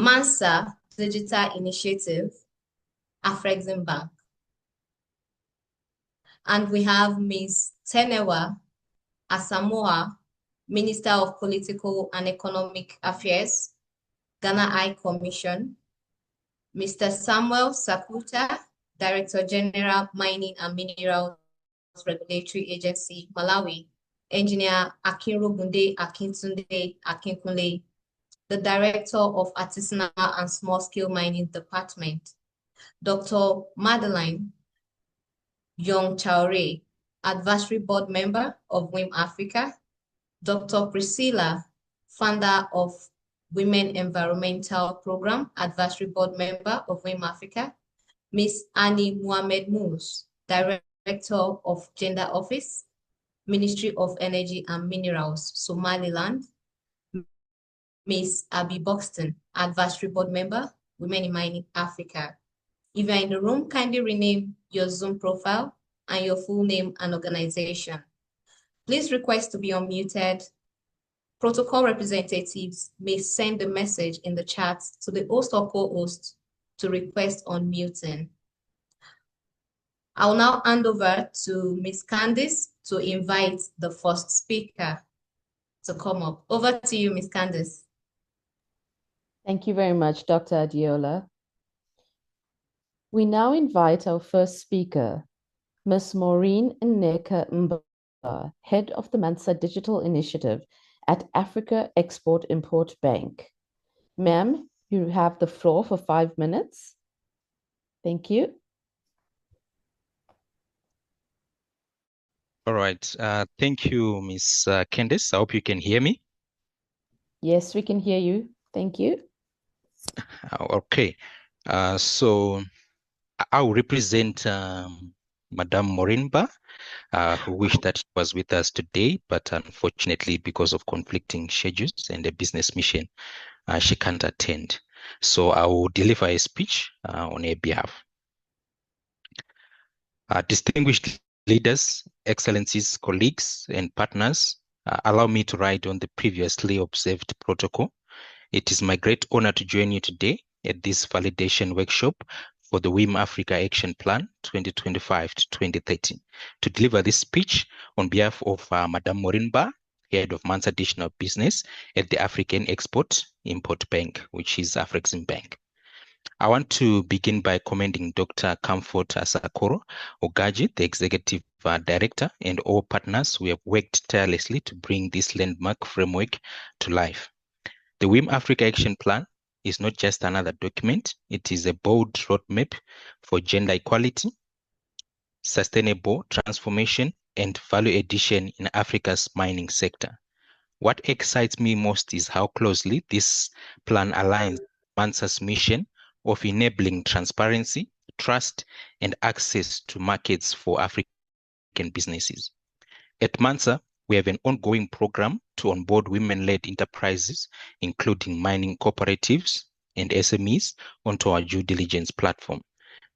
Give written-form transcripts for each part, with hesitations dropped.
MANSA Digital Initiative, Afreximbank. And we have Ms. Tenewa, Asamoah, Minister of Political and Economic Affairs, Ghana High Commission, Mr. Samuel Sakhuta, Director General, Mining and Minerals Regulatory Agency, Malawi, Engineer Akinrogunde Akintunde Akinkunle, the Director of Artisanal and Small-Scale Mining Department, Dr. Madeline, Young-Touré, Advisory Board Member of WiM-Africa, Dr. Priscilla, founder of Women Environmental Program, Advisory Board Member of WiM-Africa, Ms. Annie Mohamed Moose, Director of Gender Office, Ministry of Energy and Minerals, Somaliland, Ms. Abby Buxton, Advisory Board Member, Women in Mining Africa. If you're in the room, kindly rename your Zoom profile and your full name and organization. Please request to be unmuted. Protocol representatives may send a message in the chat to the host or co-host to request unmuting. I'll now hand over to Ms. Candice to invite the first speaker to come up. Over to you, Ms. Candice. Thank you very much, Dr. Adiola. We now invite our first speaker, Ms. Maureen Nneka Mbarumun, Head of the MANSA Digital Initiative at Africa Export-Import Bank. Ma'am, you have the floor for 5 minutes. Thank you. All right. Thank you, Ms. Candice. I hope you can hear me. Yes, we can hear you. Thank you. Okay. So I will represent Madame Maureen, who wished that she was with us today, but unfortunately, because of conflicting schedules and a business mission, she can't attend. So I will deliver a speech on her behalf. Distinguished leaders, excellencies, colleagues, and partners, allow me to ride on the previously observed protocol. It is my great honor to join you today at this validation workshop for the WiM-Africa Action Plan 2025 to 2030 to deliver this speech on behalf of Madame Maureen, Head of MANSA Additional Business at the African Export-Import Bank, which is Afreximbank. I want to begin by commending Dr. Comfort Asakoro Ogaji, the Executive Director, and all partners who have worked tirelessly to bring this landmark framework to life. The WiM-Africa Action Plan is not just another document, it is a bold roadmap for gender equality, sustainable transformation, and value addition in Africa's mining sector. What excites me most is how closely this plan aligns with MANSA's mission of enabling transparency, trust, and access to markets for African businesses. At MANSA, we have an ongoing program to onboard women-led enterprises, including mining cooperatives and SMEs, onto our due diligence platform.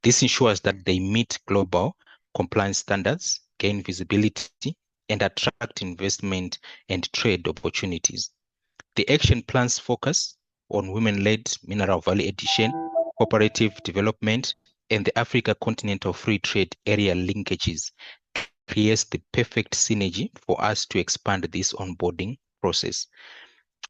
This ensures that they meet global compliance standards, gain visibility, and attract investment and trade opportunities. The action plans focus on women-led mineral value addition, cooperative development, and the Africa Continental Free Trade Area linkages creates the perfect synergy for us to expand this onboarding process.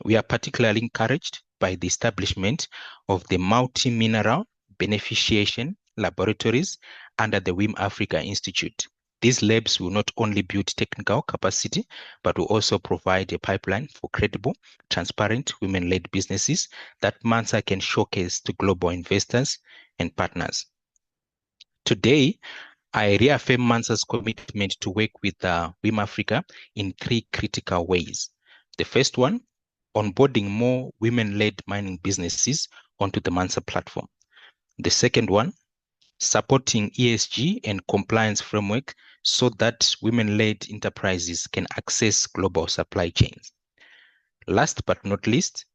We are particularly encouraged by the establishment of the multi-mineral beneficiation laboratories under the WiM-Africa Institute. These labs will not only build technical capacity, but will also provide a pipeline for credible, transparent, women-led businesses that MANSA can showcase to global investors and partners. Today, I reaffirm MANSA's commitment to work with WiM-Africa in 3 critical ways. The first one, onboarding more women-led mining businesses onto the MANSA platform. The second one, supporting ESG and compliance framework so that women-led enterprises can access global supply chains. Last but not least,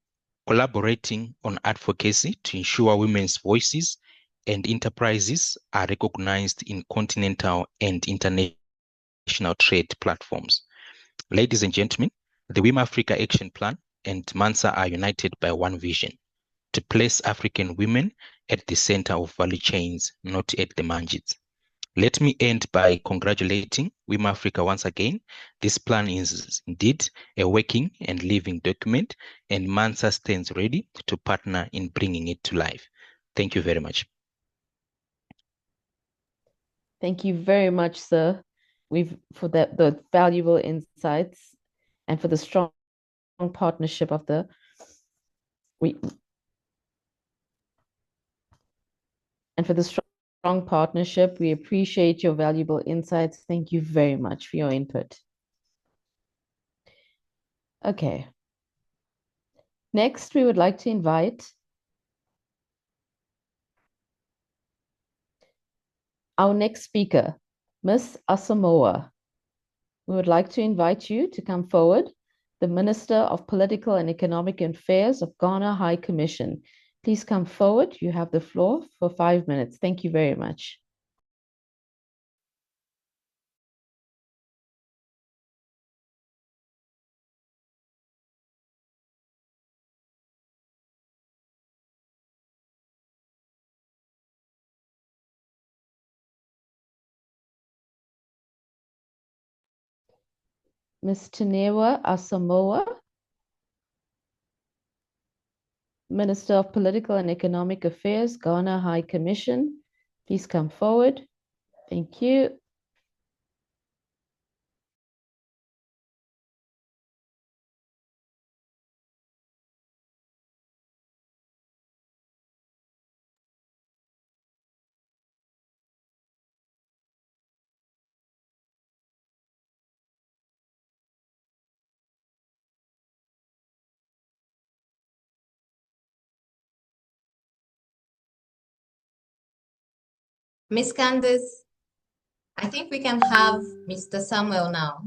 collaborating on advocacy to ensure women's voices and enterprises are recognized in continental and international trade platforms. Ladies and gentlemen, the WiM-Africa Action Plan and MANSA are united by one vision: to to place African women at the center of value chains, not at the margins. Let me end by congratulating WiM-Africa once again. This plan is indeed a working and living document, and MANSA stands ready to partner in bringing it to life. Thank you very much. Thank you very much, sir, for the valuable insights and for the strong partnership of the strong partnership. We appreciate your valuable insights. Thank you very much for your input. Okay. Next, we would like to invite our next speaker, Ms. Asamoah. We would like to invite you to come forward, the Minister of Political and Economic Affairs of Ghana High Commission. Please come forward. You have the floor for 5 minutes. Thank you very much. Ms. Tenewa Asamoah, Minister of Political and Economic Affairs, Ghana High Commission. Please come forward. Thank you. Ms. Candace, I think we can have Mr. Samuel now.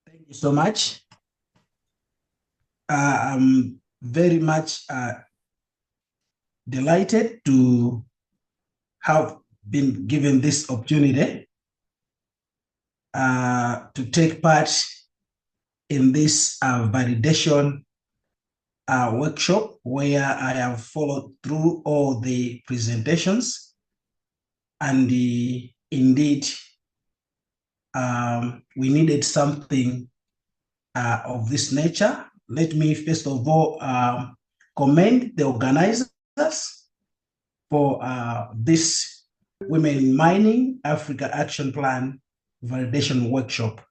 Thank you so much. I'm very much delighted to have been given this opportunity to take part in this validation workshop, where I have followed through all the presentations, and indeed we needed something of this nature. Let me first of all commend the organizers for this Women in Mining Africa Action Plan validation workshop.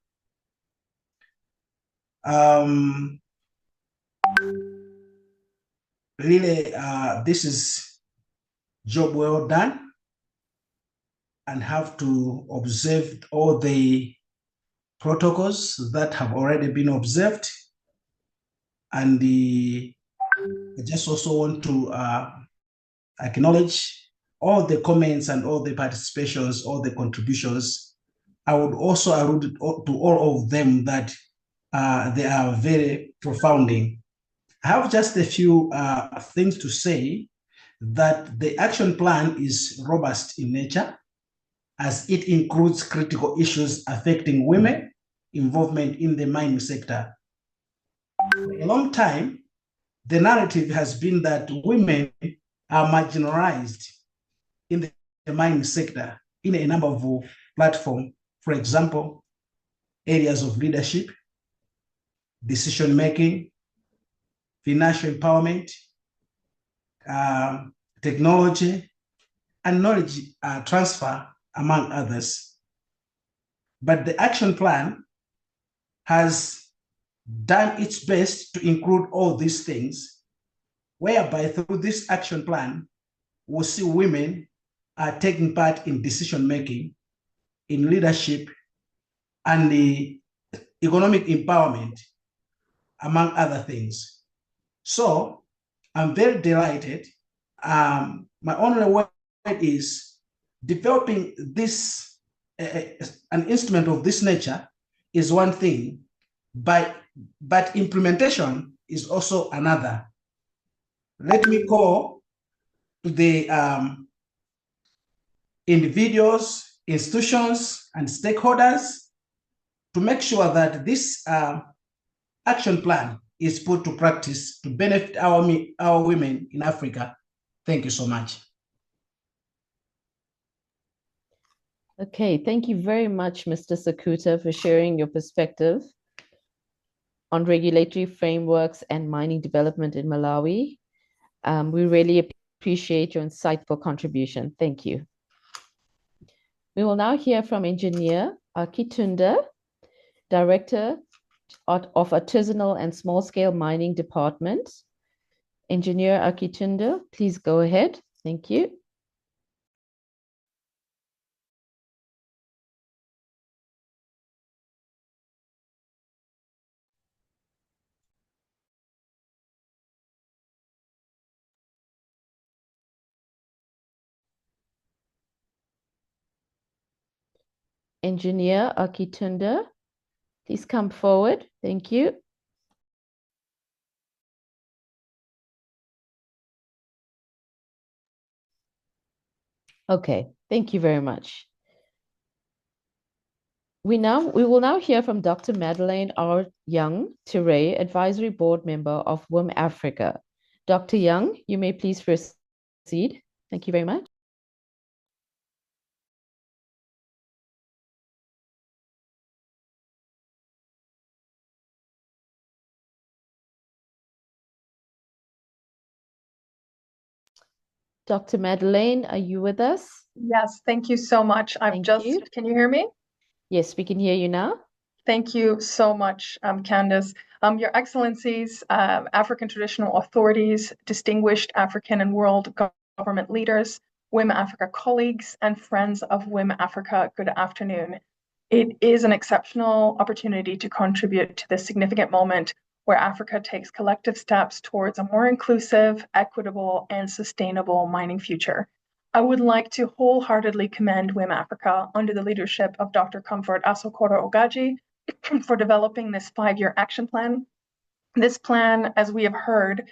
Really, this is job well done, and have to observe all the protocols that have already been observed. And I just also want to acknowledge all the comments and all the participations, all the contributions. I would also allude to all of them that they are very profounding. I have just a few things to say. That the action plan is robust in nature, as it includes critical issues affecting women involvement in the mining sector. For a long time, the narrative has been that women are marginalized in the mining sector in a number of platforms. For example, areas of leadership, decision-making, financial empowerment, technology, and knowledge transfer, among others. But the action plan has done its best to include all these things, whereby through this action plan, we'll see women taking part in decision-making, in leadership, and the economic empowerment, among other things. So I'm very delighted. My only word is developing this, an instrument of this nature is one thing, but implementation is also another. Let me call to the individuals, institutions, and stakeholders to make sure that this action plan is put to practice to benefit our women in Africa. Thank you so much. Okay, thank you very much, Mr. Sakhuta, for sharing your perspective on regulatory frameworks and mining development in Malawi. We really appreciate your insightful contribution. Thank you. We will now hear from Engineer Akitunda, Director of Artisanal and Small-Scale Mining Department. Engineer Akitunda, please go ahead. Thank you. Engineer Akitunda, please come forward. Thank you. Okay, thank you very much. We will now hear from Dr. Madeline R. Young-Touré, Advisory Board Member of WiM-Africa. Dr. Young, you may please proceed. Thank you very much. Dr. Madeline, are you with us? Yes, thank you so much. Can you hear me? Yes, we can hear you now. Thank you so much, Candace. Your Excellencies, African traditional authorities, distinguished African and world government leaders, WiM-Africa colleagues, and friends of WiM-Africa, good afternoon. It is an exceptional opportunity to contribute to this significant moment where Africa takes collective steps towards a more inclusive, equitable, and sustainable mining future. I would like to wholeheartedly commend WiM-Africa under the leadership of Dr. Comfort Asokoro-Ogaji for developing this 5-year action plan. This plan, as we have heard,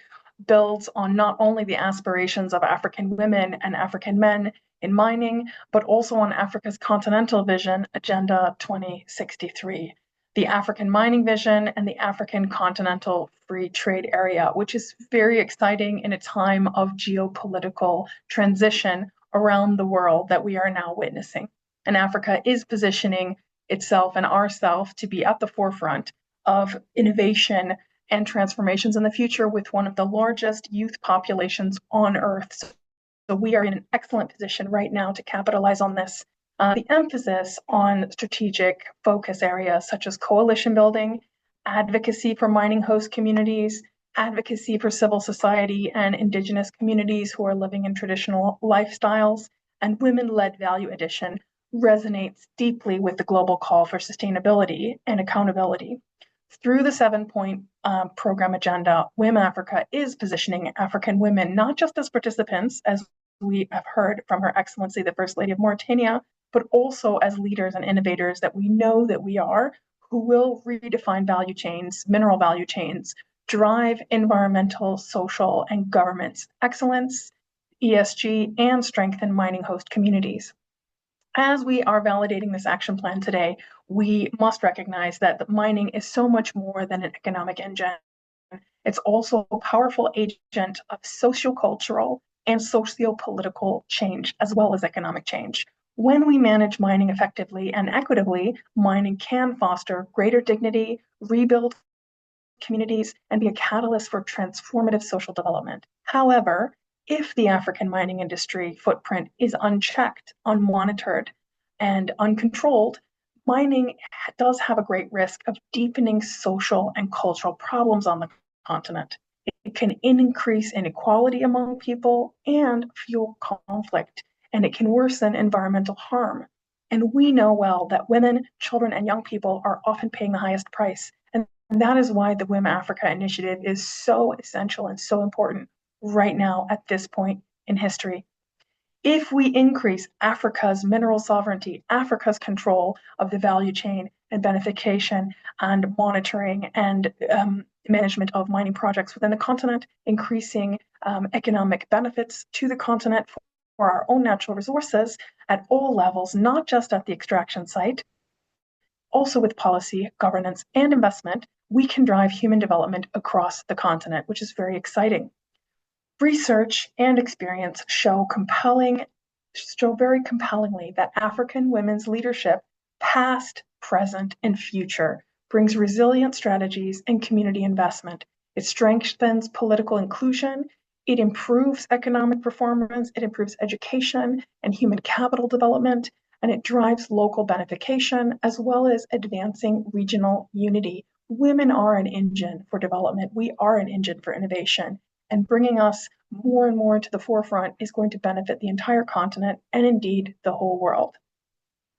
builds on not only the aspirations of African women and African men in mining, but also on Africa's continental vision, Agenda 2063, the African mining vision and the African continental free trade area, which is very exciting in a time of geopolitical transition around the world that we are now witnessing. And Africa is positioning itself and ourselves to be at the forefront of innovation and transformations in the future with one of the largest youth populations on Earth. So we are in an excellent position right now to capitalize on this. The emphasis on strategic focus areas such as coalition building, advocacy for mining host communities, advocacy for civil society and indigenous communities who are living in traditional lifestyles, and women-led value addition resonates deeply with the global call for sustainability and accountability. Through the 7-point program agenda, WiM-Africa is positioning African women not just as participants, as we have heard from Her Excellency, the First Lady of Mauritania, but also as leaders and innovators that we know that we are, who will redefine value chains, mineral value chains, drive environmental, social, and governance excellence, ESG, and strengthen mining host communities. As we are validating this action plan today, we must recognize that mining is so much more than an economic engine. It's also a powerful agent of sociocultural and socio-political change, as well as economic change. When we manage mining effectively and equitably, mining can foster greater dignity, rebuild communities, and be a catalyst for transformative social development. However, if the African mining industry footprint is unchecked, unmonitored, and uncontrolled, mining does have a great risk of deepening social and cultural problems on the continent. It can increase inequality among people and fuel conflict, and it can worsen environmental harm. And we know well that women, children, and young people are often paying the highest price. And that is why the WiM-Africa initiative is so essential and so important right now at this point in history. If we increase Africa's mineral sovereignty, Africa's control of the value chain and beneficiation and monitoring and management of mining projects within the continent, increasing economic benefits to the continent for our own natural resources at all levels, not just at the extraction site, also with policy, governance, and investment, we can drive human development across the continent, which is very exciting. Research and experience show very compellingly that African women's leadership, past, present, and future, brings resilient strategies and community investment. It strengthens political inclusion, it improves economic performance, it improves education and human capital development, and it drives local benefication as well as advancing regional unity. Women are an engine for development. We are an engine for innovation. And bringing us more and more into the forefront is going to benefit the entire continent and indeed the whole world.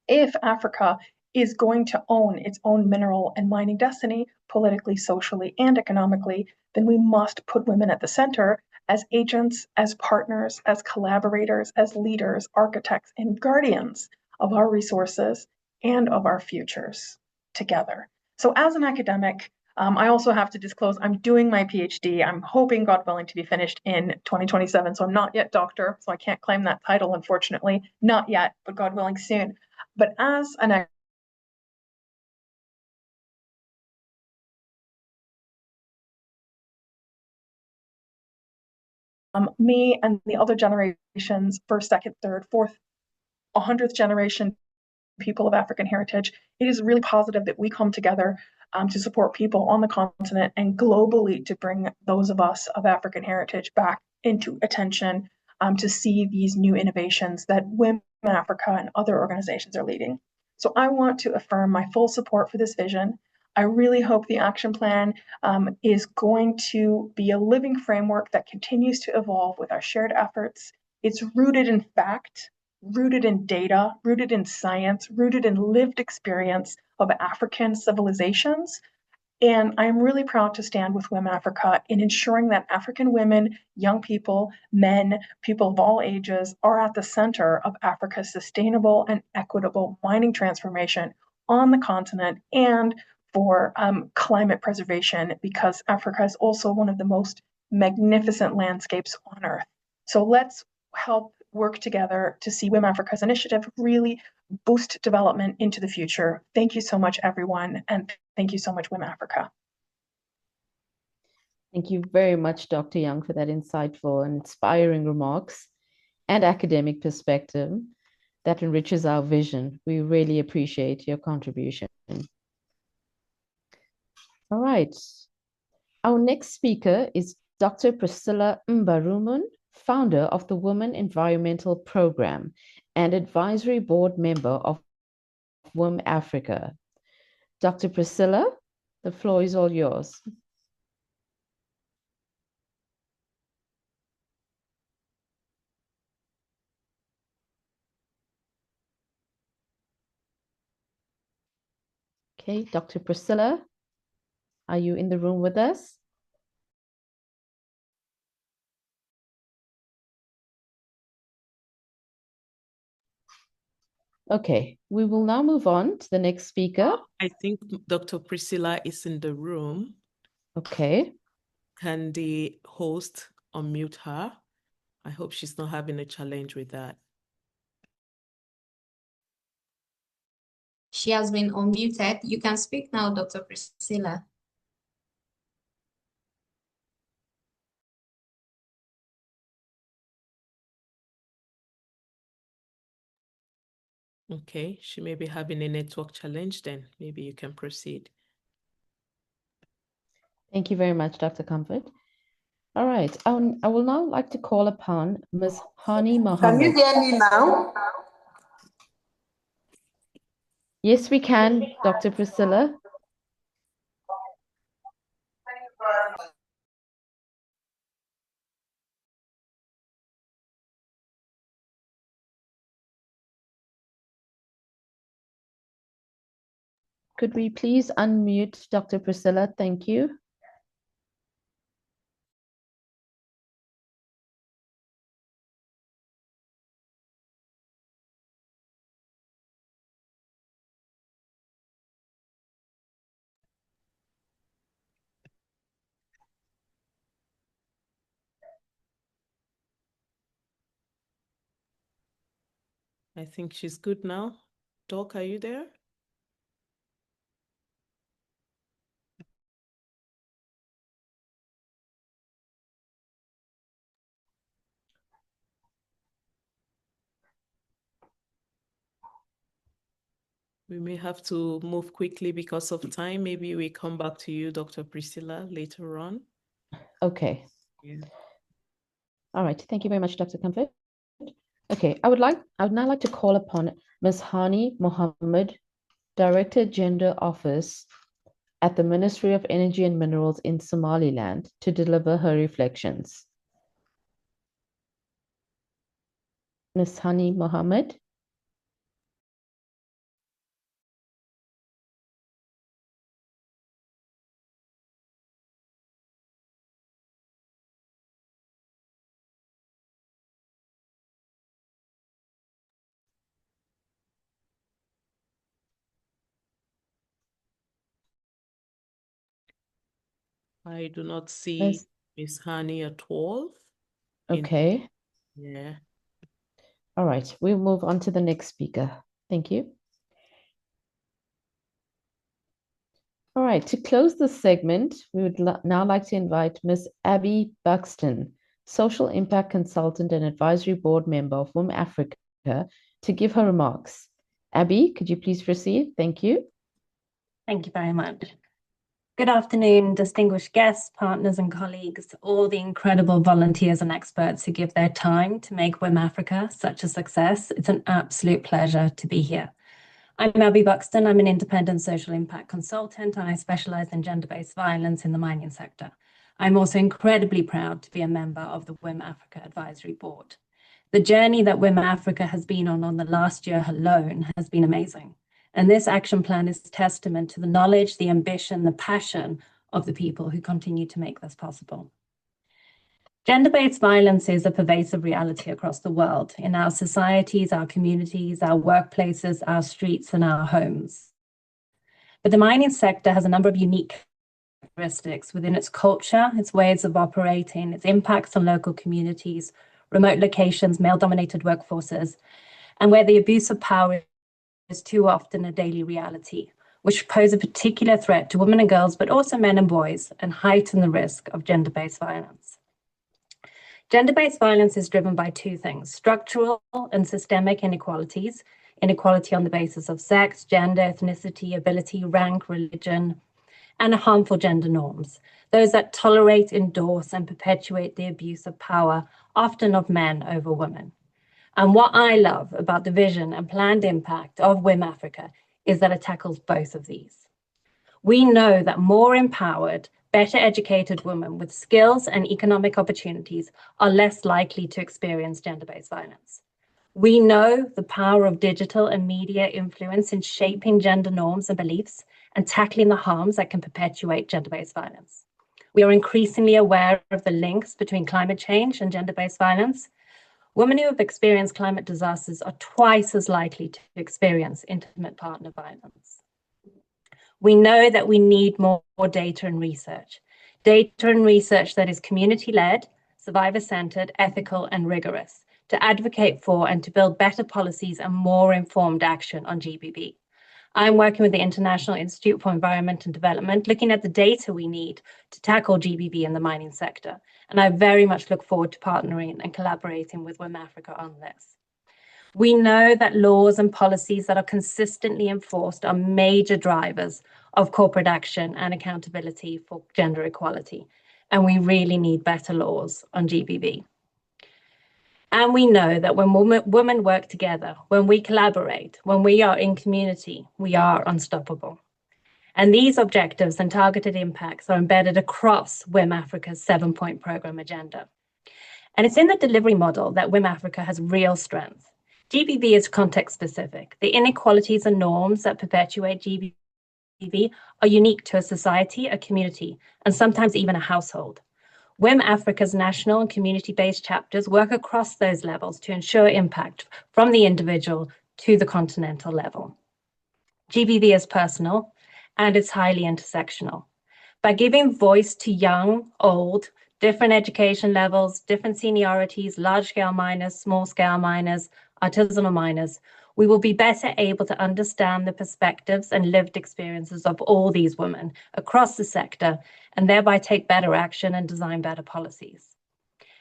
If Africa is going to own its own mineral and mining destiny, politically, socially, and economically, then we must put women at the center as agents, as partners, as collaborators, as leaders, architects, and guardians of our resources and of our futures together. So as an academic, I also have to disclose I'm doing my PhD. I'm hoping, God willing, to be finished in 2027. So I'm not yet doctor, so I can't claim that title, unfortunately. Not yet, but God willing, soon. But as an me and the other generations, first, second, third, fourth, 100th generation people of African heritage, it is really positive that we come together to support people on the continent and globally to bring those of us of African heritage back into attention to see these new innovations that WiM-Africa and other organizations are leading. So I want to affirm my full support for this vision. I really hope the action plan is going to be a living framework that continues to evolve with our shared efforts. It's rooted in fact, rooted in data, rooted in science, rooted in lived experience of African civilizations. And I'm really proud to stand with WiM-Africa in ensuring that African women, young people, men, people of all ages are at the center of Africa's sustainable and equitable mining transformation on the continent and for climate preservation, because Africa is also one of the most magnificent landscapes on Earth. So let's help work together to see WiM-Africa's initiative really boost development into the future. Thank you so much, everyone, and thank you so much, WiM-Africa. Thank you very much, Dr. Young, for that insightful and inspiring remarks and academic perspective that enriches our vision. We really appreciate your contribution. All right. Our next speaker is Dr. Priscilla Mbarumun, founder of the Women Environmental Program and advisory board member of WiM-Africa. Dr. Priscilla, the floor is all yours. Okay, Dr. Priscilla, are you in the room with us? Okay, we will now move on to the next speaker. I think Dr. Priscilla is in the room. Okay. Can the host unmute her? I hope she's not having a challenge with that. She has been unmuted. You can speak now, Dr. Priscilla. Okay, she may be having a network challenge then. Maybe you can proceed. Thank you very much, Dr. Comfort. All right, I will now like to call upon Ms. Hani Mohammed. Can you hear me now? Yes, we can, Dr. Priscilla. Could we please unmute Dr. Priscilla? Thank you. I think she's good now. Doc, are you there? We may have to move quickly because of time. Maybe we come back to you, Dr. Priscilla, later on. Okay. Yeah. All right. Thank you very much, Dr. Comfort. Okay, I would now like to call upon Ms. Hani Mohammed, Director Gender Office at the Ministry of Energy and Minerals in Somaliland, to deliver her reflections. Ms. Hani Mohammed. I do not see Miss Hani at all. Okay. Yeah. All right, we'll move on to the next speaker. Thank you. All right, to close this segment, we would now like to invite Ms. Abby Buxton, Social Impact Consultant and Advisory Board Member of WiM-Africa, to give her remarks. Abby, could you please proceed? Thank you. Thank you very much. Good afternoon, distinguished guests, partners and colleagues, all the incredible volunteers and experts who give their time to make WiM-Africa such a success. It's an absolute pleasure to be here. I'm Abby Buxton. I'm an independent social impact consultant, and I specialize in gender-based violence in the mining sector. I'm also incredibly proud to be a member of the WiM-Africa Advisory Board. The journey that WiM-Africa has been on the last year alone has been amazing. And this action plan is testament to the knowledge, the ambition, the passion of the people who continue to make this possible. Gender-based violence is a pervasive reality across the world, in our societies, our communities, our workplaces, our streets, and our homes. But the mining sector has a number of unique characteristics within its culture, its ways of operating, its impacts on local communities, remote locations, male-dominated workforces, and where the abuse of power is too often a daily reality, which pose a particular threat to women and girls, but also men and boys, and heighten the risk of gender-based violence. Gender-based violence is driven by two things: structural and systemic inequalities, inequality on the basis of sex, gender, ethnicity, ability, rank, religion, and harmful gender norms, those that tolerate, endorse, and perpetuate the abuse of power, often of men over women. And what I love about the vision and planned impact of WiM-Africa is that it tackles both of these. We know that more empowered, better educated women with skills and economic opportunities are less likely to experience gender-based violence. We know the power of digital and media influence in shaping gender norms and beliefs and tackling the harms that can perpetuate gender-based violence. We are increasingly aware of the links between climate change and gender-based violence. Women who have experienced climate disasters are twice as likely to experience intimate partner violence. We know that we need more data and research that is community-led, survivor-centered, ethical, and rigorous, to advocate for and to build better policies and more informed action on GBV. I'm working with the International Institute for Environment and Development, looking at the data we need to tackle GBV in the mining sector. And I very much look forward to partnering and collaborating with WiM-Africa on this. We know that laws and policies that are consistently enforced are major drivers of corporate action and accountability for gender equality. And we really need better laws on GBV. And we know that when women work together, when we collaborate, when we are in community, we are unstoppable. And these objectives and targeted impacts are embedded across WiM-Africa's 7-point program agenda. And it's in the delivery model that WiM-Africa has real strength. GBV is context specific. The inequalities and norms that perpetuate GBV are unique to a society, a community, and sometimes even a household. WiM-Africa's national and community-based chapters work across those levels to ensure impact from the individual to the continental level. GBV is personal and it's highly intersectional. By giving voice to young, old, different education levels, different seniorities, large-scale miners, small-scale miners, artisanal miners, we will be better able to understand the perspectives and lived experiences of all these women across the sector and thereby take better action and design better policies.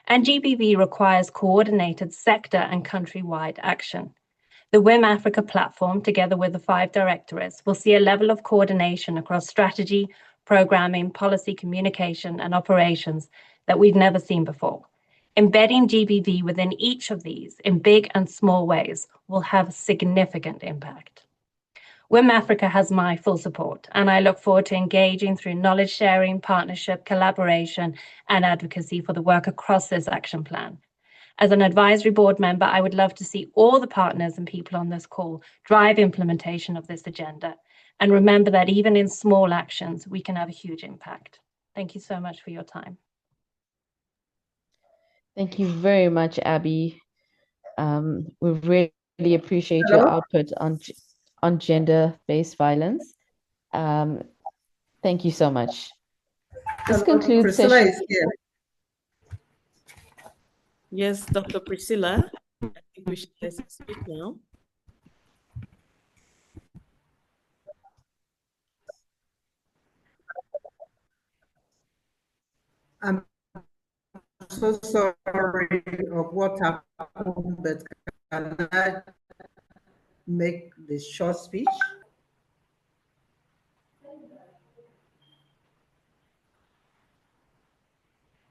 And GBV requires coordinated sector and country-wide action. The WiM-Africa platform, together with the 5 directorates, will see a level of coordination across strategy, programming, policy, communication, and operations that we've never seen before. Embedding GBV within each of these in big and small ways will have significant impact. WiM-Africa has my full support, and I look forward to engaging through knowledge sharing, partnership, collaboration, and advocacy for the work across this action plan. As an advisory board member, I would love to see all the partners and people on this call drive implementation of this agenda, and remember that even in small actions, we can have a huge impact. Thank you so much for your time. Thank you very much, Abby. We really appreciate your output on gender-based violence. Thank you so much. This concludes Priscilla session. is here. Yes, Dr. Priscilla, I think we should let you speak now. I'm so sorry of what happened, but can I make the short speech?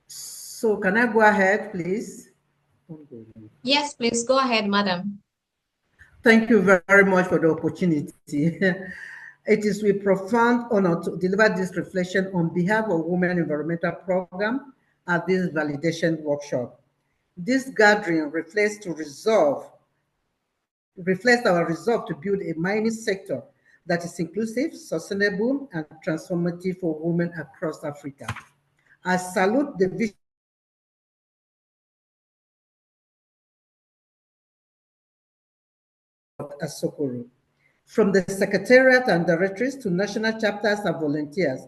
So can I go ahead, please? Yes, please go ahead, madam. Thank you very much for the opportunity. It is with profound honor to deliver this reflection on behalf of Women Environmental Program at this validation workshop. This gathering reflects our resolve to build a mining sector that is inclusive, sustainable, and transformative for women across Africa. I salute the vision of Asfour. From the Secretariat and Directories to national chapters and volunteers,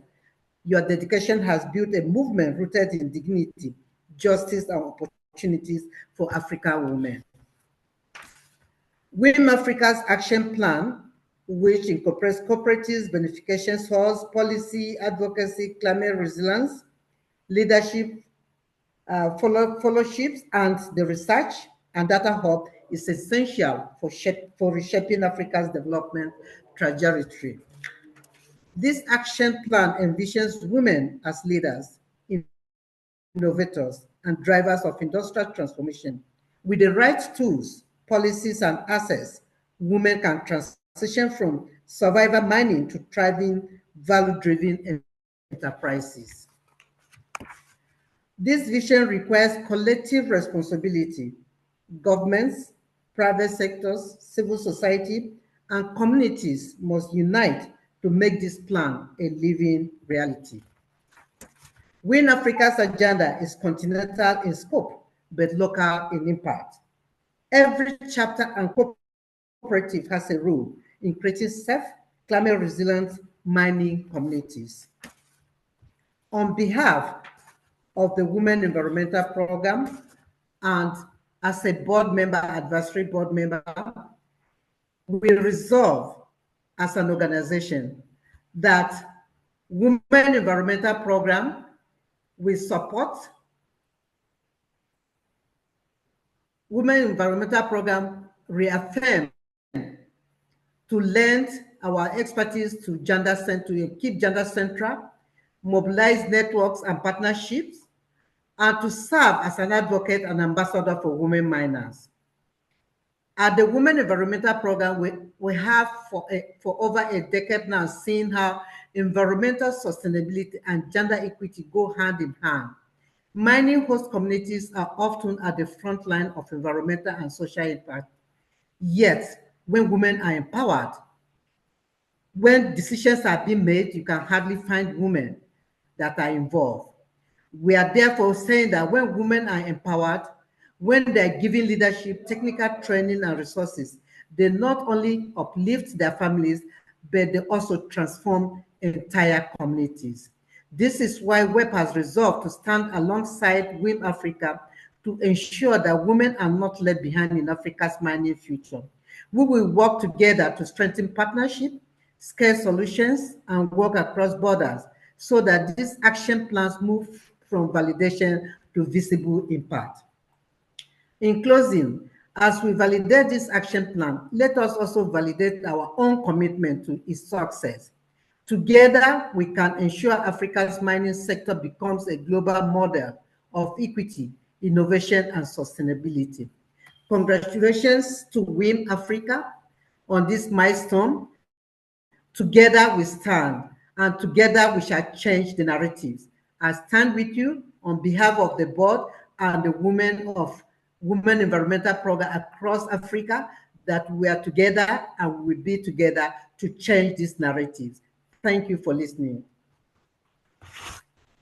your dedication has built a movement rooted in dignity, justice, and opportunities for African women. WiM-Africa's Action Plan, which incorporates cooperatives, beneficiation source, policy, advocacy, climate resilience, leadership, fellowships, and the research and data hub, is essential for reshaping Africa's development trajectory. This action plan envisions women as leaders, innovators, and drivers of industrial transformation. With the right tools, policies, and assets, women can transition from survivor mining to thriving, value-driven enterprises. This vision requires collective responsibility. Governments, private sectors, civil society, and communities must unite to make this plan a living reality. WiM-Africa's agenda is continental in scope, but local in impact. Every chapter and cooperative has a role in creating safe, climate resilient mining communities. On behalf of the Women Environmental Program and as a board member, advisory board member, we resolve as an organization that Women Environmental Program will support Women Environmental Program reaffirm to lend our expertise to gender center, to keep gender central, mobilize networks and partnerships, and to serve as an advocate and ambassador for women miners. At the Women Environmental Program, we have for over a decade now seen how environmental sustainability and gender equity go hand in hand. Mining host communities are often at the front line of environmental and social impact. Yet, when women are empowered, when decisions are being made, you can hardly find women that are involved. We are therefore saying that when women are empowered, when they're given leadership, technical training, and resources, they not only uplift their families, but they also transform entire communities. This is why WEP has resolved to stand alongside WiM-Africa to ensure that women are not left behind in Africa's mining future. We will work together to strengthen partnership, scale solutions, and work across borders so that these action plans move from validation to visible impact. In closing, As we validate this action plan, let us also validate our own commitment to its success. Together, we can ensure Africa's mining sector becomes a global model of equity, innovation, and sustainability. Congratulations to WiM-Africa on this milestone. Together we stand, and together we shall change the narratives. I stand with you on behalf of the board and the women of Women Environmental Program across Africa, that we are together and we will be together to change these narratives. Thank you for listening.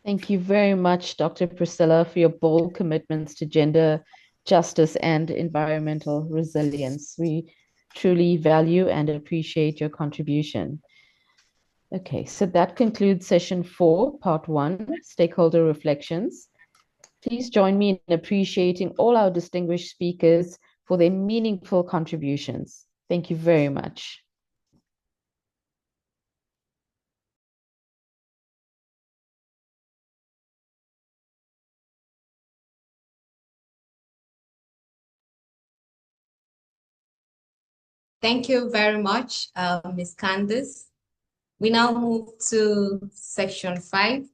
Thank you very much, Dr. Priscilla, for your bold commitments to gender justice and environmental resilience. We truly value and appreciate your contribution. Okay, so that concludes session 4, part 1, stakeholder reflections. Please join me in appreciating all our distinguished speakers for their meaningful contributions. Thank you very much. Thank you very much, Ms. Candace. We now move to section 5,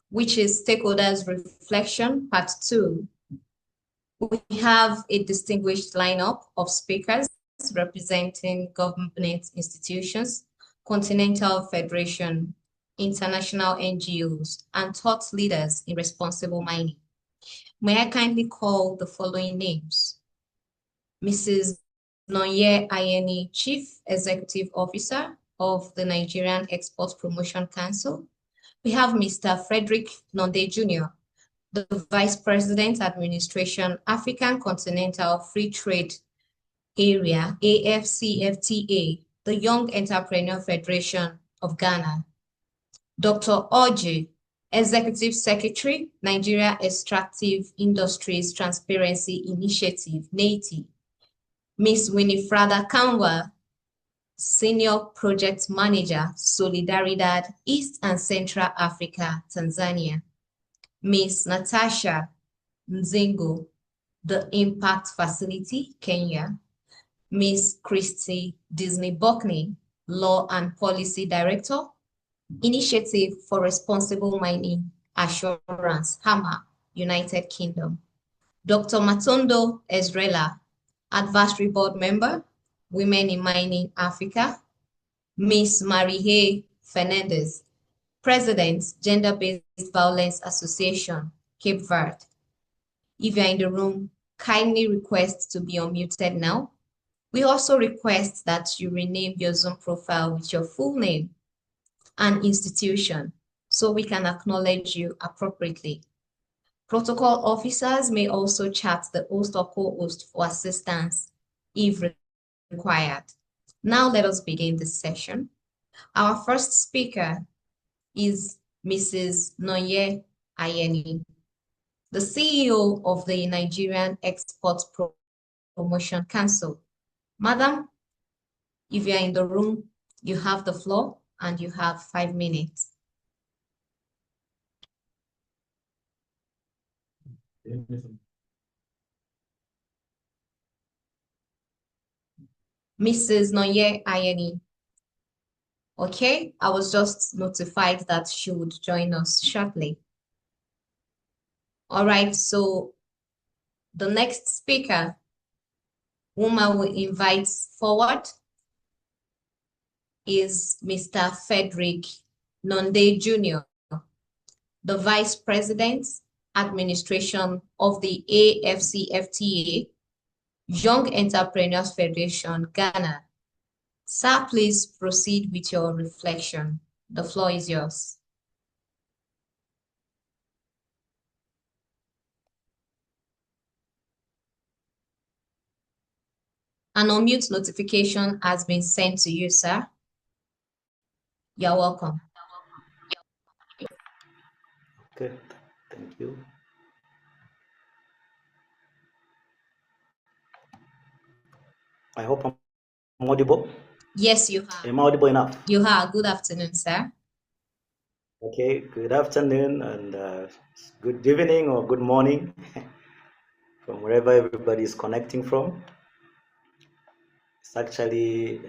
which is stakeholders reflection, part 2. We have a distinguished lineup of speakers representing government institutions, Continental Federation, international NGOs, and thought leaders in responsible mining. May I kindly call the following names? Mrs. Nonye Ayeni, Chief Executive Officer of the Nigerian Export Promotion Council. We have Mr. Frederick Nonde Jr., the Vice President, Administration, African Continental Free Trade Area, AFCFTA, the Young Entrepreneur Federation of Ghana. Dr. Oji, Executive Secretary, Nigeria Extractive Industries Transparency Initiative, NETI. Ms. Winifrada Kanwa, Senior Project Manager, Solidaridad, East and Central Africa, Tanzania. Ms. Natasha Nzingo, the Impact Facility, Kenya. Ms. Christy Disney-Buckney, Law and Policy Director, Initiative for Responsible Mining Assurance, HAMA, United Kingdom. Dr. Matondo Ezrela, Advisory Board Member, Women in Mining Africa. Ms. Marie Fernandez, President, Gender-Based Violence Association, Cape Verde. If you're in the room, kindly request to be unmuted now. We also request that you rename your Zoom profile with your full name and institution so we can acknowledge you appropriately. Protocol officers may also chat the host or co-host for assistance if required. Now let us begin this session. Our first speaker is Mrs. Nonye Ayeni, the CEO of the Nigerian Export Promotion Council. Madam, if you are in the room, you have the floor and you have 5 minutes. Mrs. Nonye Ayeni. Okay, I was just notified that she would join us shortly. All right, so the next speaker, whom I will invite forward, is Mr. Frederick Nonde Jr., the Vice President, Administration of the AFCFTA, Young Entrepreneurs Federation, Ghana. Sir, please proceed with your reflection. The floor is yours. An unmute notification has been sent to you, sir. You're welcome. Okay, thank you. I hope I'm audible. Yes, you are. Am I audible enough? You are. Good afternoon, sir. Okay, good afternoon and good evening or good morning. from wherever everybody is connecting from. It's actually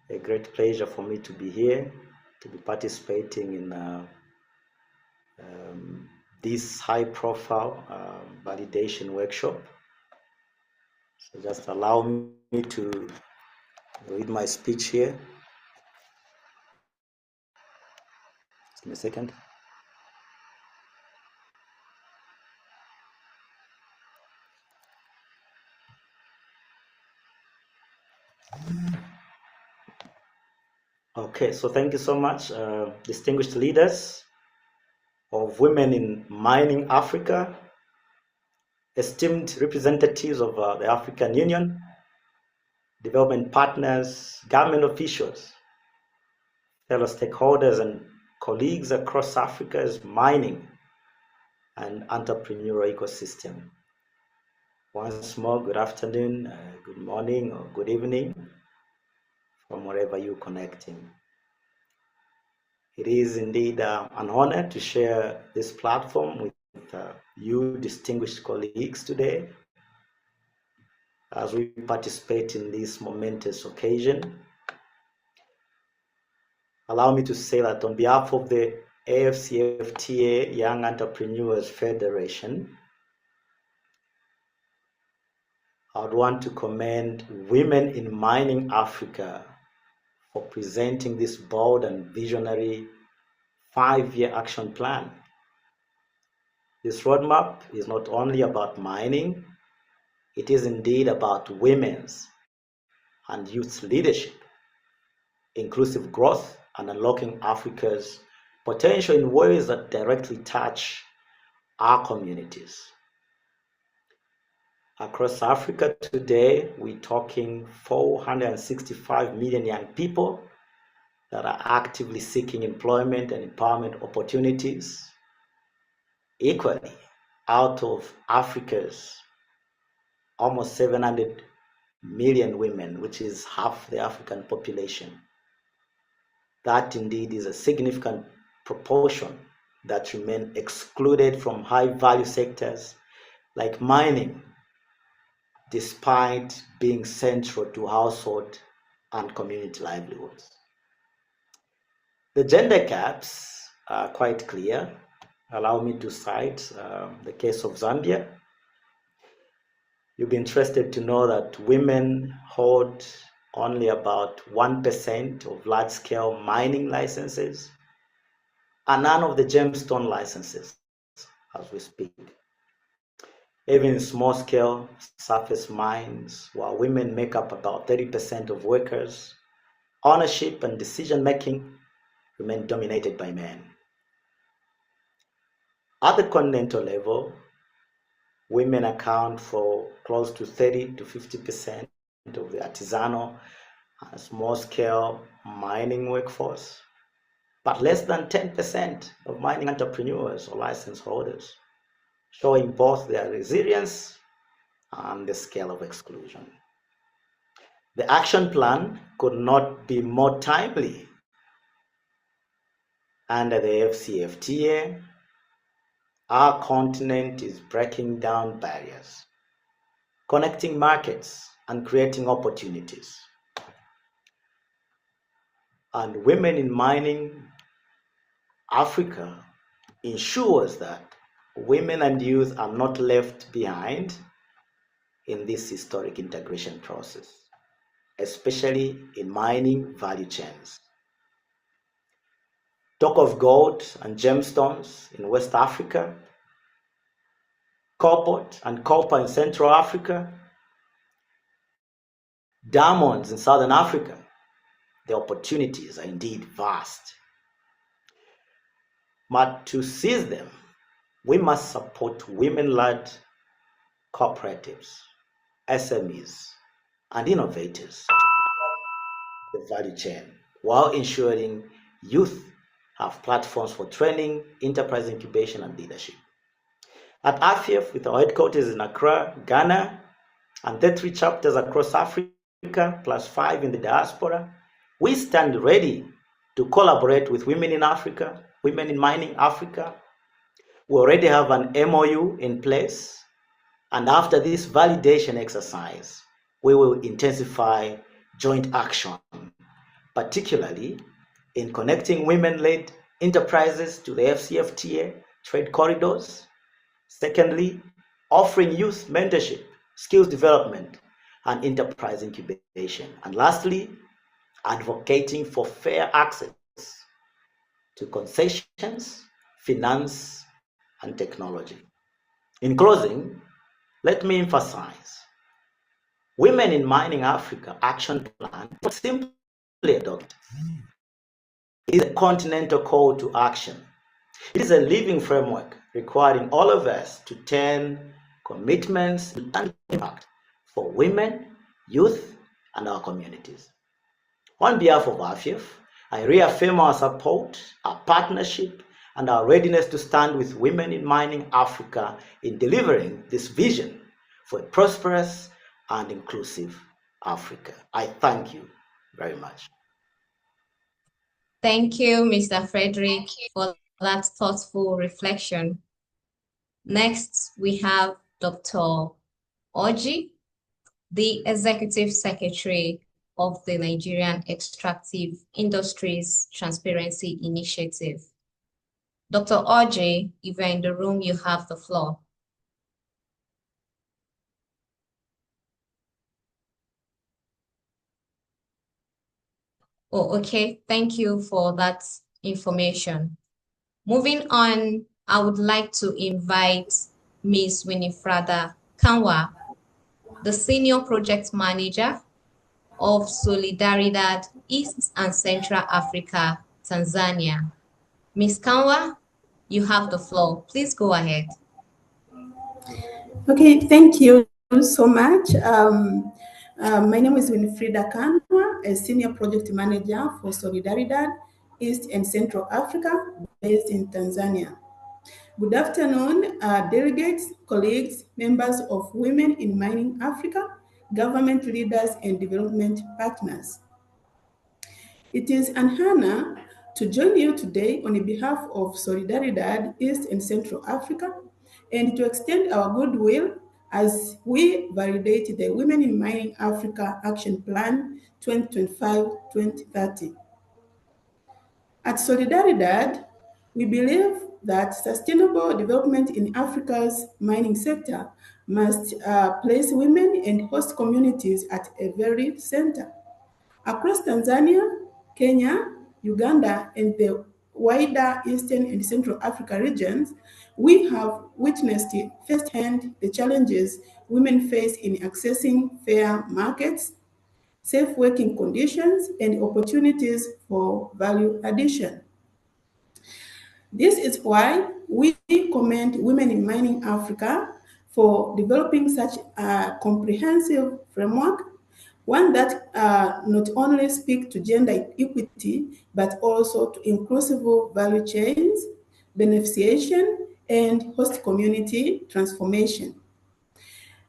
a great pleasure for me to be here, to be participating in this high-profile validation workshop. So just allow me to read my speech here. Just give me a second. Okay, so thank you so much, distinguished leaders of Women in Mining Africa, esteemed representatives of the African Union, development partners, government officials, fellow stakeholders and colleagues across Africa's mining and entrepreneurial ecosystem. Once more, good afternoon, good morning, or good evening from wherever you're connecting. It is indeed an honor to share this platform with you distinguished colleagues today as we participate in this momentous occasion. Allow me to say that on behalf of the AFCFTA Young Entrepreneurs Federation, I would want to commend Women in Mining Africa for presenting this bold and visionary 5-year action plan. This roadmap is not only about mining, it is indeed about women's and youth's leadership, inclusive growth, and unlocking Africa's potential in ways that directly touch our communities. Across Africa today, we're talking 465 million young people that are actively seeking employment and empowerment opportunities. Equally, out of Africa's almost 700 million women, which is half the African population, that indeed is a significant proportion that remain excluded from high-value sectors like mining, despite being central to household and community livelihoods. The gender gaps are quite clear. Allow me to cite the case of Zambia. You'll be interested to know that women hold only about 1% of large-scale mining licenses and none of the gemstone licenses as we speak. Even in small-scale surface mines, while women make up about 30% of workers, ownership and decision-making remain dominated by men. At the continental level, women account for close to 30 to 50% of the artisanal and small-scale mining workforce, but less than 10% of mining entrepreneurs or license holders, showing both their resilience and the scale of exclusion. The action plan could not be more timely. Under the AFCFTA, our continent is breaking down barriers, connecting markets, and creating opportunities. And Women in Mining Africa ensures that women and youth are not left behind in this historic integration process, especially in mining value chains. Talk of gold and gemstones in West Africa, cobalt and copper in Central Africa, diamonds in Southern Africa. The opportunities are indeed vast. But to seize them, we must support women-led cooperatives, SMEs, and innovators in the value chain, while ensuring youth have platforms for training, enterprise incubation, and leadership. At AFIF, with our headquarters in Accra, Ghana, and 33 chapters across Africa, plus 5 in the diaspora, we stand ready to collaborate with Women in Africa, Women in Mining Africa, We already have an MOU in place, and after this validation exercise, we will intensify joint action, particularly in connecting women-led enterprises to the FCFTA trade corridors. Secondly, offering youth mentorship, skills development, and enterprise incubation. And lastly, advocating for fair access to concessions, finance, and technology. In closing, let me emphasize, Women in Mining Africa Action Plan, simply adopted, is a continental call to action. It is a living framework requiring all of us to turn commitments to impact for women, youth, and our communities. On behalf of AFIF, I reaffirm our support, our partnership, and our readiness to stand with women in mining Africa in delivering this vision for a prosperous and inclusive Africa. I thank you very much. Thank you, Mr. Frederick, for that thoughtful reflection. Next, we have Dr. Orji, the Executive Secretary of the Nigerian Extractive Industries Transparency Initiative. Dr. Orji, if you're in the room, you have the floor. Oh, okay. Thank you for that information. Moving on, I would like to invite Ms. Winifreda Kanwa, the Senior Project Manager of Solidaridad East and Central Africa, Tanzania. Ms. Kanwa, you have the floor. Please go ahead. Okay, thank you so much. My name is Winifreda Kanwa, a Senior Project Manager for Solidaridad East and Central Africa, based in Tanzania. Good afternoon, delegates, colleagues, members of Women in Mining Africa, government leaders, and development partners. It is an honor to join you today on behalf of Solidaridad East and Central Africa and to extend our goodwill as we validate the Women in Mining Africa Action Plan 2025-2030. At Solidaridad, we believe that sustainable development in Africa's mining sector must place women and host communities at a very center. Across Tanzania, Kenya, Uganda, and the wider Eastern and Central Africa regions, we have witnessed firsthand the challenges women face in accessing fair markets, safe working conditions, and opportunities for value addition. This is why we commend Women in Mining Africa for developing such a comprehensive framework, one that not only speaks to gender equity, but also to inclusive value chains, beneficiation, and host community transformation.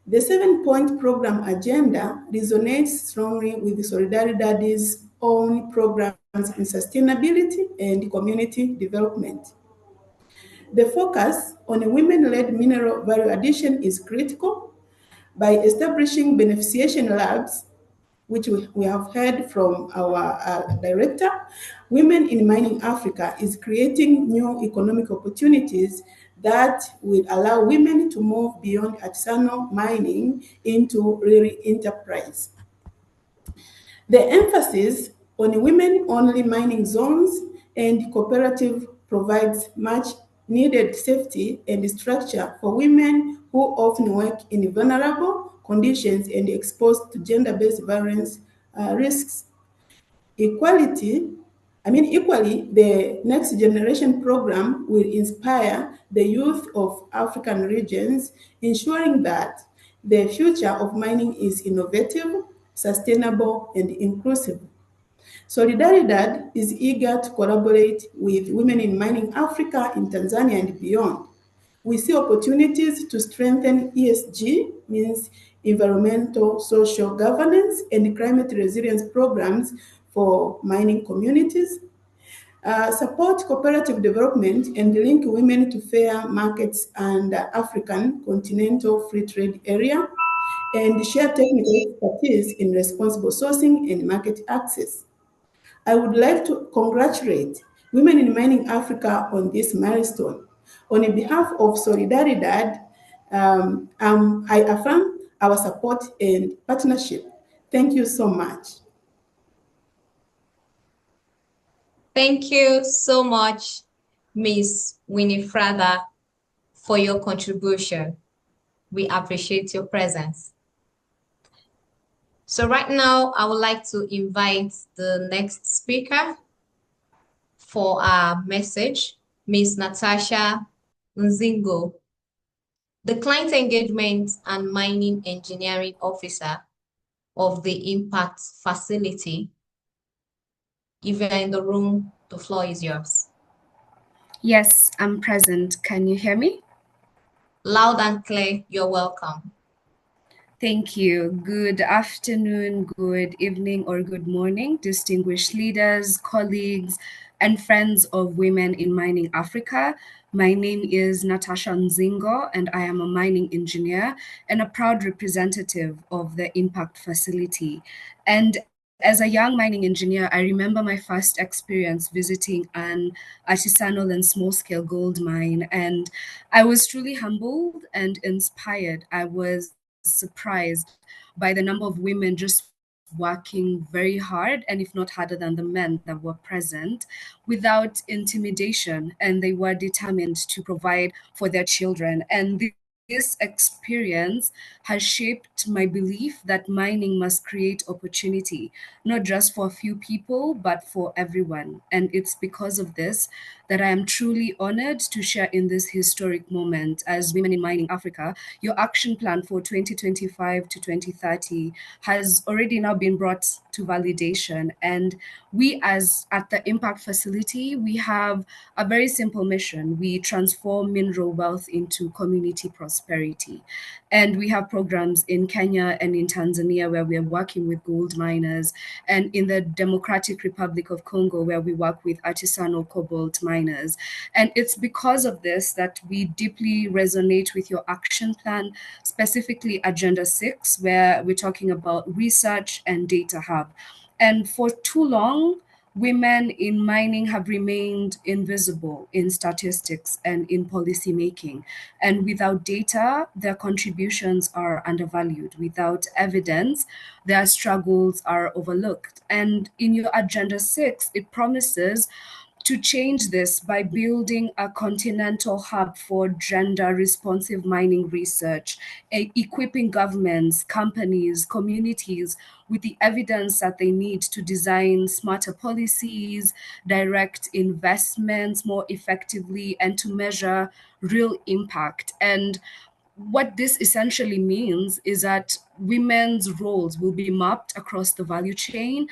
The 7-point program agenda resonates strongly with Solidaridad's own programs in sustainability and community development. The focus on women-led mineral value addition is critical. By establishing beneficiation labs, which we have heard from our director, Women in Mining Africa is creating new economic opportunities that will allow women to move beyond artisanal mining into real enterprise. The emphasis on women-only mining zones and cooperative provides much needed safety and structure for women who often work in vulnerable conditions and exposed to gender-based violence risks. Equally, the Next Generation program will inspire the youth of African regions, ensuring that the future of mining is innovative, sustainable, and inclusive. Solidaridad is eager to collaborate with Women in Mining Africa in Tanzania and beyond. We see opportunities to strengthen ESG, means environmental, social governance, and climate resilience programs for mining communities. support cooperative development and link women to fair markets and African continental free trade area, and share technical expertise in responsible sourcing and market access. I would like to congratulate Women in Mining Africa on this milestone. On behalf of Solidaridad, I affirm our support and partnership. Thank you so much. Thank you so much, Ms. Winifreda, for your contribution. We appreciate your presence. So right now, I would like to invite the next speaker for our message, Ms. Natasha Nzingo, the Client Engagement and Mining Engineering Officer of the Impact Facility. If you're in the room, the floor is yours. Yes, I'm present. Can you hear me? Loud and clear, you're welcome. Thank you. Good afternoon, good evening, or good morning, distinguished leaders, colleagues, and friends of Women in Mining Africa. My name is Natasha Nzingo, and I am a mining engineer and a proud representative of the Impact Facility. And as a young mining engineer, I remember my first experience visiting an artisanal and small-scale gold mine, and I was truly humbled and inspired. I was surprised by the number of women just working very hard, and if not harder than the men that were present, without intimidation, and they were determined to provide for their children. And this experience has shaped my belief that mining must create opportunity, not just for a few people, but for everyone. And it's because of this that I am truly honored to share in this historic moment as Women in Mining Africa. Your action plan for 2025 to 2030 has already now been brought to validation. And we, as at the Impact Facility, we have a very simple mission. We transform mineral wealth into community prosperity. And we have programs in Kenya and in Tanzania where we are working with gold miners, and in the Democratic Republic of Congo where we work with artisanal cobalt miners. And it's because of this that we deeply resonate with your action plan, specifically Agenda 6, where we're talking about research and data hub. And for too long, women in mining have remained invisible in statistics and in policy making. And without data, their contributions are undervalued. Without evidence, their struggles are overlooked. And in your Agenda 6, it promises to change this by building a continental hub for gender-responsive mining research, equipping governments, companies, communities with the evidence that they need to design smarter policies, direct investments more effectively, and to measure real impact. And what this essentially means is that women's roles will be mapped across the value chain.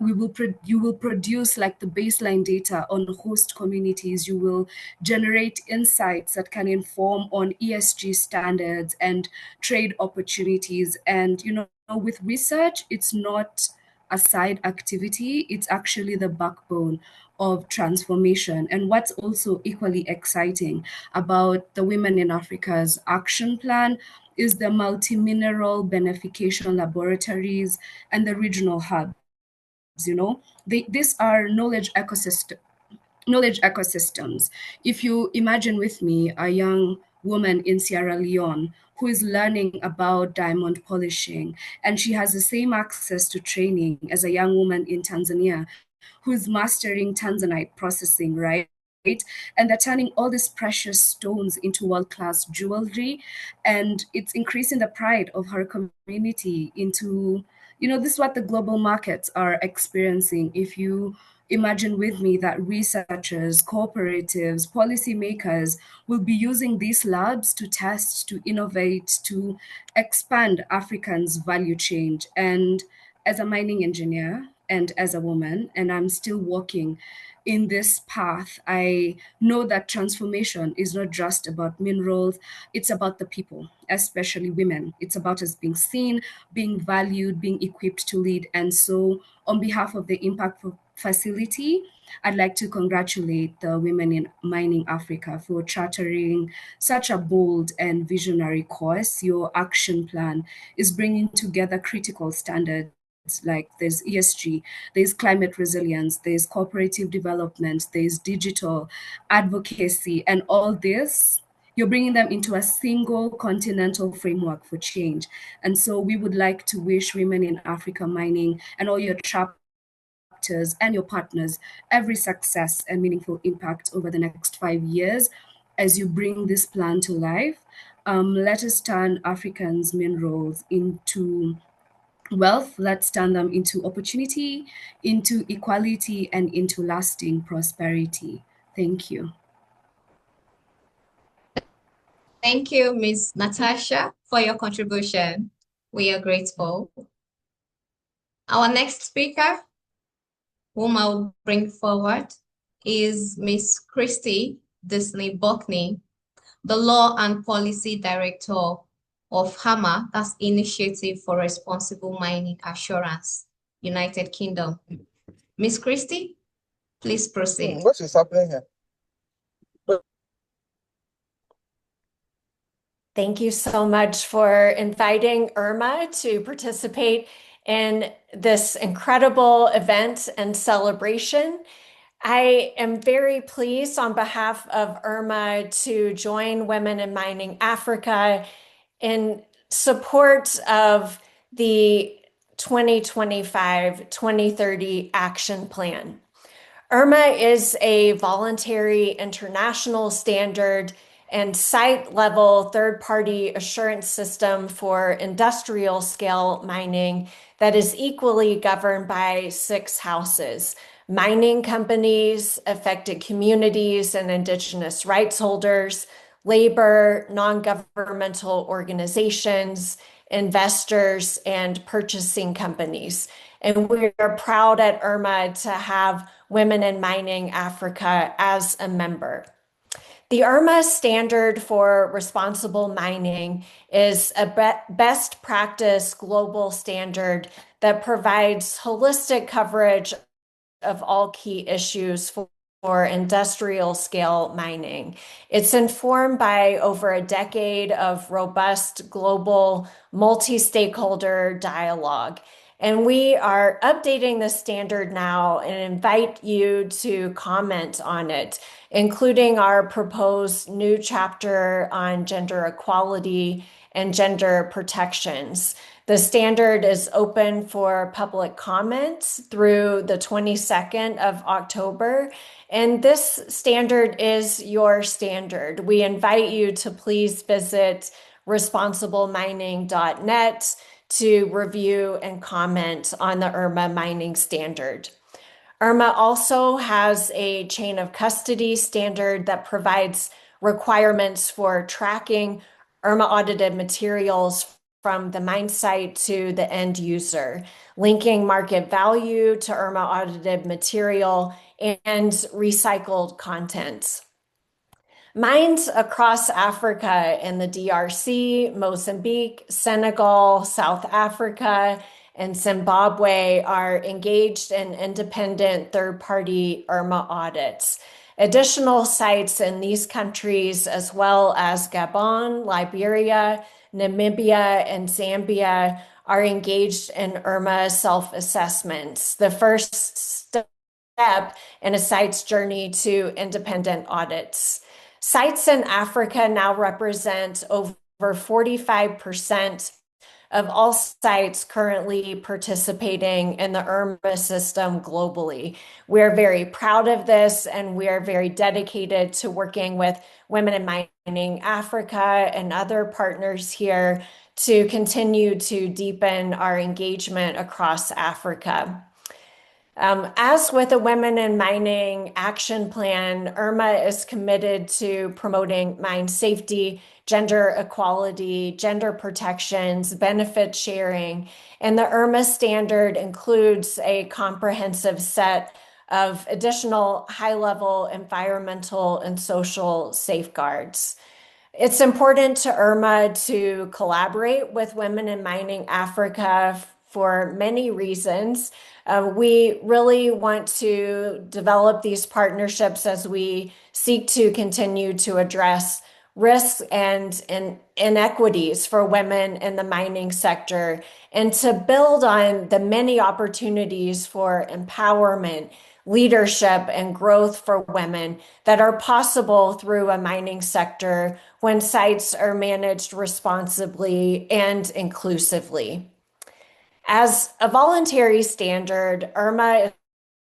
You will produce like the baseline data on host communities. You will generate insights that can inform on ESG standards and trade opportunities. And, with research, it's not a side activity, it's actually the backbone of transformation. And what's also equally exciting about the Women in Africa's action plan is the multi-mineral beneficiation laboratories and the regional hubs. These are knowledge ecosystems. If you imagine with me a young woman in Sierra Leone who is learning about diamond polishing, and she has the same access to training as a young woman in Tanzania who's mastering tanzanite processing, right? And they're turning all these precious stones into world-class jewelry, and it's increasing the pride of her community into, this is what the global markets are experiencing. If you imagine with me that researchers, cooperatives, policymakers will be using these labs to test, to innovate, to expand Africans' value chain. And as a mining engineer and as a woman, and I'm still walking in this path, I know that transformation is not just about minerals, it's about the people, especially women. It's about us being seen, being valued, being equipped to lead. And so on behalf of the Impact Facility, I'd like to congratulate the Women in Mining Africa for chartering such a bold and visionary course. Your action plan is bringing together critical standards like there's ESG, there's climate resilience, there's cooperative development, there's digital advocacy, and all this, you're bringing them into a single continental framework for change. And so we would like to wish Women in Africa Mining and all your chapters and your partners every success and meaningful impact over the next 5 years as you bring this plan to life. Let us turn Africans' minerals into wealth. Let's turn them into opportunity, into equality, and into lasting prosperity. Thank you. Thank you, Ms. Natasha, for your contribution. We are grateful. Our next speaker, whom I will bring forward, is Ms. Christy Disley-Buckney, the Law and Policy Director of HAMA, that's Initiative for Responsible Mining Assurance, United Kingdom. Ms. Christy, please proceed. What is happening here? Thank you so much for inviting Irma to participate in this incredible event and celebration. I am very pleased on behalf of Irma to join Women in Mining Africa in support of the 2025-2030 Action Plan. IRMA is a voluntary international standard and site-level third-party assurance system for industrial-scale mining that is equally governed by 6 houses: mining companies, affected communities and indigenous rights holders, labor, non-governmental organizations, investors, and purchasing companies. And we are proud at IRMA to have Women in Mining Africa as a member. The IRMA standard for responsible mining is a best practice global standard that provides holistic coverage of all key issues for industrial scale mining. It's informed by over a decade of robust global multi-stakeholder dialogue. And we are updating the standard now and invite you to comment on it, including our proposed new chapter on gender equality and gender protections. The standard is open for public comments through the 22nd of October, and this standard is your standard. We invite you to please visit responsiblemining.net to review and comment on the IRMA mining standard. IRMA also has a chain of custody standard that provides requirements for tracking IRMA audited materials from the mine site to the end user, linking market value to IRMA audited material and recycled content. Mines across Africa and the DRC, Mozambique, Senegal, South Africa, and Zimbabwe are engaged in independent third-party IRMA audits. Additional sites in these countries, as well as Gabon, Liberia, Namibia, and Zambia, are engaged in IRMA self-assessments, the first step in a site's journey to independent audits. Sites in Africa now represent over 45% of all sites currently participating in the IRMA system globally. We're very proud of this, and we are very dedicated to working with Women in Mining Africa and other partners here to continue to deepen our engagement across Africa. As with the Women in Mining Action Plan, IRMA is committed to promoting mine safety, gender equality, gender protections, benefit sharing, and the IRMA standard includes a comprehensive set of additional high-level environmental and social safeguards. It's important to IRMA to collaborate with Women in Mining Africa for many reasons. We really want to develop these partnerships as we seek to continue to address risks and inequities for women in the mining sector, and to build on the many opportunities for empowerment, leadership, and growth for women that are possible through a mining sector when sites are managed responsibly and inclusively. As a voluntary standard, IRMA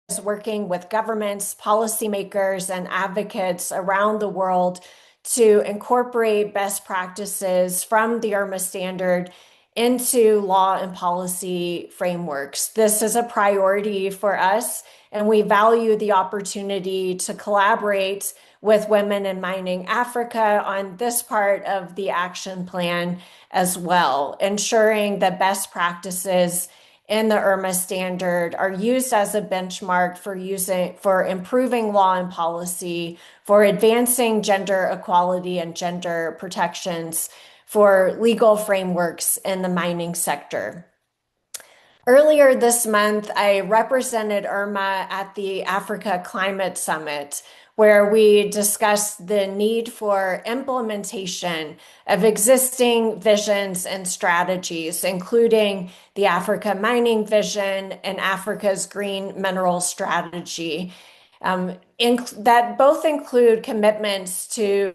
is working with governments, policymakers, and advocates around the world to incorporate best practices from the IRMA standard into law and policy frameworks. This is a priority for us, and we value the opportunity to collaborate with Women in Mining Africa on this part of the action plan as well, ensuring that best practices in the IRMA standard are used as a benchmark for improving law and policy, for advancing gender equality and gender protections, for legal frameworks in the mining sector. Earlier this month, I represented IRMA at the Africa Climate Summit, where we discussed the need for implementation of existing visions and strategies, including the Africa Mining Vision and Africa's Green Mineral Strategy, that both include commitments to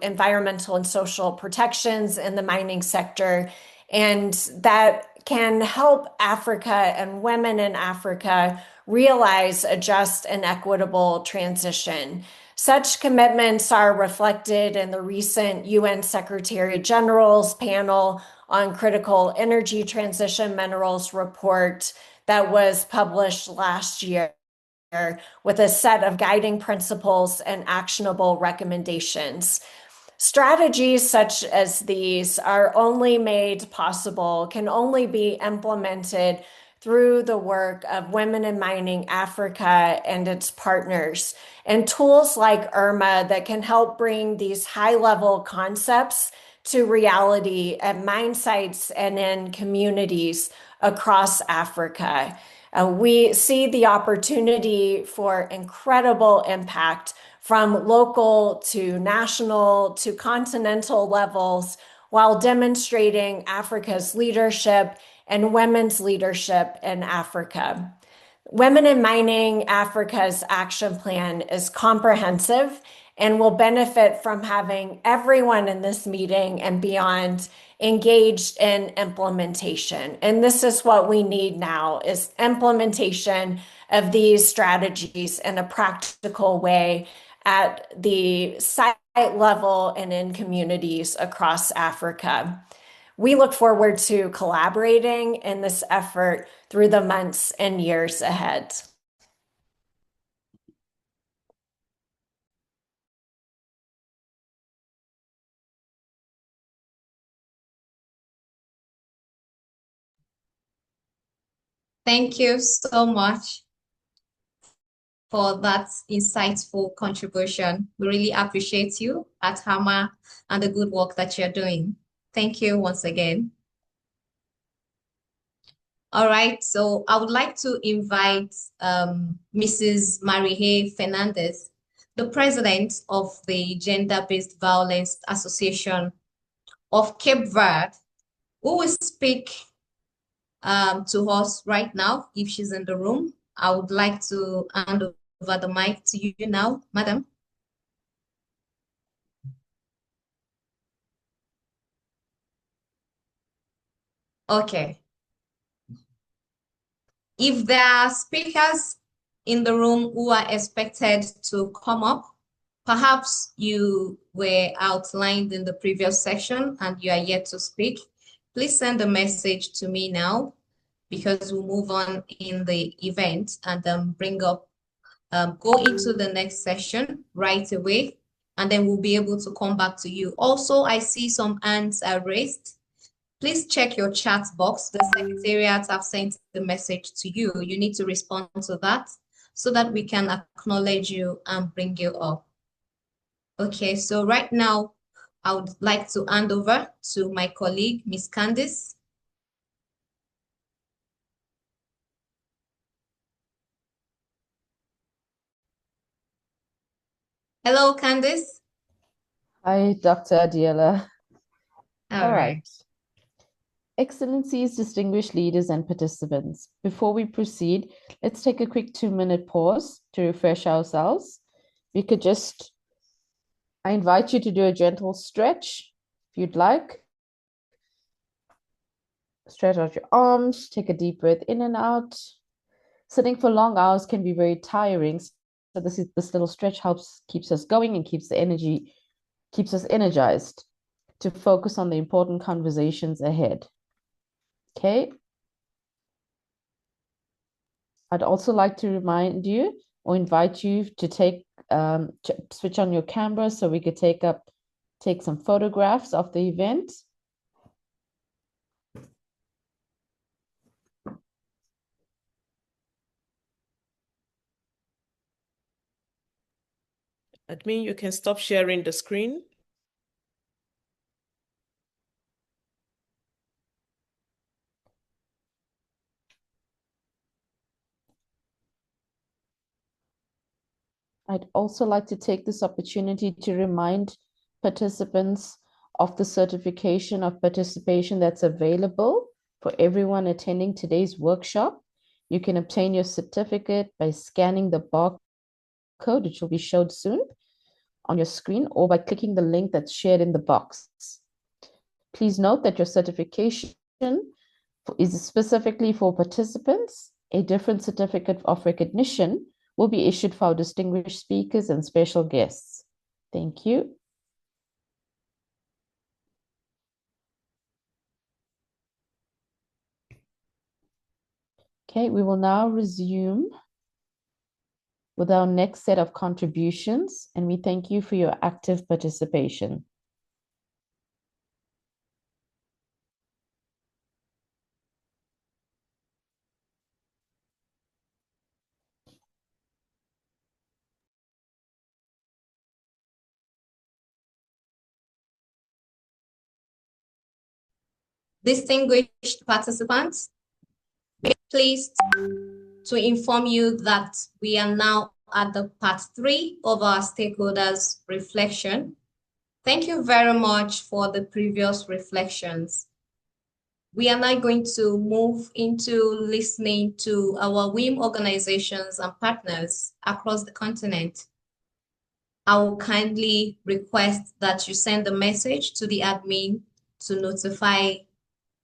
environmental and social protections in the mining sector, and that can help Africa and women in Africa realize a just and equitable transition. Such commitments are reflected in the recent UN Secretary General's panel on critical energy transition minerals report that was published last year, with a set of guiding principles and actionable recommendations. Strategies such as these are only made possible, can only be implemented through the work of Women in Mining Africa and its partners, and tools like IRMA that can help bring these high-level concepts to reality at mine sites and in communities across Africa. We see the opportunity for incredible impact from local to national to continental levels, while demonstrating Africa's leadership and women's leadership in Africa. Women in Mining Africa's action plan is comprehensive and will benefit from having everyone in this meeting and beyond engaged in implementation. And this is what we need now, is implementation of these strategies in a practical way at the site level and in communities across Africa. We look forward to collaborating in this effort through the months and years ahead. Thank you so much for that insightful contribution. We really appreciate you at HAMA and the good work that you're doing. Thank you once again. All right, so I would like to invite Mrs. Marie Fernandez, the president of the Gender-Based Violence Association of Cape Verde, who will speak to us right now, if she's in the room. I would like to hand over the mic to you now, madam. Okay. If there are speakers in the room who are expected to come up, perhaps you were outlined in the previous section and you are yet to speak, please send a message to me now, because we'll move on in the event and go into the next session right away, and then we'll be able to come back to you. Also, I see some hands are raised. Please check your chat box. The secretariat have sent the message to you. You need to respond to that so that we can acknowledge you and bring you up. Okay, so right now, I would like to hand over to my colleague, Ms. Candice. Hello, Candice. Hi, Dr. Adiola. All right. Excellencies, distinguished leaders, and participants, before we proceed, let's take a quick 2-minute pause to refresh ourselves. We could just, I invite you to do a gentle stretch if you'd like. Stretch out your arms, take a deep breath in and out. Sitting for long hours can be very tiring. So this little stretch keeps us going and keeps us energized to focus on the important conversations ahead. Okay. I'd also like to remind you or invite you to switch on your camera so we could take some photographs of the event. Admin, you can stop sharing the screen. I'd also like to take this opportunity to remind participants of the certification of participation that's available for everyone attending today's workshop. You can obtain your certificate by scanning the barcode, which will be showed soon on your screen, or by clicking the link that's shared in the box. Please note that your certification is specifically for participants. A different certificate of recognition will be issued for our distinguished speakers and special guests. Thank you. Okay, we will now resume with our next set of contributions, and we thank you for your active participation. Distinguished participants, pleased to inform you that we are now at the part 3 of our stakeholders reflection. Thank you very much for the previous reflections. We are now going to move into listening to our WiM organizations and partners across the continent. I will kindly request that you send a message to the admin to notify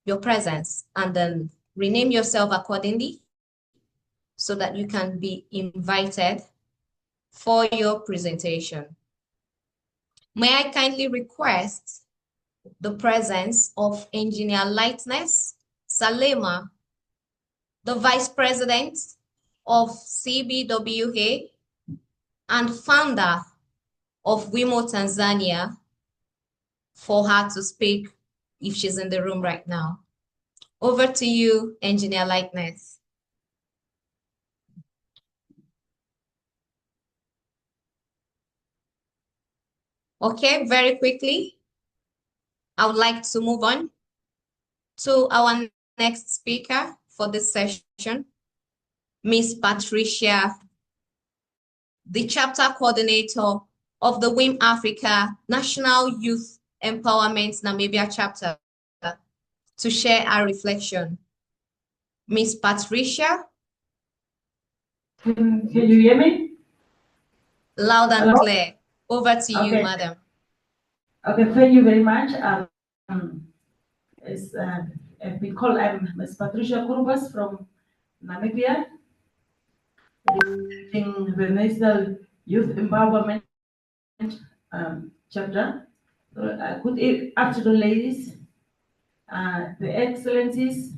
your presence, and then rename yourself accordingly so that you can be invited for your presentation. May I kindly request the presence of Engineer Lightness Salema, the Vice President of CBWA and founder of WiMo Tanzania, for her to speak if she's in the room right now. Over to you, Engineer Lightness. Okay, very quickly, I would like to move on to our next speaker for this session, Ms. Patricia, the chapter coordinator of the WiM-Africa National Youth Empowerment Namibia chapter, to share our reflection. Ms. Patricia? Can you hear me? Loud and Hello? clear. Over to you, madam. Okay, thank you very much. I've been called, I'm Ms. Patricia Kurbas from Namibia, representing the National Youth Empowerment chapter. Good afternoon, ladies, the excellencies,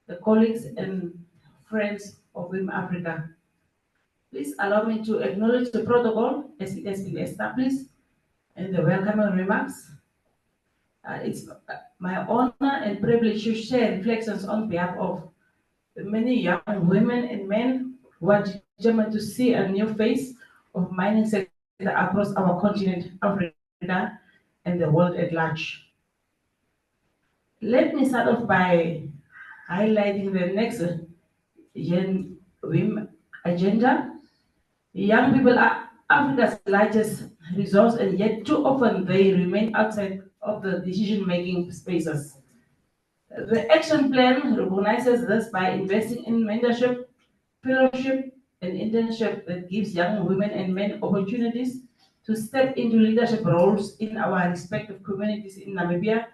the colleagues and friends of WiM-Africa. Please allow me to acknowledge the protocol as it has been established in the welcoming remarks. It's my honor and privilege to share reflections on behalf of the many young women and men who are determined to see a new face of mining sector across our continent, Africa, and the world at large. Let me start off by highlighting the next WiM agenda. Young people are Africa's largest resource, and yet too often they remain outside of the decision-making spaces. The action plan recognizes this by investing in mentorship, fellowship, and internship that gives young women and men opportunities to step into leadership roles in our respective communities in Namibia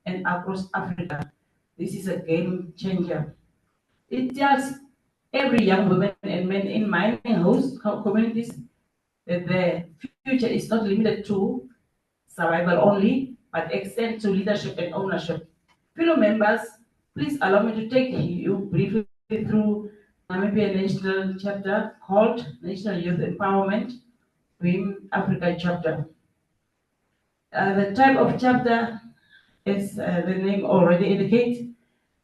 and across Africa. This is a game changer. It tells every young woman and men in mining host communities that their future is not limited to survival only, but extends to leadership and ownership. Fellow members, please allow me to take you briefly through Namibia National Chapter called National Youth Empowerment WiM-Africa Chapter. The type of chapter, as the name already indicates,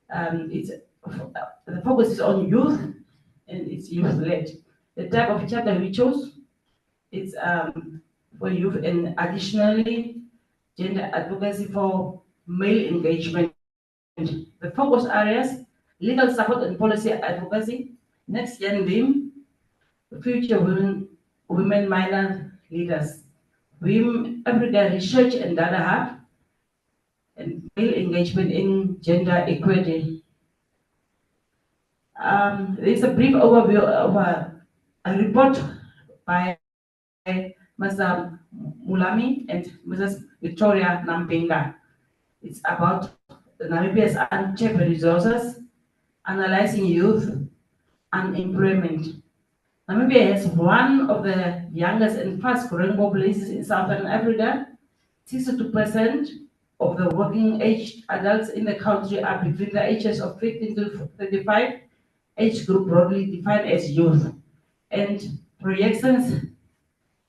the focus is on youth and it's youth-led. The type of chapter we chose is for youth, and additionally, gender advocacy for male engagement. The focus areas: legal support and policy advocacy, next gen WiM, future women miner leaders, WiM-Africa Research and Data Hub, and male engagement in gender equity. There's a brief overview of a report by Mr. Mulami and Mrs. Victoria Nampinga. It's about Namibia's untapped resources, analyzing youth unemployment. Namibia has one of the youngest and fast-growing populations in Southern Africa. 62% of the working age adults in the country are between the ages of 15 to 35, age group broadly defined as youth. And projections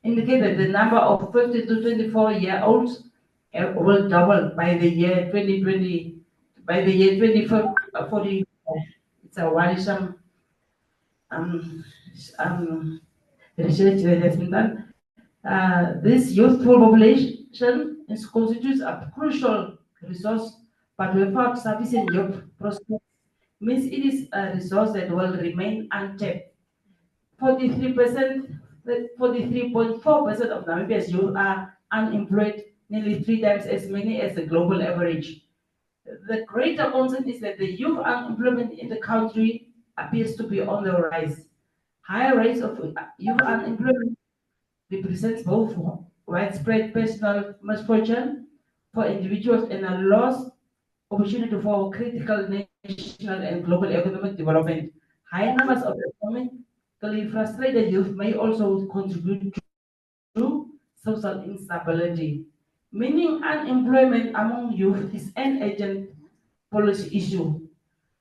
indicate that the number of 15 to 24-year-olds will double by the year 2020, by the year 2040. It's a worrisome research that has been done. This youthful population constitutes a crucial resource, but without sufficient job prospects, means it is a resource that will remain untapped. 43%, 43.4% of Namibia's youth are unemployed, nearly 3 times as many as the global average. The greater concern is that the youth unemployment in the country appears to be on the rise. Higher rates of youth unemployment represents both widespread personal misfortune for individuals and a lost opportunity for critical national and global economic development. High numbers of economically frustrated youth may also contribute to social instability. Meaning unemployment among youth is an urgent policy issue.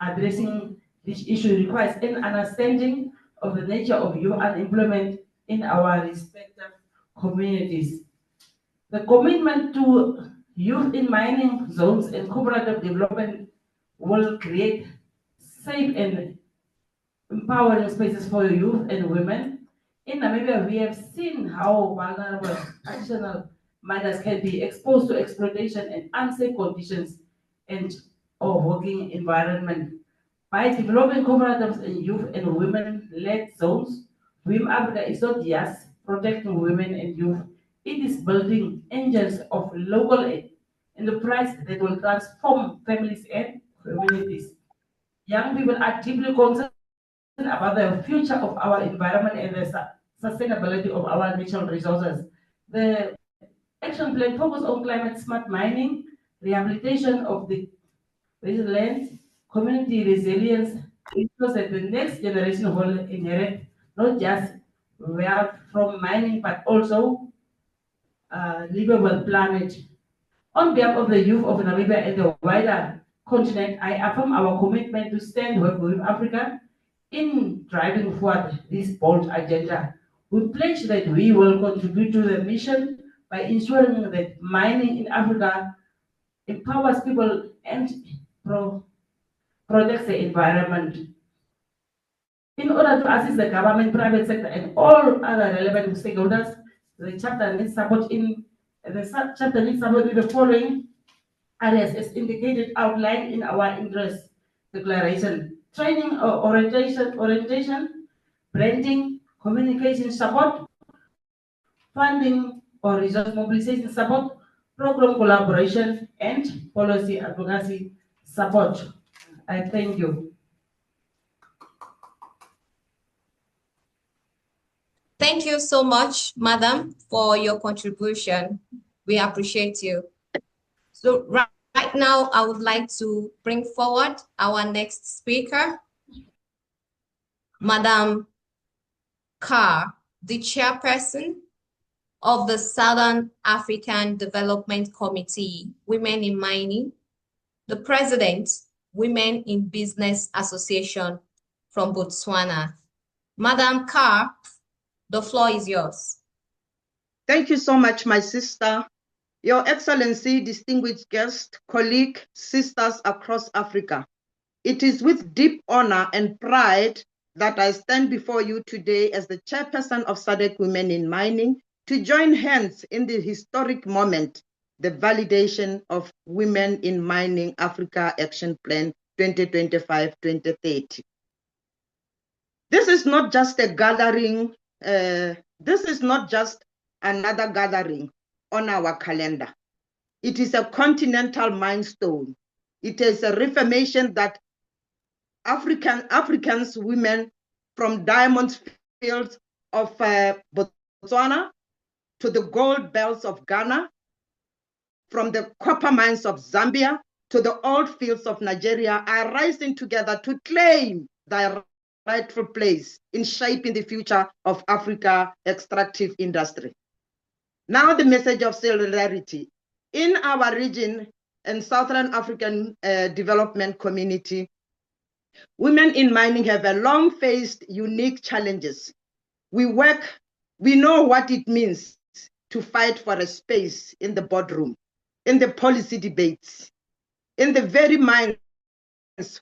Addressing this issue requires an understanding of the nature of youth unemployment in our respective communities. The commitment to youth in mining zones and cooperative development will create safe and empowering spaces for youth and women. In Namibia, we have seen how vulnerable artisanal miners can be exposed to exploitation and unsafe conditions and or working environment. By developing cooperatives in youth and women-led zones, WiM-Africa is not just protecting women and youth, it is building engines of local enterprise that will transform families and communities. Young people are deeply concerned about the future of our environment and the sustainability of our natural resources. The action plan focuses on climate smart mining, rehabilitation of the land, community resilience, ensures that the next generation will inherit not just wealth from mining, but also a livable planet. On behalf of the youth of Namibia and the wider continent, I affirm our commitment to stand with WiM-Africa in driving forward this bold agenda. We pledge that we will contribute to the mission by ensuring that mining in Africa empowers people and protects the environment. In order to assist the government, private sector, and all other relevant stakeholders, the chapter needs support in the following areas as indicated, outlined in our interest declaration: training or orientation, branding, communication support, funding on resource mobilization support, program collaboration, and policy advocacy support. I thank you. Thank you so much, Madam, for your contribution. We appreciate you. So right now, I would like to bring forward our next speaker, Madam Carr, the chairperson of the Southern African Development Committee, Women in Mining, the president, Women in Business Association from Botswana. Madam Carr, the floor is yours. Thank you so much, my sister. Your Excellency, distinguished guests, colleagues, sisters across Africa. It is with deep honor and pride that I stand before you today as the chairperson of SADC Women in Mining to join hands in the historic moment, the validation of Women in Mining Africa Action Plan 2025-2030. This is not just a gathering, this is not just another gathering on our calendar. It is a continental milestone. It is a reaffirmation that Africans women from diamond fields of Botswana to the gold belts of Ghana, from the copper mines of Zambia to the oil fields of Nigeria are rising together to claim their rightful place in shaping the future of Africa extractive industry. Now the message of solidarity. In our region and Southern African Development Community, women in mining have a long faced unique challenges. We know what it means to fight for a space in the boardroom, in the policy debates, in the very mines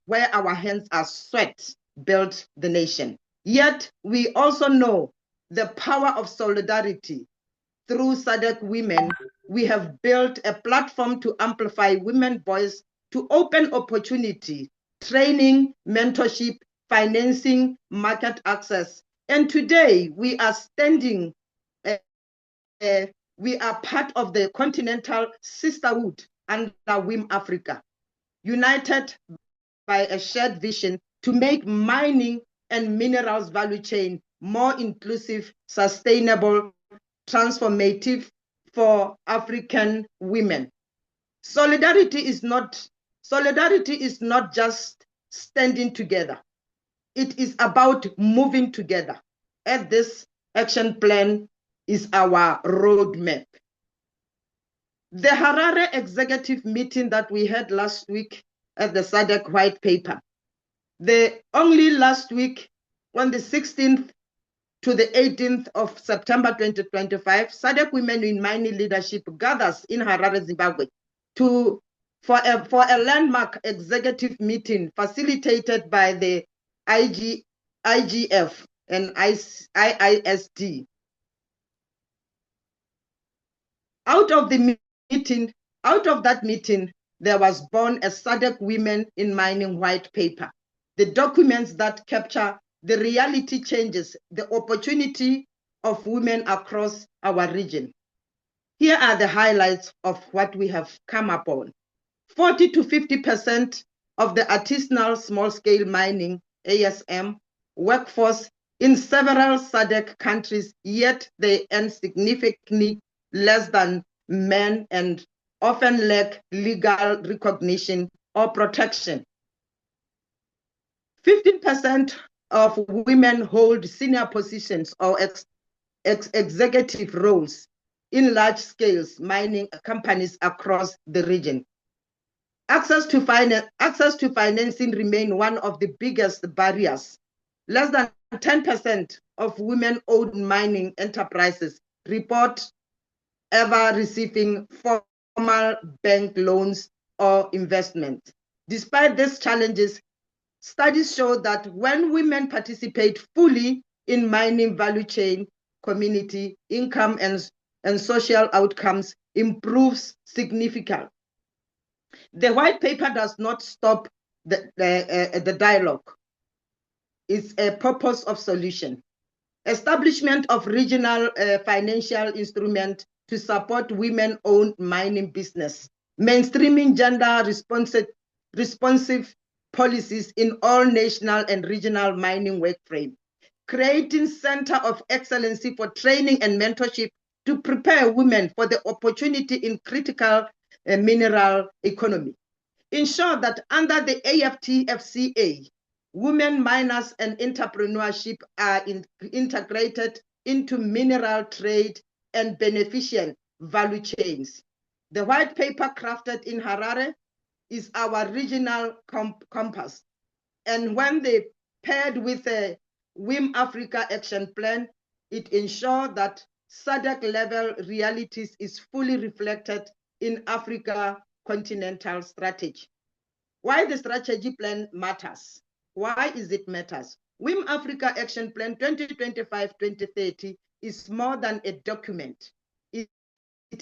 where our hands are sweat built the nation. Yet we also know the power of solidarity. Through SADC Women, we have built a platform to amplify women's voice, to open opportunity, training, mentorship, financing, market access. And today we are standing, we are part of the continental sisterhood under WiM-Africa, united by a shared vision to make mining and minerals value chain more inclusive, sustainable, transformative for African women. Solidarity is not just standing together. It is about moving together. And this action plan is our roadmap. The Harare executive meeting that we had last week at the SADC white paper, only last week on the 16th to the 18th of September 2025, SADC Women in Mining Leadership gathers in Harare, Zimbabwe, for a landmark executive meeting facilitated by the IGF and IISD. Out of that meeting, there was born a SADC Women in Mining white paper, the documents that capture the reality changes, the opportunity of women across our region. Here are the highlights of what we have come upon. 40 to 50% of the artisanal small-scale mining, ASM, workforce in several SADC countries, yet they earn significantly less than men and often lack legal recognition or protection. 15% of women hold senior positions or executive roles in large-scale mining companies across the region. Access to financing remains one of the biggest barriers. Less than 10% of women-owned mining enterprises report ever receiving formal bank loans or investment. Despite these challenges, studies show that when women participate fully in mining value chain, community, income, and social outcomes improves significantly. The white paper does not stop the dialogue. It's a purpose of solution. establishment of regional financial instrument to support women-owned mining business, mainstreaming gender responsive policies in all national and regional mining work frame, creating center of excellency for training and mentorship to prepare women for the opportunity in critical mineral economy. Ensure that under the AFT-FCA, women miners and entrepreneurship are integrated into mineral trade and beneficial value chains. The white paper crafted in Harare is our regional compass. And when they paired with a WiM-Africa Action Plan, it ensures that SADC level realities is fully reflected in Africa continental strategy. Why the strategy plan matters? Why is it matters? WiM-Africa Action Plan 2025-2030 is more than a document. It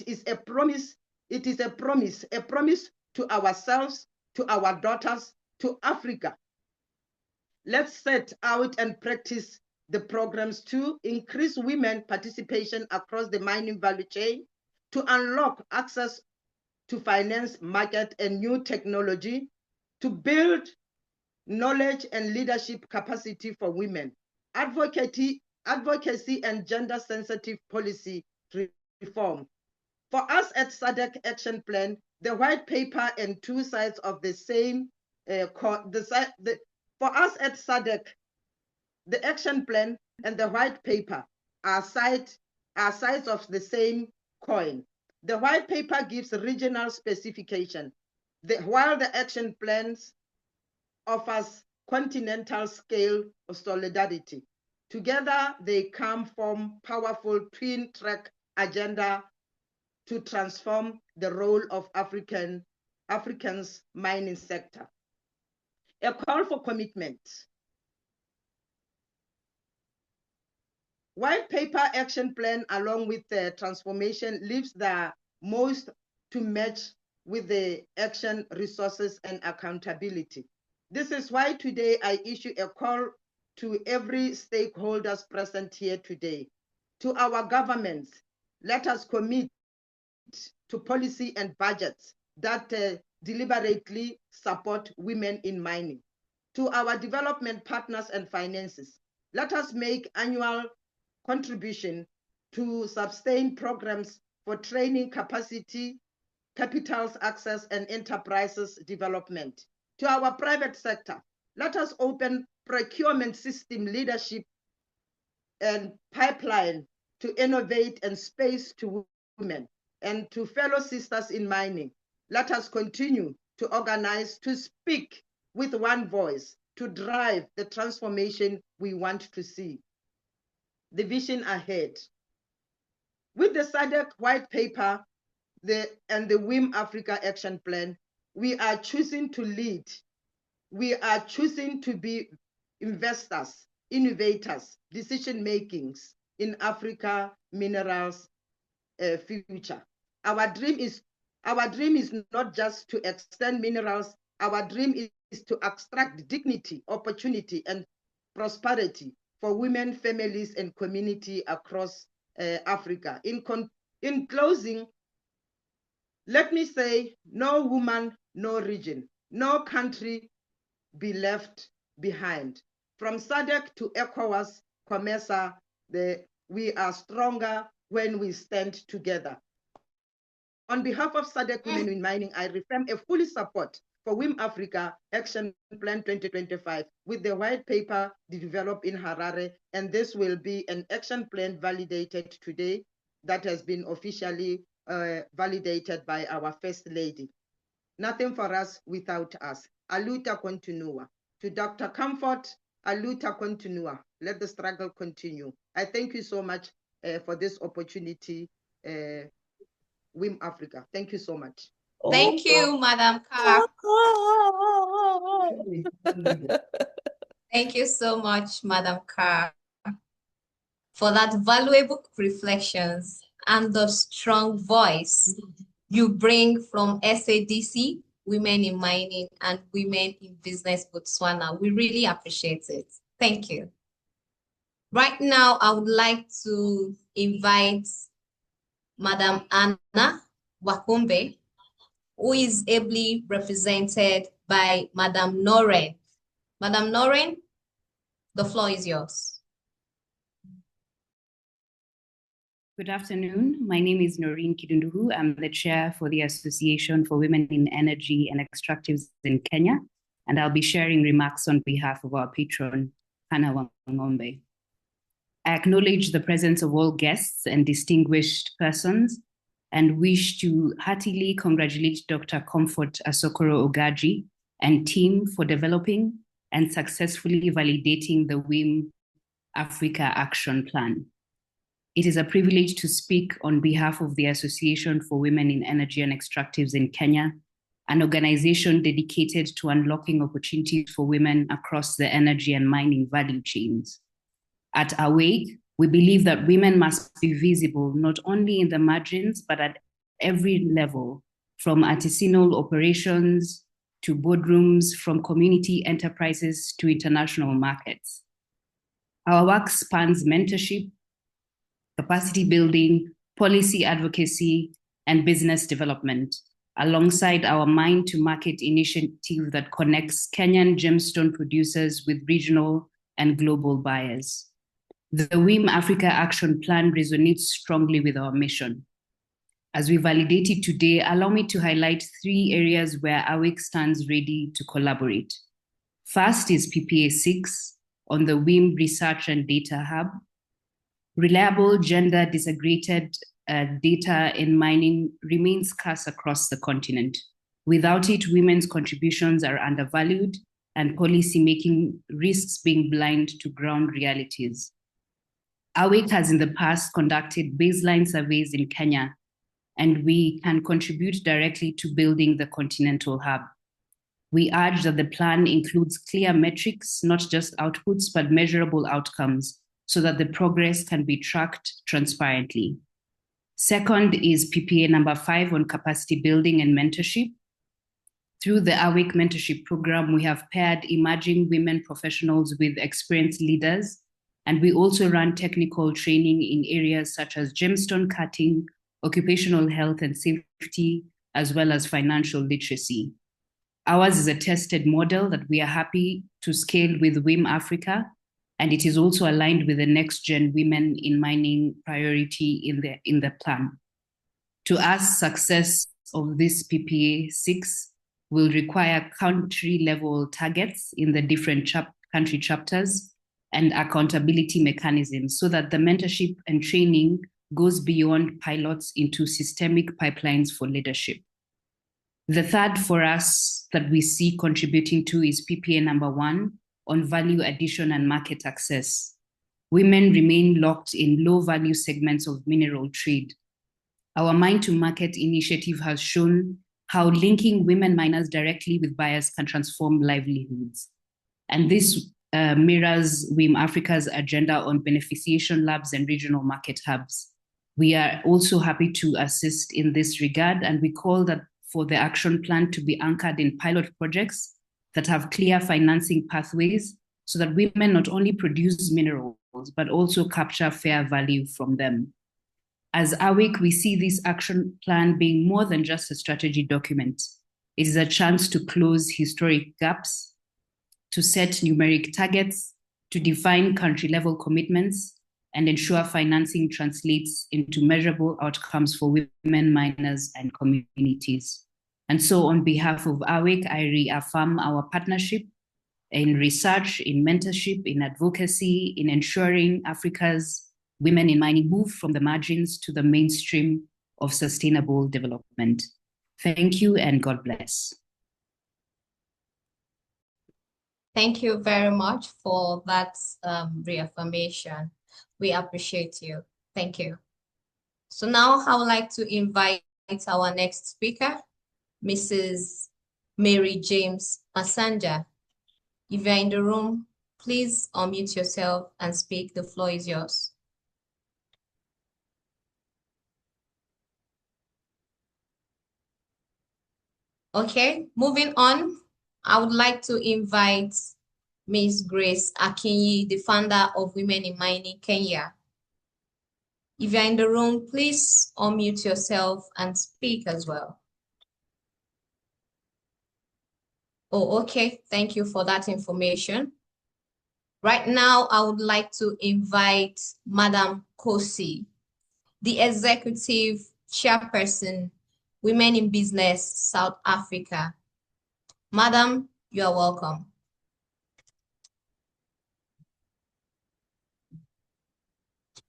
is a promise. It is a promise to ourselves, to our daughters, to Africa. Let's set out and practice the programs to increase women participation across the mining value chain, to unlock access to finance, market, and new technology, to build knowledge and leadership capacity for women, advocacy and gender-sensitive policy reform. For us at SADC Action Plan, the white paper and two sides of the same, for us at SADC, the action plan and the white paper are sides of the same coin. The white paper gives regional specification, while the action plans offers continental scale of solidarity. Together, they come from powerful twin-track agenda to transform the role of Africans mining sector. A call for commitment. White paper action plan along with the transformation leaves the most to match with the action resources and accountability. This is why today I issue a call to every stakeholders present here today. To our governments, let us commit to policy and budgets that deliberately support women in mining. To our development partners and finances, let us make annual contribution to sustain programs for training capacity, capitals access, and enterprises development. To our private sector, let us open procurement system leadership and pipeline to innovate and space to women. And to fellow sisters in mining, let us continue to organize, to speak with one voice, to drive the transformation we want to see. The vision ahead. With the SADC white paper and the WiM-Africa Action Plan, we are choosing to lead. We are choosing to be investors, innovators, decision makings in Africa minerals future. Our dream is not just to extend minerals. Our dream is to extract dignity, opportunity, and prosperity for women, families, and community across Africa. In closing, let me say, no woman, no region, no country be left behind. From SADC to ECOWAS, COMESA, we are stronger when we stand together. On behalf of SADC Women in Mining, I reaffirm a fully support for WiM-Africa Action Plan 2025 with the white paper developed in Harare, and this will be an action plan validated today that has been officially validated by our First Lady. Nothing for us without us. A luta continua. To Dr. Comfort, a luta continua. Let the struggle continue. I thank you so much for this opportunity, WiM-Africa. Thank you so much. Thank you, Madam Carr. Thank you so much, Madam Carr, for that valuable reflections and the strong voice you bring from SADC, Women in Mining, and Women in Business Botswana. We really appreciate it. Thank you. Right now, I would like to invite Madam Anna Wakombe, who is ably represented by Madam Noreen. Madam Noreen, the floor is yours. Good afternoon. My name is Noreen Kidunduhu. I'm the chair for the Association for Women in Energy and Extractives in Kenya, and I'll be sharing remarks on behalf of our patron, Hannah Wangombe. I acknowledge the presence of all guests and distinguished persons and wish to heartily congratulate Dr. Comfort Asokoro Ogaji and team for developing and successfully validating the WiM-Africa Action Plan. It is a privilege to speak on behalf of the Association for Women in Energy and Extractives in Kenya, an organization dedicated to unlocking opportunities for women across the energy and mining value chains. At Awake, we believe that women must be visible not only in the margins, but at every level, from artisanal operations to boardrooms, from community enterprises to international markets. Our work spans mentorship, capacity building, policy advocacy, and business development, alongside our Mine to Market initiative that connects Kenyan gemstone producers with regional and global buyers. The WiM-Africa Action Plan resonates strongly with our mission. As we validate it today, allow me to highlight 3 areas where AWIC stands ready to collaborate. First is PPA 6 on the WiM Research and Data Hub. Reliable gender disaggregated data in mining remains scarce across the continent. Without it, women's contributions are undervalued and policymaking risks being blind to ground realities. AWIC has in the past conducted baseline surveys in Kenya, and we can contribute directly to building the continental hub. We urge that the plan includes clear metrics, not just outputs, but measurable outcomes, so that the progress can be tracked transparently. Second is PPA number 5 on capacity building and mentorship. Through the AWIC mentorship program, we have paired emerging women professionals with experienced leaders, and we also run technical training in areas such as gemstone cutting, occupational health and safety, as well as financial literacy. Ours is a tested model that we are happy to scale with WiM-Africa, and it is also aligned with the next-gen women in mining priority in the plan. To us, success of this PPA 6 will require country-level targets in the different country chapters and accountability mechanisms so that the mentorship and training goes beyond pilots into systemic pipelines for leadership. The third for us that we see contributing to is PPA number 1 on value addition and market access. Women remain locked in low value segments of mineral trade. Our Mine to Market initiative has shown how linking women miners directly with buyers can transform livelihoods. And this mirrors WiM-Africa's agenda on beneficiation labs and regional market hubs. We are also happy to assist in this regard, and we call that for the action plan to be anchored in pilot projects that have clear financing pathways so that women not only produce minerals, but also capture fair value from them. As AWIC, we see this action plan being more than just a strategy document. It is a chance to close historic gaps, to set numeric targets, to define country-level commitments, and ensure financing translates into measurable outcomes for women miners and communities. And so on behalf of AWIC, I reaffirm our partnership in research, in mentorship, in advocacy, in ensuring Africa's women in mining move from the margins to the mainstream of sustainable development. Thank you and God bless. Thank you very much for that reaffirmation. We appreciate you. Thank you. So now I would like to invite our next speaker, Mrs. Mary James Masanja. If you're in the room, please unmute yourself and speak. The floor is yours. Okay, moving on, I would like to invite Ms. Grace Akinyi, the founder of Women in Mining Kenya. If you're in the room, please unmute yourself and speak as well. Oh, okay. Thank you for that information. Right now, I would like to invite Madam Kosi, the Executive Chairperson, Women in Business, South Africa. Madam, you are welcome.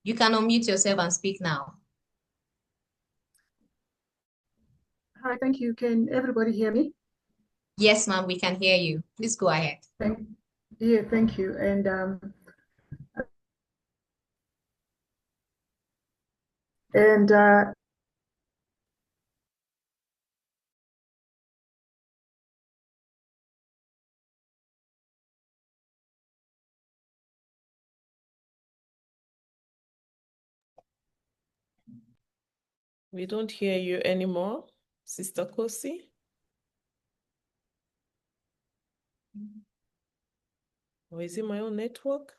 You can unmute yourself and speak now. Hi, thank you. Can everybody hear me? Yes, ma'am, we can hear you. Please go ahead. Thank you. And We don't hear you anymore, Sister Kosi. Or is it my own network?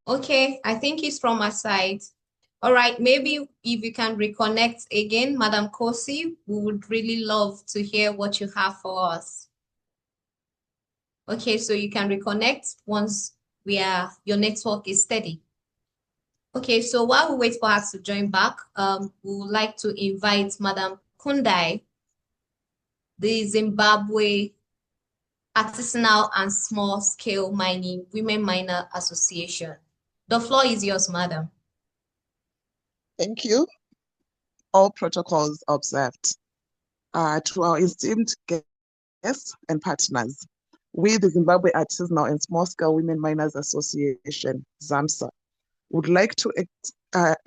Okay, I think it's from my side. All right, maybe if you can reconnect again, Madam Kosi, we would really love to hear what you have for us. Okay, so you can reconnect once your network is steady. Okay, so while we wait for us to join back, we would like to invite Madam Kundai, the Zimbabwe Artisanal and Small Scale Mining Women Miner Association. The floor is yours, madam. Thank you. All protocols observed. To our esteemed guests and partners, we, the Zimbabwe Artisanal and Small Scale Women Miners Association, ZAMSA, would like to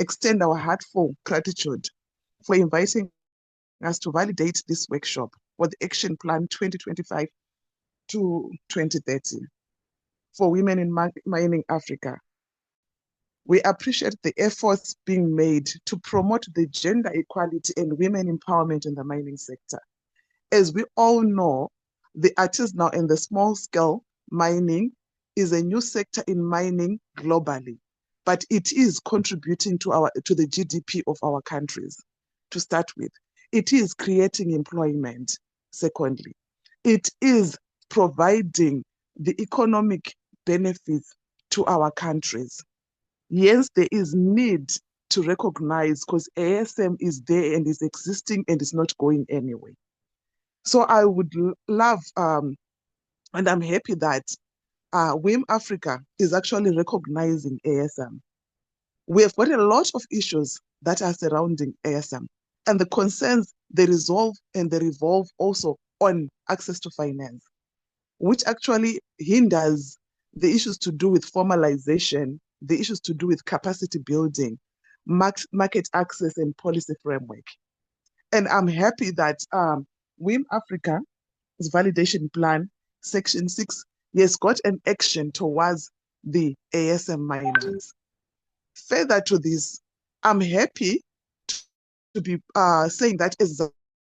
extend our heartfelt gratitude for inviting us to validate this workshop for the Action Plan 2025 to 2030 for women in mining Africa. We appreciate the efforts being made to promote the gender equality and women empowerment in the mining sector. As we all know, the artisanal and the small scale mining is a new sector in mining globally, but it is contributing to the GDP of our countries, to start with. It is creating employment, secondly. It is providing the economic benefits to our countries. Yes, there is need to recognize because ASM is there and is existing and is not going anywhere. So I would love, and I'm happy that WiM-Africa is actually recognizing ASM. We have got a lot of issues that are surrounding ASM, and the concerns they resolve and they revolve also on access to finance, which actually hinders the issues to do with formalization, the issues to do with capacity building, market access and policy framework. And I'm happy that WiM-Africa's validation plan, section 6, has got an action towards the ASM miners. Further to this, I'm happy to be saying that as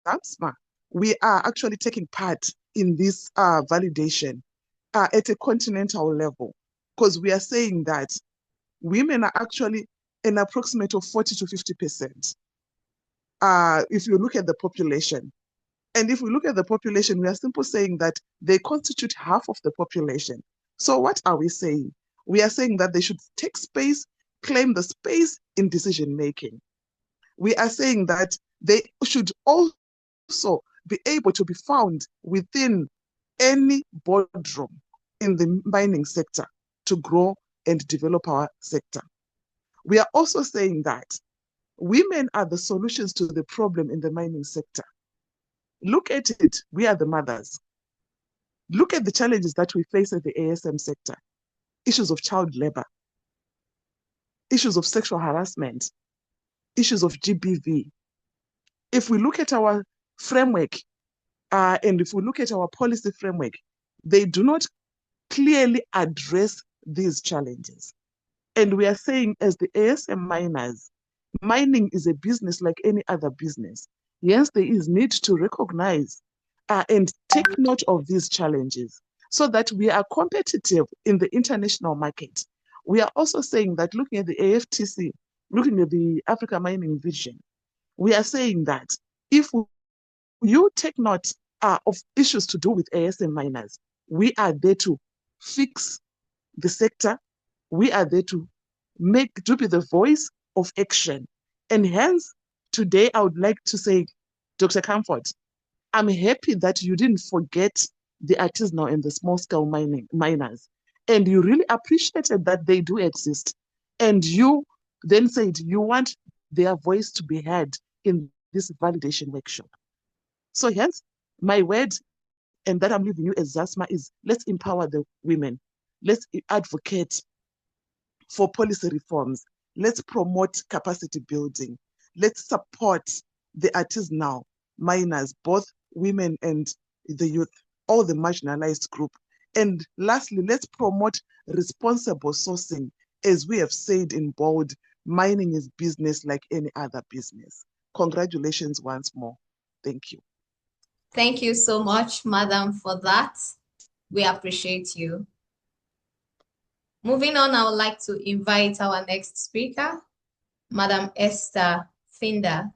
ZAMSA, we are actually taking part in this validation at a continental level, because we are saying that women are actually an approximate of 40 to 50%. If you look at the population. And if we look at the population, we are simply saying that they constitute half of the population. So what are we saying? We are saying that they should take space, claim the space in decision-making. We are saying that they should also be able to be found within any boardroom in the mining sector to grow and develop our sector. We are also saying that women are the solutions to the problem in the mining sector. Look at it, we are the mothers. Look at the challenges that we face at the ASM sector. Issues of child labor, issues of sexual harassment, issues of GBV. If we look at our framework, and if we look at our policy framework, they do not clearly address these challenges. And we are saying, as the ASM miners, mining is a business like any other business. Yes, there is need to recognize and take note of these challenges, so that we are competitive in the international market. We are also saying that looking at the AFTC, looking at the Africa Mining Vision, we are saying that if you take note of issues to do with ASM miners, we are there to fix the sector. We are there to be the voice of action. And hence, today I would like to say, Dr. Comfort, I'm happy that you didn't forget the artisanal and the small-scale miners. And you really appreciated that they do exist. And you then said you want their voice to be heard in this validation workshop. So hence, my word, and that I'm leaving you as Zasma, is let's empower the women. Let's advocate for policy reforms. Let's promote capacity building. Let's support the artisanal miners, both women and the youth, all the marginalized group. And lastly, let's promote responsible sourcing. As we have said in bold, mining is business like any other business. Congratulations once more. Thank you. Thank you so much, Madam, for that. We appreciate you. Moving on, I would like to invite our next speaker, Madam Esther Finder,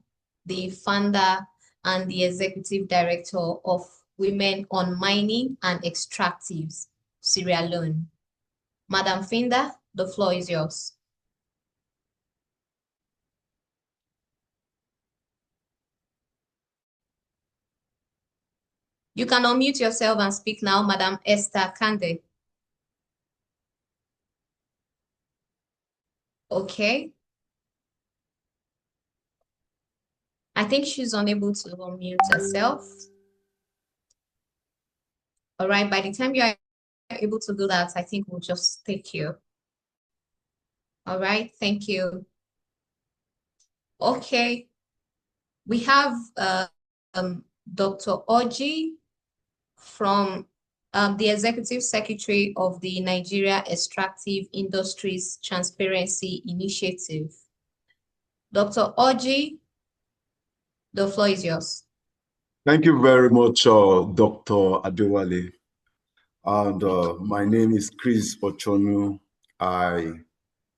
the founder and the executive director of Women on Mining and Extractives, Sierra Leone. Madam Finder, the floor is yours. You can unmute yourself and speak now, Madam Esther Kande. Okay. I think she's unable to unmute herself. All right, by the time you are able to do that, I think we'll just take you. All right, thank you. Okay, we have Dr. Oji from the Executive Secretary of the Nigeria Extractive Industries Transparency Initiative. Dr. Oji, the floor is yours. Thank you very much, Dr. Adewale. And my name is Chris Ochonu. I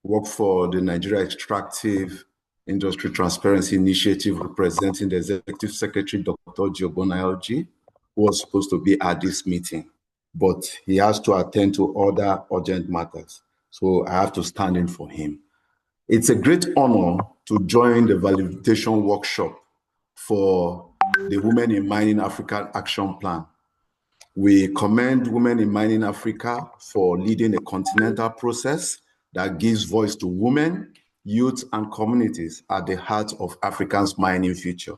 work for the Nigeria Extractive Industry Transparency Initiative, representing the Executive Secretary, Dr. Oji, who was supposed to be at this meeting, but he has to attend to other urgent matters. So I have to stand in for him. It's a great honor to join the validation workshop for the Women in Mining Africa Action Plan. We commend Women in Mining Africa for leading a continental process that gives voice to women, youth, and communities at the heart of Africa's mining future.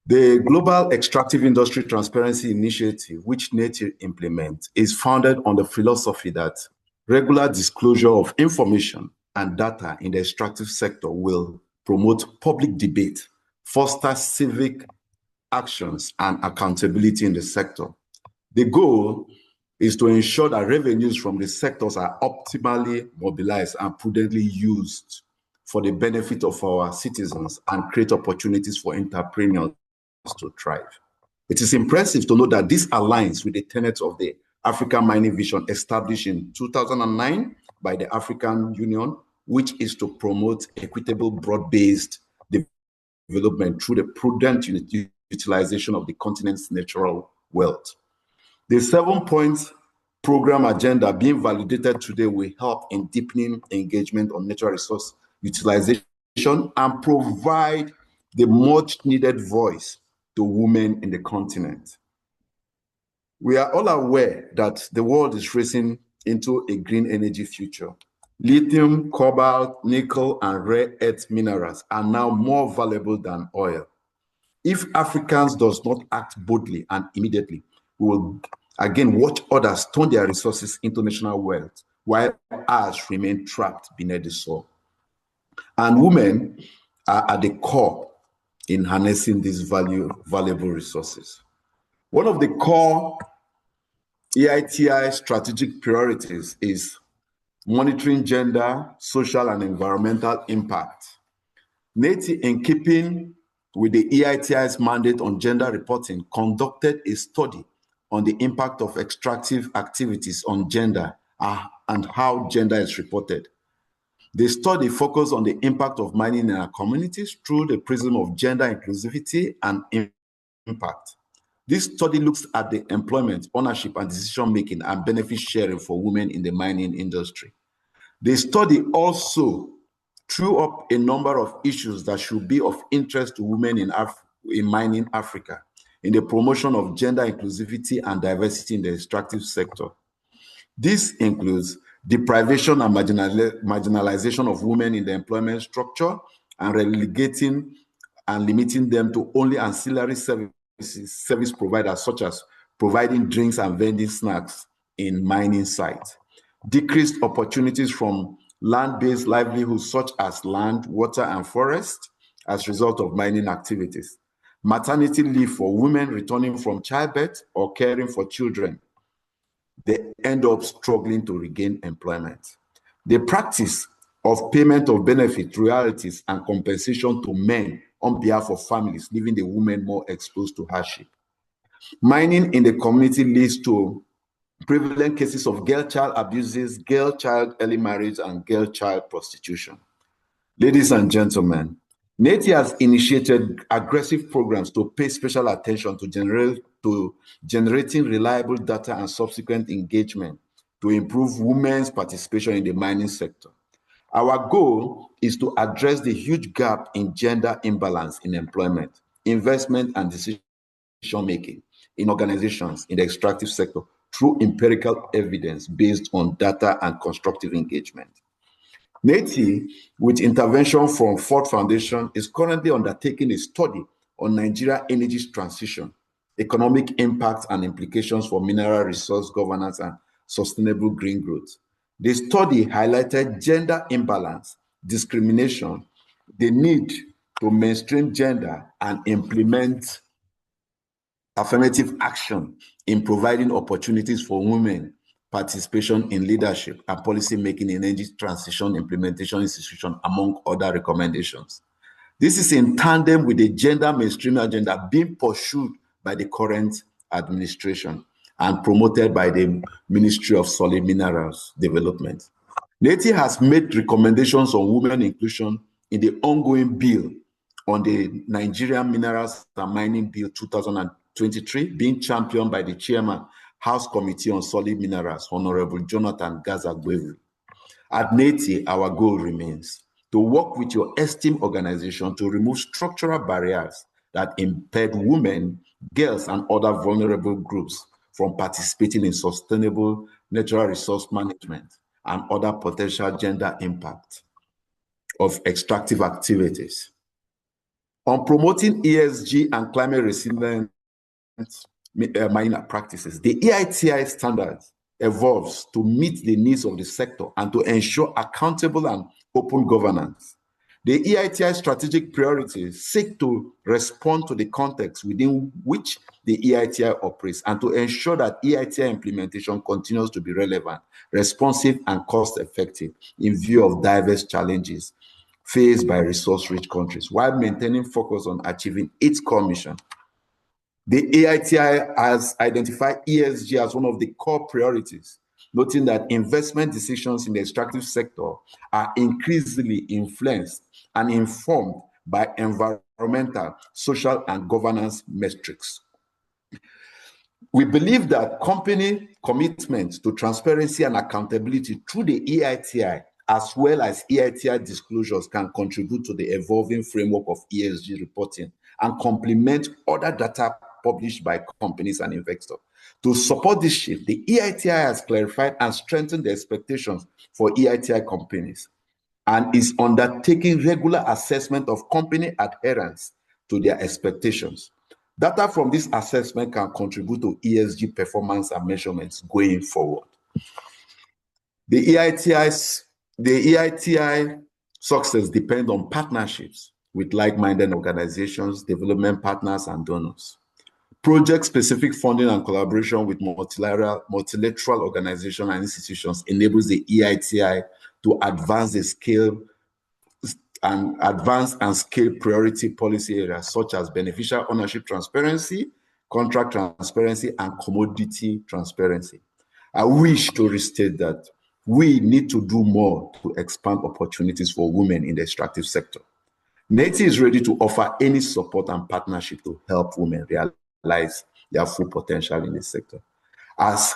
The Global Extractive Industry Transparency Initiative, which NETI implements, is founded on the philosophy that regular disclosure of information and data in the extractive sector will promote public debate, foster civic actions, and accountability in the sector. The goal is to ensure that revenues from the sectors are optimally mobilized and prudently used for the benefit of our citizens and create opportunities for entrepreneurs to thrive. It is impressive to note that this aligns with the tenets of the African Mining Vision established in 2009 by the African Union, which is to promote equitable, broad-based development through the prudent utilization of the continent's natural wealth. The 7-point program agenda being validated today will help in deepening engagement on natural resource utilization and provide the much needed voice to women in the continent. We are all aware that the world is racing into a green energy future. Lithium, cobalt, nickel, and rare earth minerals are now more valuable than oil. If Africans does not act boldly and immediately, we will again watch others turn their resources into national wealth, while ours remain trapped beneath the soil. And women are at the core in harnessing these valuable resources. One of the core EITI strategic priorities is monitoring gender, social, and environmental impact. NETI, in keeping with the EITI's mandate on gender reporting, conducted a study on the impact of extractive activities on gender and how gender is reported. The study focused on the impact of mining in our communities through the prism of gender inclusivity and impact. This study looks at the employment, ownership, and decision-making and benefit sharing for women in the mining industry. The study also threw up a number of issues that should be of interest to women in mining Africa, in the promotion of gender inclusivity and diversity in the extractive sector. This includes deprivation and marginalization of women in the employment structure and relegating and limiting them to only ancillary service providers, such as providing drinks and vending snacks in mining sites. Decreased opportunities from land-based livelihoods such as land, water, and forest as a result of mining activities. Maternity leave for women returning from childbirth or caring for children. They end up struggling to regain employment. The practice of payment of benefits, royalties, and compensation to men on behalf of families, leaving the women more exposed to hardship. Mining in the community leads to prevalent cases of girl-child abuses, girl-child early marriage, and girl-child prostitution. Ladies and gentlemen, NETI has initiated aggressive programs to pay special attention to generating reliable data and subsequent engagement to improve women's participation in the mining sector. Our goal is to address the huge gap in gender imbalance in employment, investment, and decision-making in organizations in the extractive sector through empirical evidence based on data and constructive engagement. NETI, with intervention from Ford Foundation, is currently undertaking a study on Nigeria energy transition, economic impacts and implications for mineral resource governance and sustainable green growth. The study highlighted gender imbalance, discrimination, the need to mainstream gender and implement affirmative action in providing opportunities for women participation in leadership and policy making in energy transition implementation institution, among other recommendations. This is in tandem with the gender mainstream agenda being pursued by the current administration and promoted by the Ministry of Solid Minerals Development. NETI has made recommendations on women inclusion in the ongoing bill on the Nigerian Minerals and Mining Bill 2023, being championed by the chairman, House Committee on Solid Minerals, Honorable Jonathan Gaza-Gweru. At NETI, our goal remains to work with your esteemed organization to remove structural barriers that impede women, girls, and other vulnerable groups from participating in sustainable natural resource management and other potential gender impact of extractive activities. On promoting ESG and climate resilient mining practices, the EITI standards evolves to meet the needs of the sector and to ensure accountable and open governance. The EITI strategic priorities seek to respond to the context within which the EITI operates and to ensure that EITI implementation continues to be relevant, responsive, and cost-effective in view of diverse challenges faced by resource-rich countries, while maintaining focus on achieving its core mission. The EITI has identified ESG as one of the core priorities, noting that investment decisions in the extractive sector are increasingly influenced and informed by environmental, social, and governance metrics. We believe that company commitment to transparency and accountability through the EITI, as well as EITI disclosures, can contribute to the evolving framework of ESG reporting and complement other data published by companies and investors. To support this shift, the EITI has clarified and strengthened the expectations for EITI companies and is undertaking regular assessment of company adherence to their expectations. Data from this assessment can contribute to ESG performance and measurements going forward. The EITI success depends on partnerships with like-minded organizations, development partners, and donors. Project-specific funding and collaboration with multilateral organizations and institutions enables the EITI to advance and scale priority policy areas such as beneficial ownership transparency contract transparency, and commodity transparency. I wish to restate that we need to do more to expand opportunities for women in the extractive sector. NETI is ready to offer any support and partnership to help women realize their full potential in this sector. As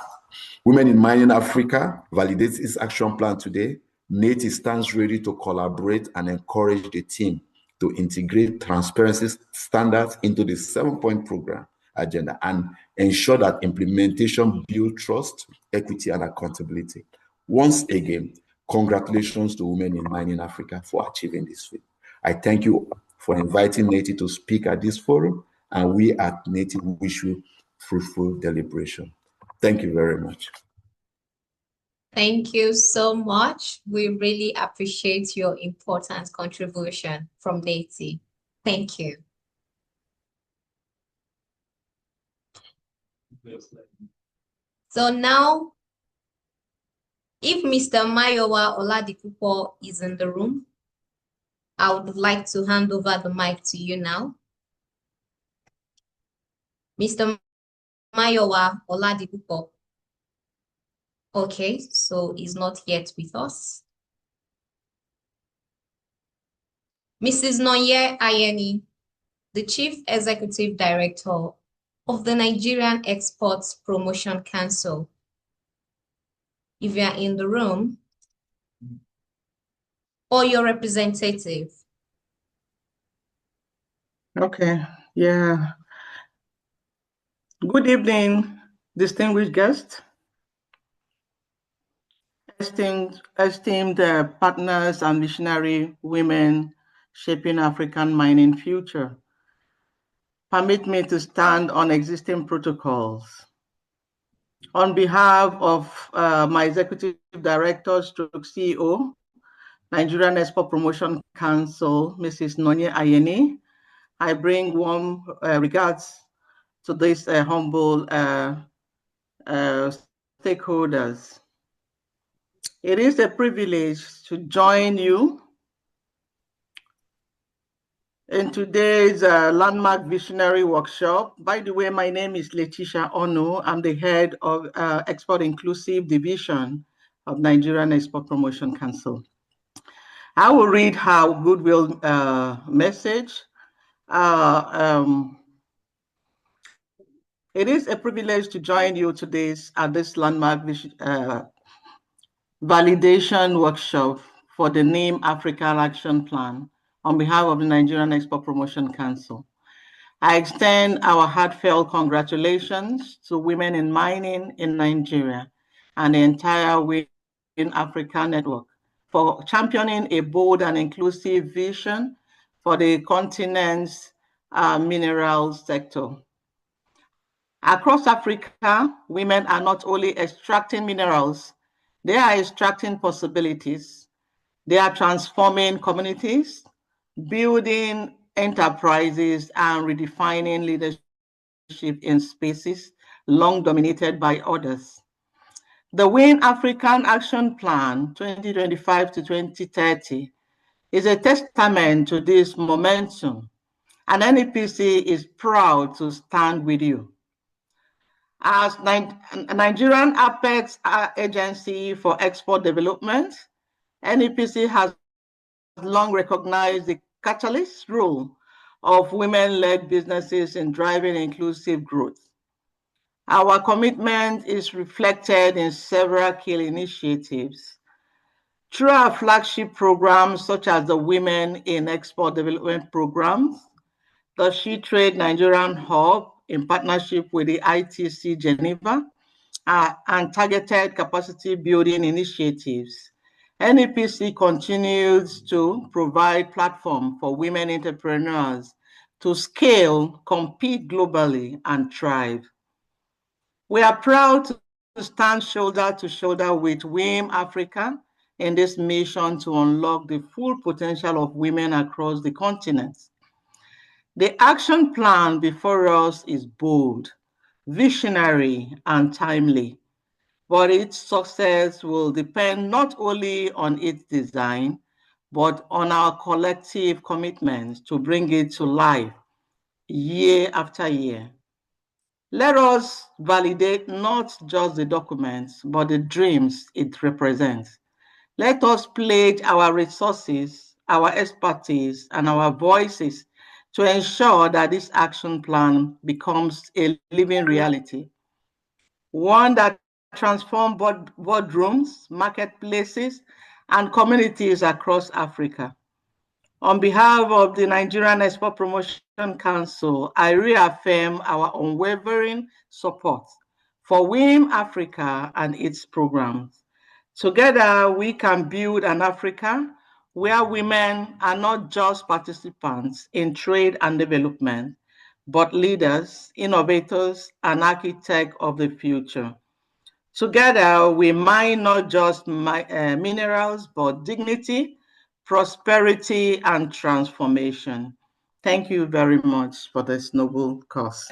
Women in Mining Africa validates its action plan today, NETI stands ready to collaborate and encourage the team to integrate transparency standards into the 7-point program agenda and ensure that implementation builds trust, equity, and accountability. Once again, congratulations to Women in Mining Africa for achieving this feat. I thank you for inviting NETI to speak at this forum, and we at NETI wish you fruitful deliberation. Thank you very much. Thank you so much. We really appreciate your important contribution from NETI. Thank you. So now, if Mr. Mayowa Oladipupo is in the room, I would like to hand over the mic to you now. Mr. Mayowa Oladipupo. Okay, so he's not yet with us. Mrs. Nonye Ayeni, the Chief Executive Director of the Nigerian Exports Promotion Council. If you are in the room, or your representative. Okay, yeah. Good evening, distinguished guests, esteemed partners and visionary women shaping African mining future. Permit me to stand on existing protocols. On behalf of my Executive Director, CEO, Nigerian Export Promotion Council, Mrs. Nonye Ayeni, I bring warm regards to these humble stakeholders. It is a privilege to join you in today's landmark visionary workshop. By the way, my name is Letitia Onu. I'm the head of Export Inclusive Division of Nigerian Export Promotion Council. I will read her goodwill message. It is a privilege to join you today at this landmark validation workshop for the WiM-Africa Action Plan on behalf of the Nigerian Export Promotion Council. I extend our heartfelt congratulations to women in mining in Nigeria and the entire WiM-Africa network for championing a bold and inclusive vision for the continent's mineral sector. Across Africa, women are not only extracting minerals, they are extracting possibilities. They are transforming communities, building enterprises, and redefining leadership in spaces long dominated by others. The WiM-Africa Action Plan 2025 to 2030 is a testament to this momentum, and NEPC is proud to stand with you. As Nigerian Apex Agency for Export Development, NEPC has long recognized the catalyst role of women-led businesses in driving inclusive growth. Our commitment is reflected in several key initiatives. Through our flagship programs such as the Women in Export Development Programs, the She Trade Nigerian Hub in partnership with the ITC Geneva, and targeted capacity building initiatives, NEPC continues to provide platform for women entrepreneurs to scale, compete globally, and thrive. We are proud to stand shoulder to shoulder with WiM-Africa in this mission to unlock the full potential of women across the continent. The action plan before us is bold, visionary, and timely, but its success will depend not only on its design, but on our collective commitment to bring it to life year after year. Let us validate not just the documents, but the dreams it represents. Let us pledge our resources, our expertise, and our voices to ensure that this action plan becomes a living reality, one that transforms boardrooms, marketplaces, and communities across Africa. On behalf of the Nigerian Export Promotion Council, I reaffirm our unwavering support for WiM-Africa and its programs. Together, we can build an Africa where women are not just participants in trade and development, but leaders, innovators, and architects of the future. Together, we mine not just minerals, but dignity, prosperity, and transformation. Thank you very much for this noble cause.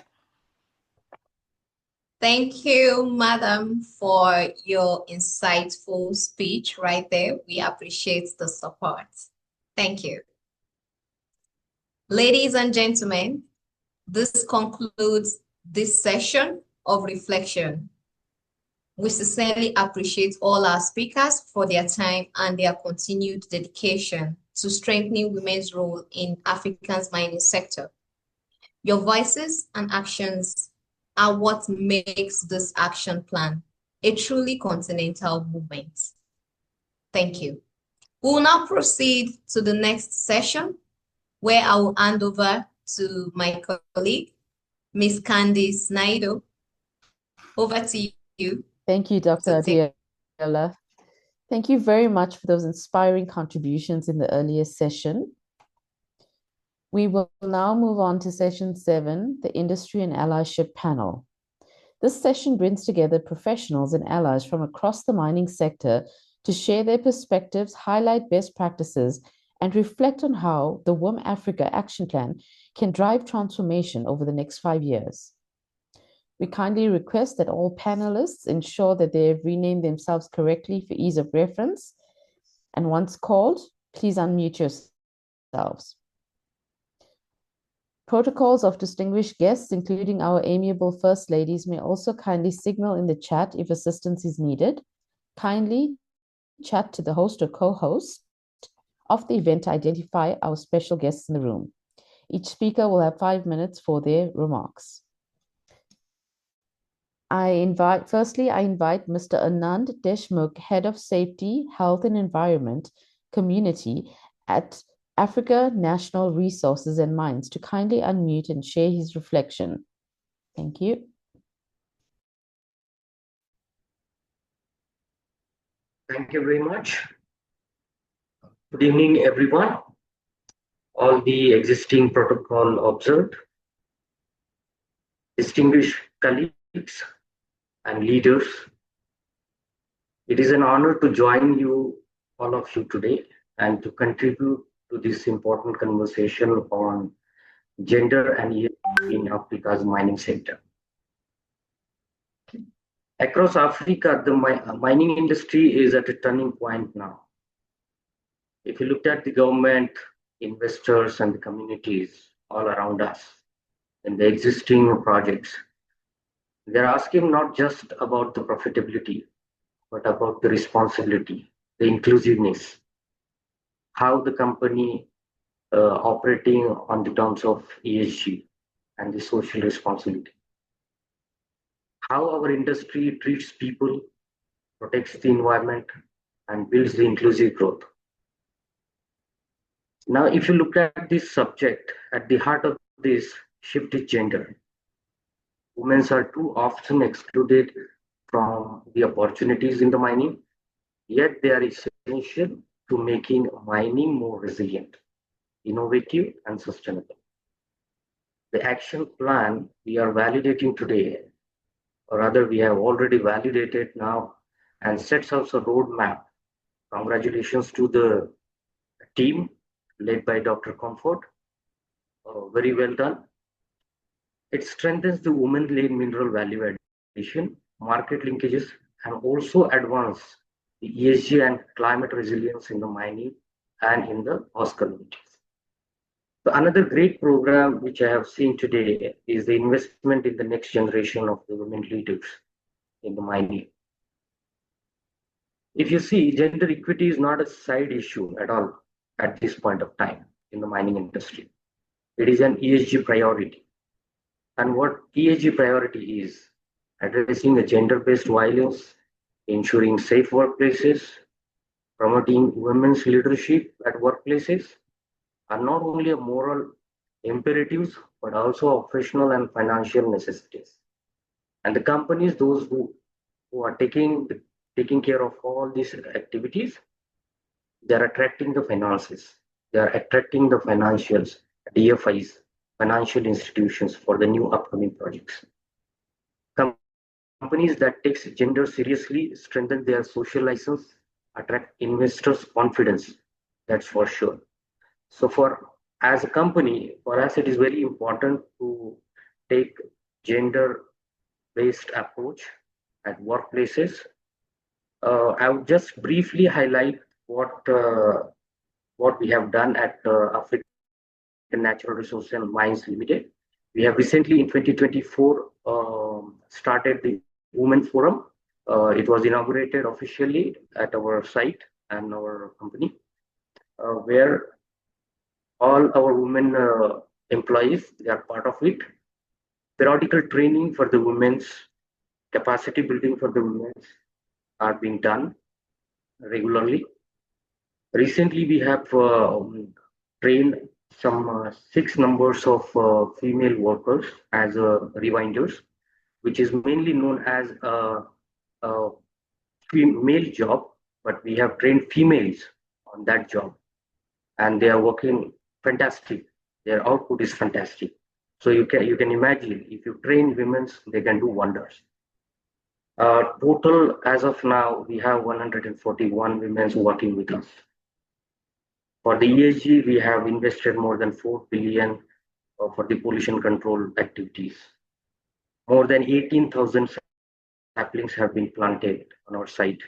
Thank you, Madam, for your insightful speech right there. We appreciate the support. Thank you. Ladies and gentlemen, this concludes this session of reflection. We sincerely appreciate all our speakers for their time and their continued dedication to strengthening women's role in Africa's mining sector. Your voices and actions are what makes this action plan a truly continental movement. Thank you. We will now proceed to the next session, where I will hand over to my colleague, Ms. Candice Naido. Over to you. Thank you, Dr. Adiola. Thank you very much for those inspiring contributions in the earlier session. We will now move on to session 7, the Industry and Allyship Panel. This session brings together professionals and allies from across the mining sector to share their perspectives, highlight best practices, and reflect on how the WiM-Africa Action Plan can drive transformation over the next 5 years. We kindly request that all panelists ensure that they have renamed themselves correctly for ease of reference. And once called, please unmute yourselves. Protocols of distinguished guests, including our amiable First Ladies, may also kindly signal in the chat if assistance is needed. Kindly chat to the host or co-host of the event to identify our special guests in the room. Each speaker will have 5 minutes for their remarks. I invite Mr. Anand Deshmukh, Head of Safety, Health and Environment Community at Africa National Resources and Mines, to kindly unmute and share his reflection. Thank you. Thank you very much. Good evening, everyone. All the existing protocol observed, distinguished colleagues and leaders. It is an honor to join you, all of you today, and to contribute to this important conversation on gender and ESG in Africa's mining sector. Across Africa, the mining industry is at a turning point now. If you look at the government, investors, and the communities all around us in the existing projects, they're asking not just about the profitability, but about the responsibility, the inclusiveness, how the company operating on the terms of ESG and the social responsibility, how our industry treats people, protects the environment, and builds the inclusive growth. Now, if you look at this subject, at the heart of this shift is gender. Women are too often excluded from the opportunities in the mining, yet they are essential to making mining more resilient, innovative, and sustainable. The action plan we are validating today, or rather we have already validated now, and sets out a roadmap. Congratulations to the team led by Dr. Comfort. Very well done. It strengthens the women-led mineral value addition, market linkages, and also advance the ESG and climate resilience in the mining and in the host communities. So another great program which I have seen today is the investment in the next generation of the women leaders in the mining. If you see, gender equity is not a side issue at all at this point of time in the mining industry. It is an ESG priority. And what ESG priority is, addressing a gender-based violence, ensuring safe workplaces, promoting women's leadership at workplaces are not only a moral imperatives, but also operational and financial necessities. And the companies, those who are taking care of all these activities, they are attracting the finances, they are attracting the financials, DFIs, financial institutions for the new upcoming projects. Companies that takes gender seriously strengthen their social license, attract investors' confidence. That's for sure. So as a company, for us, it is very important to take gender-based approach at workplaces. I would just briefly highlight what we have done at African Natural Resources and Mines Limited. We have recently in 2024 started the Women Forum. It was inaugurated officially at our site and our company, where all our women employees, they are part of it. Periodical training for the women's, capacity building for the women's are being done regularly. Recently, we have trained some 6 numbers of female workers as rewinders, which is mainly known as a male job, but we have trained females on that job, and they are working fantastic. Their output is fantastic. So you can imagine, if you train women, they can do wonders. Total, as of now, we have 141 women working with us. For the ESG, we have invested more than 4 billion for the pollution control activities. More than 18,000 saplings have been planted on our site.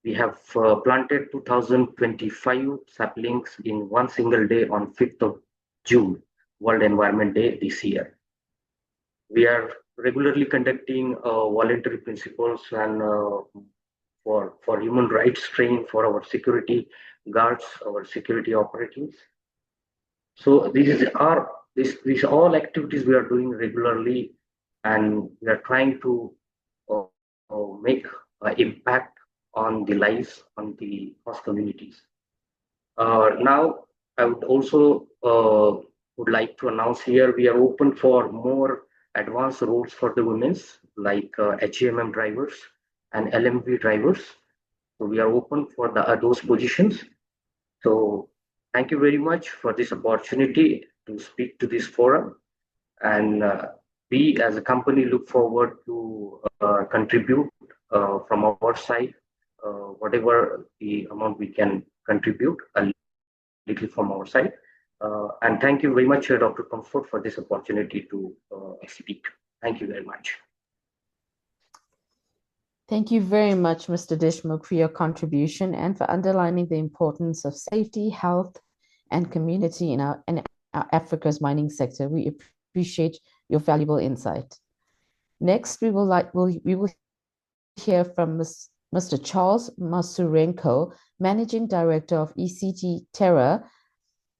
We have planted 2025 saplings in one single day on 5th of June, World Environment Day this year. We are regularly conducting voluntary principles and for human rights training for our security guards, our security operatives. So these are all activities we are doing regularly, and we are trying to make an impact on the lives on the host communities. Now, I would also would like to announce here we are open for more advanced roles for the women's, like HMM drivers and LMV drivers. So we are open for those positions. So thank you very much for this opportunity to speak to this forum, and we as a company look forward to contribute from our side, whatever the amount we can contribute, a little from our side. And thank you very much, Dr. Comfort, for this opportunity to speak. Thank you very much. Thank you very much, Mr. Deshmukh, for your contribution and for underlining the importance of safety, health, and community in our Africa's mining sector. We appreciate your valuable insight. Next, we will hear from Mr. Charles Masurenko, Managing Director of ECT Terra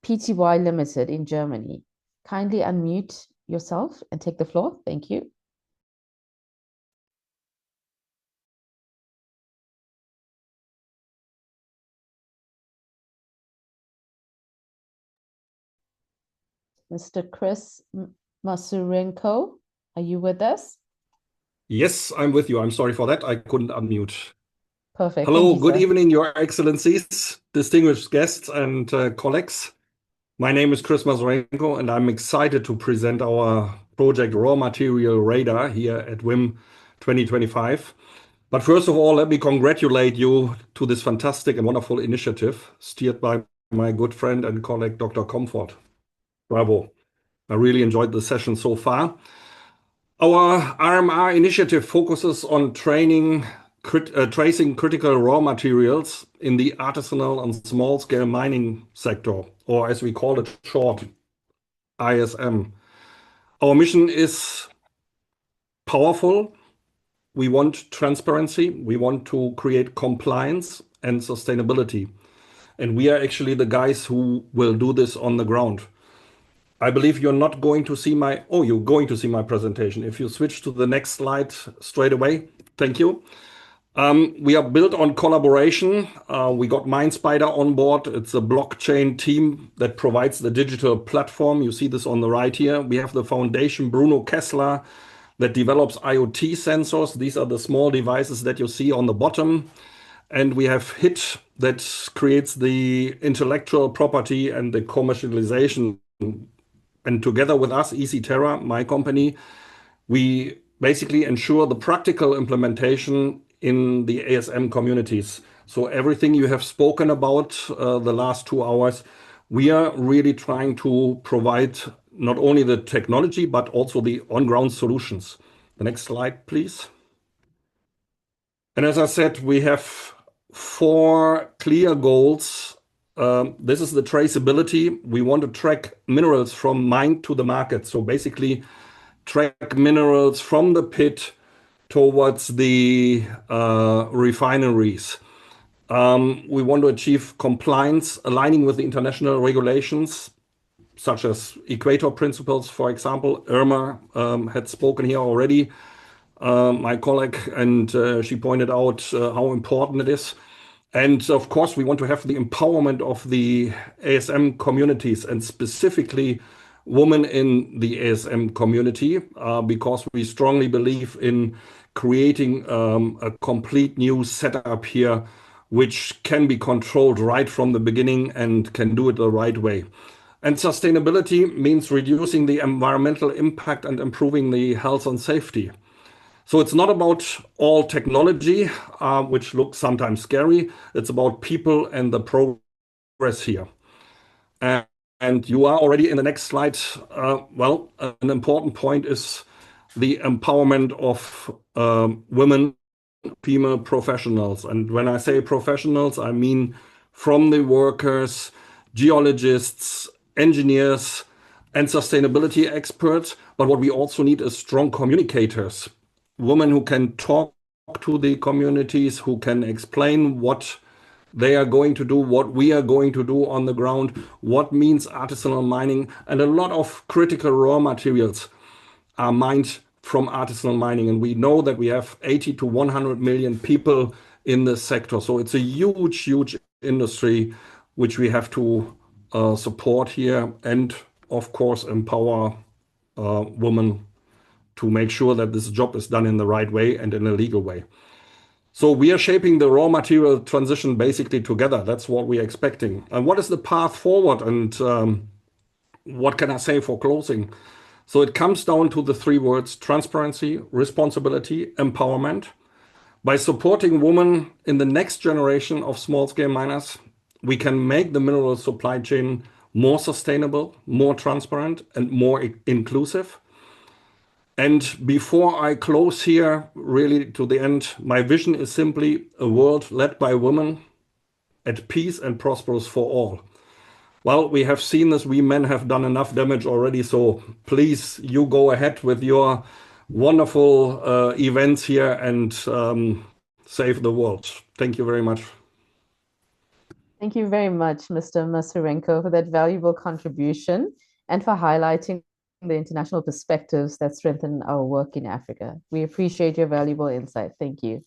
Pty Limited in Germany. Kindly unmute yourself and take the floor. Thank you. Mr. Chris Masurenko, are you with us? Yes, I'm with you. I'm sorry for that. I couldn't unmute. Perfect. Hello, you, good sir. evening, Your Excellencies, distinguished guests and colleagues. My name is Chris Masurenko, and I'm excited to present our project Raw Material Radar here at WiM 2025. But first of all, let me congratulate you to this fantastic and wonderful initiative steered by my good friend and colleague, Dr. Comfort. Bravo. I really enjoyed the session so far. Our RMR initiative focuses on tracing critical raw materials in the artisanal and small-scale mining sector, or as we call it, short, ISM. Our mission is powerful. We want transparency. We want to create compliance and sustainability. And we are actually the guys who will do this on the ground. I believe you're not going to see my, oh, you're going to see my presentation. If you switch to the next slide straight away, thank you. We are built on collaboration. We got MindSpider on board. It's a blockchain team that provides the digital platform. You see this on the right here. We have the foundation, Bruno Kessler, that develops IoT sensors. These are the small devices that you see on the bottom. And we have HIT that creates the intellectual property and the commercialization. And together with us, EasyTerra, my company, we basically ensure the practical implementation in the ASM communities. So everything you have spoken about the last 2 hours, we are really trying to provide not only the technology, but also the on-ground solutions. The next slide, please. And as I said, we have 4 clear goals. This is the traceability. We want to track minerals from mine to the market. So basically track minerals from the pit towards the refineries. We want to achieve compliance, aligning with the international regulations, such as Equator Principles, for example. Irma had spoken here already, my colleague, and she pointed out how important it is. And of course, we want to have the empowerment of the ASM communities, and specifically women in the ASM community, because we strongly believe in creating a complete new setup here, which can be controlled right from the beginning and can do it the right way. And sustainability means reducing the environmental impact and improving the health and safety. So it's not about all technology, which looks sometimes scary. It's about people and the progress here. And you are already in the next slide. Well, an important point is the empowerment of women, female professionals. And when I say professionals, I mean from the workers, geologists, engineers, and sustainability experts. But what we also need is strong communicators, women who can talk to the communities, who can explain what they are going to do, what we are going to do on the ground, what means artisanal mining. And a lot of critical raw materials are mined from artisanal mining. And we know that we have 80 to 100 million people in this sector. So it's a huge, huge industry, which we have to support here. And of course, empower women to make sure that this job is done in the right way and in a legal way. So we are shaping the raw material transition basically together. That's what we are expecting. And what is the path forward? And what can I say for closing? So it comes down to the 3 words: transparency, responsibility, empowerment. By supporting women in the next generation of small-scale miners, we can make the mineral supply chain more sustainable, more transparent, and more inclusive. And before I close here, really to the end, my vision is simply a world led by women, at peace and prosperous for all. Well, we have seen this. We men have done enough damage already. So please, you go ahead with your wonderful events here and save the world. Thank you very much. Thank you very much, Mr. Masurenko, for that valuable contribution and for highlighting the international perspectives that strengthen our work in Africa. We appreciate your valuable insight. Thank you.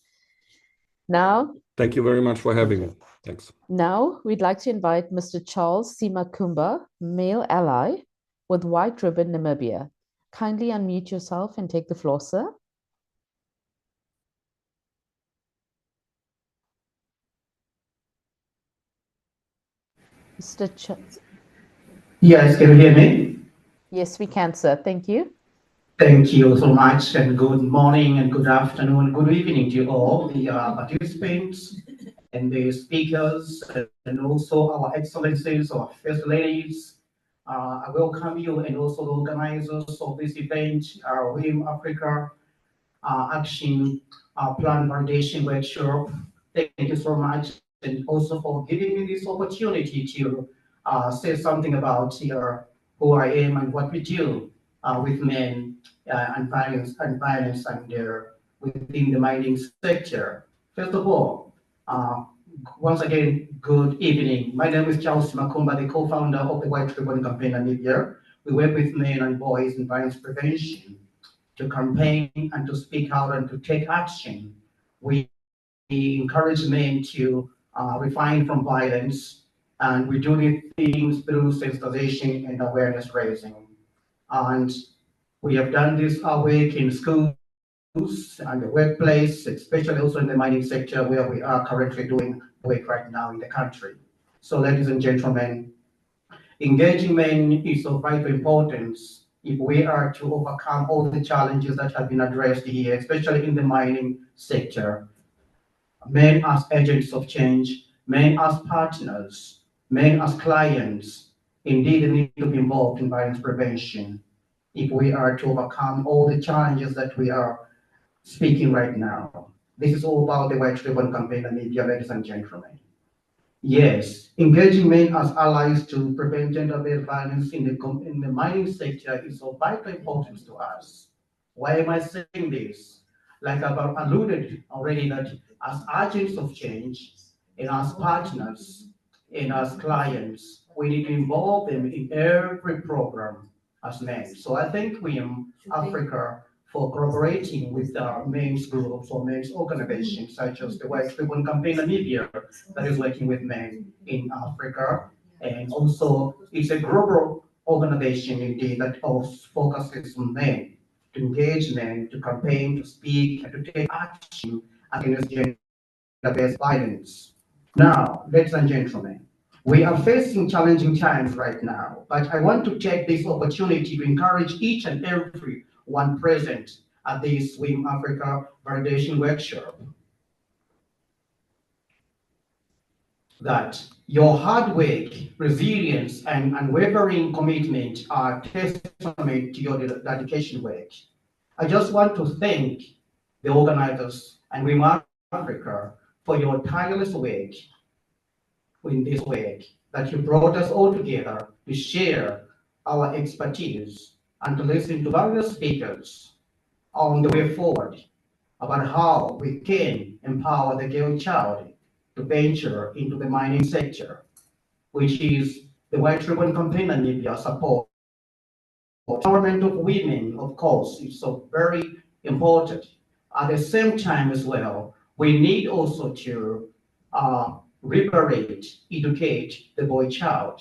Now, thank you very much for having me. Thanks. Now, we'd like to invite Mr. Charles Simakumba, male ally with White Ribbon Namibia. Kindly unmute yourself and take the floor, sir. Mr. Charles. Yes, can you hear me? Yes, we can, sir. Thank you. Thank you so much, and good morning, and good afternoon, good evening to all the participants and the speakers, and also our excellencies, our first ladies. I welcome you, and also the organizers of this event, our WiM-Africa Action Plan Validation Workshop. Thank you so much, and also for giving me this opportunity to say something about your who I am and what we do with men and violence and within the mining sector. First of all, once again, good evening. My name is Charles Makumba, the co-founder of the White Ribbon Campaign Namibia. We work with men and boys in violence prevention to campaign and to speak out and to take action. We encourage men to refrain from violence, and we do these things through sensitization and awareness raising. And we have done this work in schools and the workplace, especially also in the mining sector where we are currently doing work right now in the country. So ladies and gentlemen, engaging men is of vital importance if we are to overcome all the challenges that have been addressed here, especially in the mining sector. Men as agents of change, men as partners, men as clients, indeed need to be involved in violence prevention if we are to overcome all the challenges that we are speaking right now. This is all about the White Ribbon Campaign Namibia, ladies and gentlemen. Yes, engaging men as allies to prevent gender-based violence in the mining sector is of vital importance to us. Why am I saying this? Like I've alluded already, that as agents of change and as partners and as clients, we need to involve them in every program as men. So I thank WiM-Africa for cooperating with our men's groups or men's organizations such as the White Ribbon Campaign Namibia that is working with men in Africa. And also it's a global organization indeed that also focuses on men, to engage men, to campaign, to speak, and to take action against gender-based violence. Now, ladies and gentlemen, we are facing challenging times right now, but I want to take this opportunity to encourage each and every one present at this WiM-Africa Validation Workshop that your hard work, resilience, and unwavering commitment are testament to your dedication work. I just want to thank the organizers and WiM-Africa for your tireless work in this work, that you brought us all together to share our expertise and to listen to various speakers on the way forward about how we can empower the girl child to venture into the mining sector, which is the White Ribbon Campaign Namibia support. Empowerment of women, of course, is so very important. At the same time as well, we need also to liberate, educate the boy child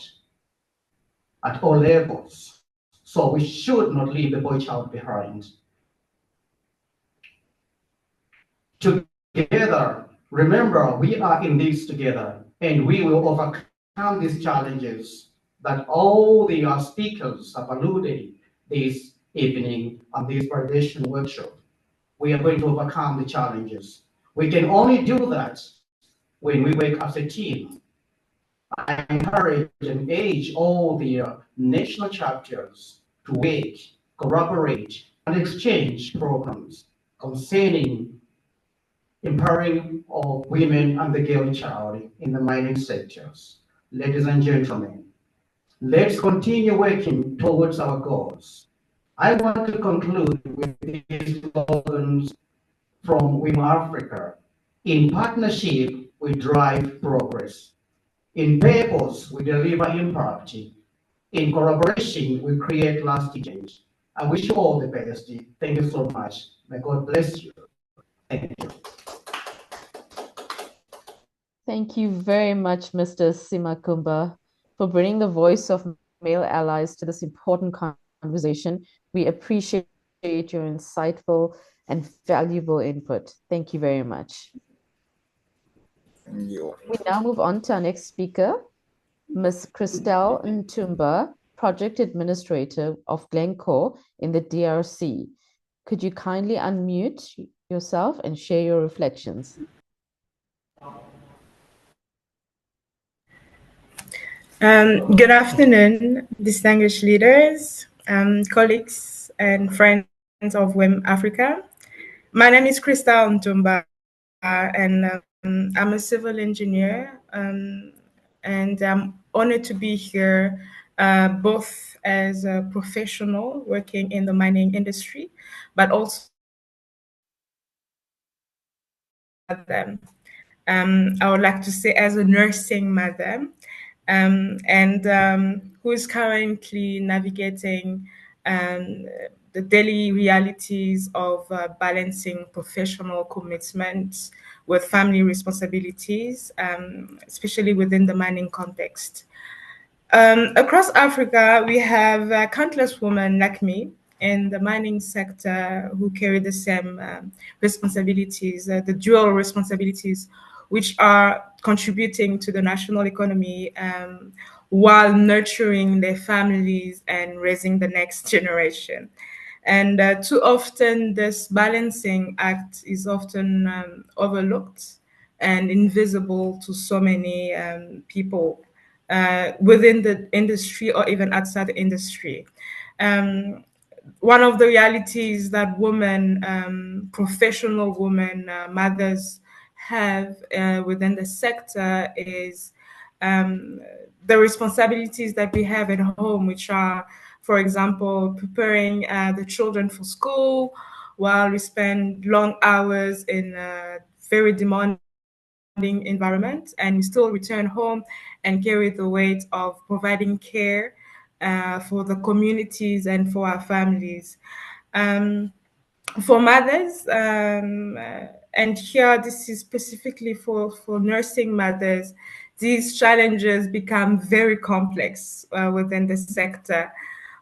at all levels. So we should not leave the boy child behind. Together, remember, we are in this together, and we will overcome these challenges that all the speakers have alluded this evening on this validation workshop. We are going to overcome the challenges. We can only do that when we work as a team. I encourage and urge all the national chapters to work, collaborate, and exchange programs concerning empowering of women and the girl child in the mining sectors. Ladies and gentlemen, let's continue working towards our goals. I want to conclude with these slogans from WiM-Africa. In partnership, we drive progress. In purpose, we deliver impact. In collaboration, we create lasting change. I wish you all the best. Thank you so much. May God bless you. Thank you. Thank you very much, Mr. Simakumba, for bringing the voice of male allies to this important conversation. We appreciate your insightful and valuable input. Thank you very much. We now move on to our next speaker, Ms. Christelle Ntumba, Project Administrator of Glencore in the DRC. Could you kindly unmute yourself and share your reflections? Good afternoon, distinguished leaders, colleagues, and friends of WiM-Africa. My name is Christelle Ntumba, and I'm a civil engineer, and I'm honored to be here both as a professional working in the mining industry, but also them. I would like to say as a nursing mother, and who is currently navigating the daily realities of balancing professional commitments with family responsibilities, especially within the mining context. Across Africa, we have countless women like me in the mining sector who carry the same responsibilities, the dual responsibilities, which are contributing to the national economy while nurturing their families and raising the next generation. And too often, this balancing act is often overlooked and invisible to so many people within the industry or even outside the industry. One of the realities that women, professional women, mothers have within the sector is the responsibilities that we have at home, which are, for example, preparing the children for school while we spend long hours in a very demanding environment, and we still return home and carry the weight of providing care for the communities and for our families. For mothers, and here this is specifically for nursing mothers, these challenges become very complex within the sector.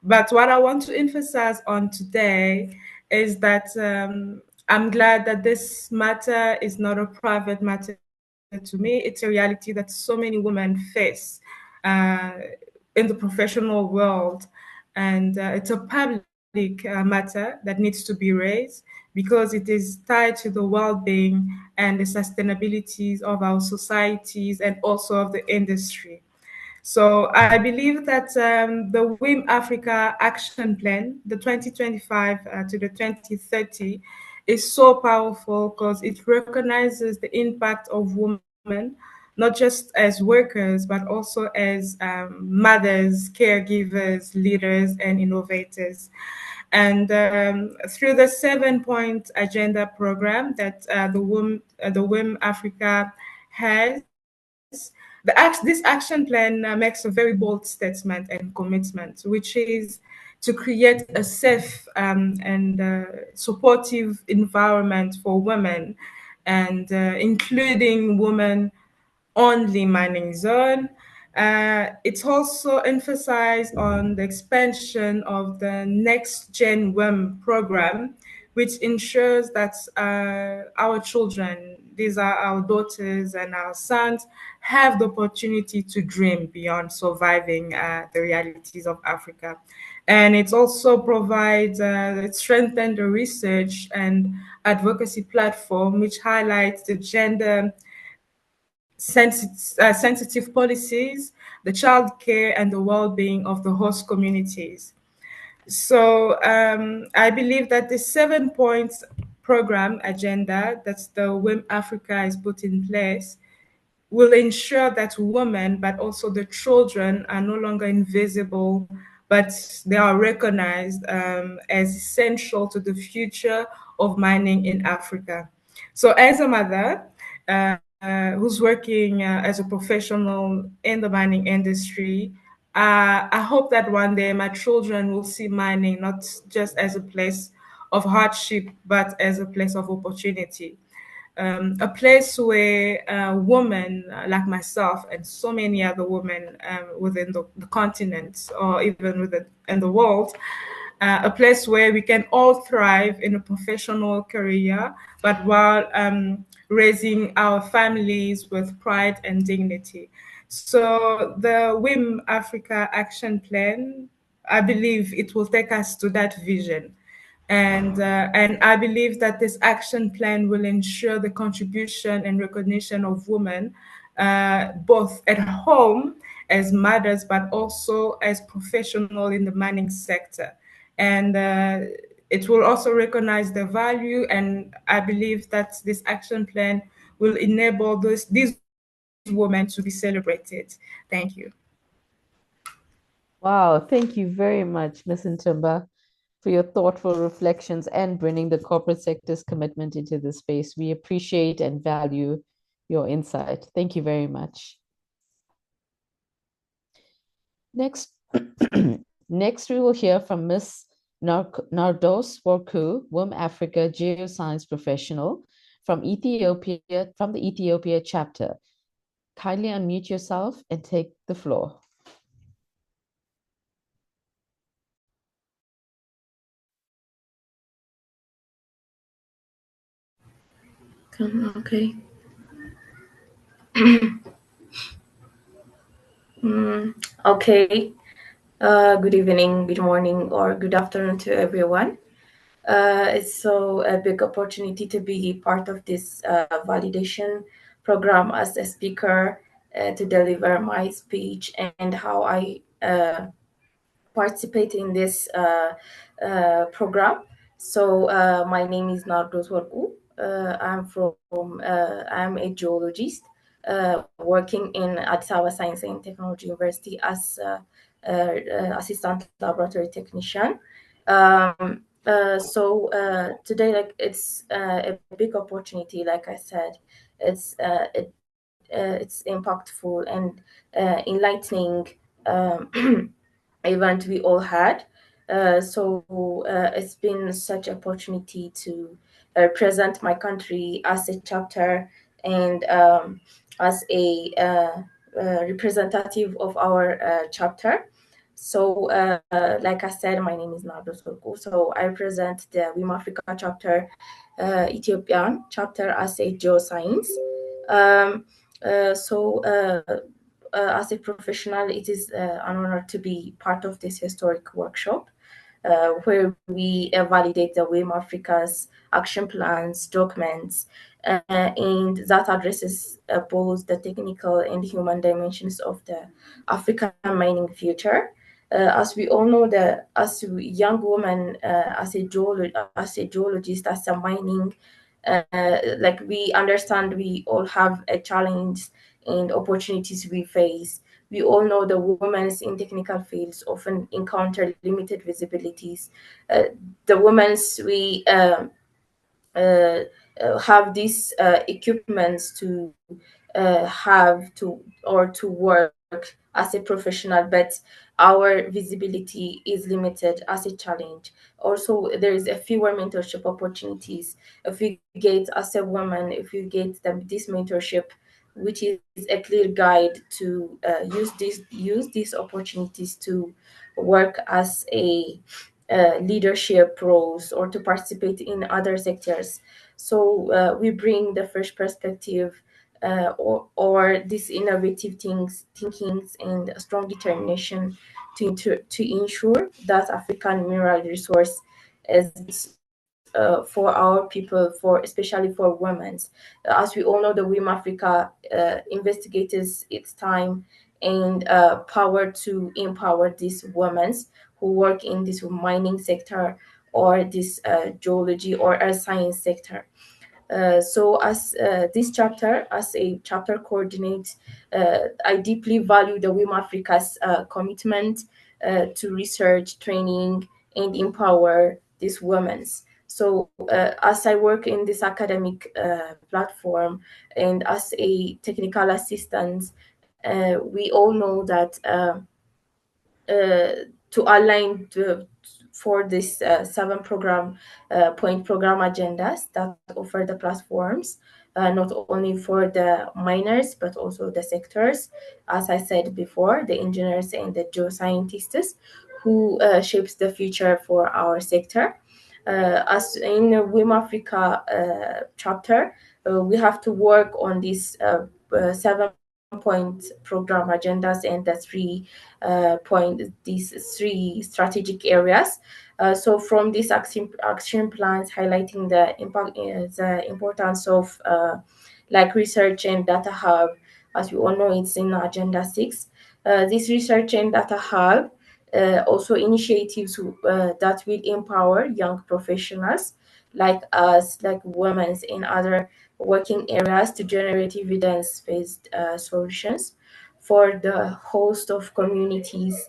But what I want to emphasize on today is that I'm glad that this matter is not a private matter to me. It's a reality that so many women face in the professional world, and it's a public matter that needs to be raised because it is tied to the well-being and the sustainabilities of our societies and also of the industry. So I believe that the WiM-Africa Action Plan, the 2025 to the 2030, is so powerful because it recognizes the impact of women, not just as workers, but also as mothers, caregivers, leaders, and innovators. And through the 7-point agenda program that the WiM-Africa has, this action plan makes a very bold statement and commitment, which is to create a safe and supportive environment for women, and including women-only mining zone. It's also emphasized on the expansion of the Next Gen WIM program, which ensures that our children, these are our daughters and our sons, have the opportunity to dream beyond surviving the realities of Africa. And it also provides, it strengthens the research and advocacy platform, which highlights the gender sensitive policies, the child care, and the well-being of the host communities. So I believe that the 7-point program agenda that the WiM-Africa has put in place will ensure that women, but also the children, are no longer invisible, but they are recognized as essential to the future of mining in Africa. So as a mother who's working as a professional in the mining industry, I hope that one day my children will see mining not just as a place of hardship, but as a place of opportunity. A place where women like myself and so many other women within the continent or even in the world, a place where we can all thrive in a professional career, but while raising our families with pride and dignity. So the WiM-Africa Action Plan, I believe it will take us to that vision. And I believe that this action plan will ensure the contribution and recognition of women, both at home as mothers, but also as professionals in the mining sector. And it will also recognize the value, and I believe that this action plan will enable these women to be celebrated. Thank you. Wow, thank you very much, Ms. Ntumba, for your thoughtful reflections and bringing the corporate sector's commitment into the space. We appreciate and value your insight. Thank you very much. Next, next we will hear from Ms. Nardos Worku, WiM-Africa Geoscience Professional from Ethiopia, from the Ethiopia chapter. Kindly unmute yourself and take the floor. Okay. Okay. Good evening, good morning, or good afternoon to everyone. It's so a big opportunity to be part of this validation program as a speaker to deliver my speech and how I participate in this program. So my name is Nardos Worku. I'm a geologist working in Addis Ababa Science and Technology University as assistant laboratory technician. Today, like it's a big opportunity. Like I said, it's impactful and enlightening event we all had. It's been such an opportunity to present my country as a chapter and as a representative of our chapter. Like I said, my name is Nardos Worku. So I present the WiM-Africa chapter, Ethiopian chapter as a geoscience. As a professional, it is an honor to be part of this historic workshop where we validate the WiM-Africa's action plans, documents, and that addresses both the technical and human dimensions of the African mining future. As we all know, as young women, as a geologist, as a mining, like we understand, we all have a challenge and opportunities we face. We all know the women in technical fields often encounter limited visibilities. The women we have these equipments to have to work as a professional, but our visibility is limited as a challenge. Also, there is a fewer mentorship opportunities. If you get as a woman, if you get this mentorship, which is a clear guide to use these opportunities to work as a leadership roles or to participate in other sectors. So we bring the fresh perspective or these innovative thinkings and a strong determination to ensure that African mineral resource is for our people, especially for women. As we all know, the WiM-Africa investigates its time and power to empower these women who work in this mining sector or this geology or earth science sector. As this chapter, as a chapter coordinate, I deeply value the WiM-Africa's commitment to research, training, and empower these women. So as I work in this academic platform and as a technical assistant, we all know that to align for this 7 point program agendas that offer the platforms, not only for the miners, but also the sectors, as I said before, the engineers and the geoscientists who shapes the future for our sector. As in the WiM-Africa chapter, we have to work on these 7 point program agendas and the 3 these 3 strategic areas. So from these action plans highlighting the importance of like research and data hub, as we all know, it's in agenda 6. This research and data hub also initiatives that will empower young professionals like us, like women in other working areas to generate evidence-based solutions. for the host of communities,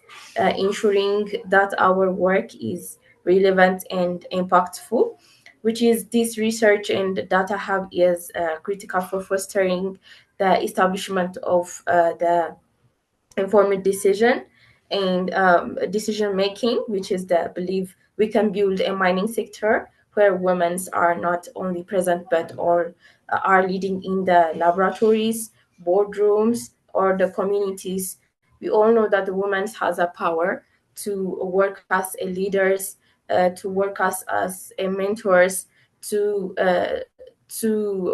ensuring that our work is relevant and impactful, which is this research and data hub is critical for fostering the establishment of the informed decision and decision making, which is the belief we can build a mining sector where women are not only present but are leading in the laboratories, boardrooms, or the communities. We all know that the woman has a power to work as a leaders, to work as a mentors, to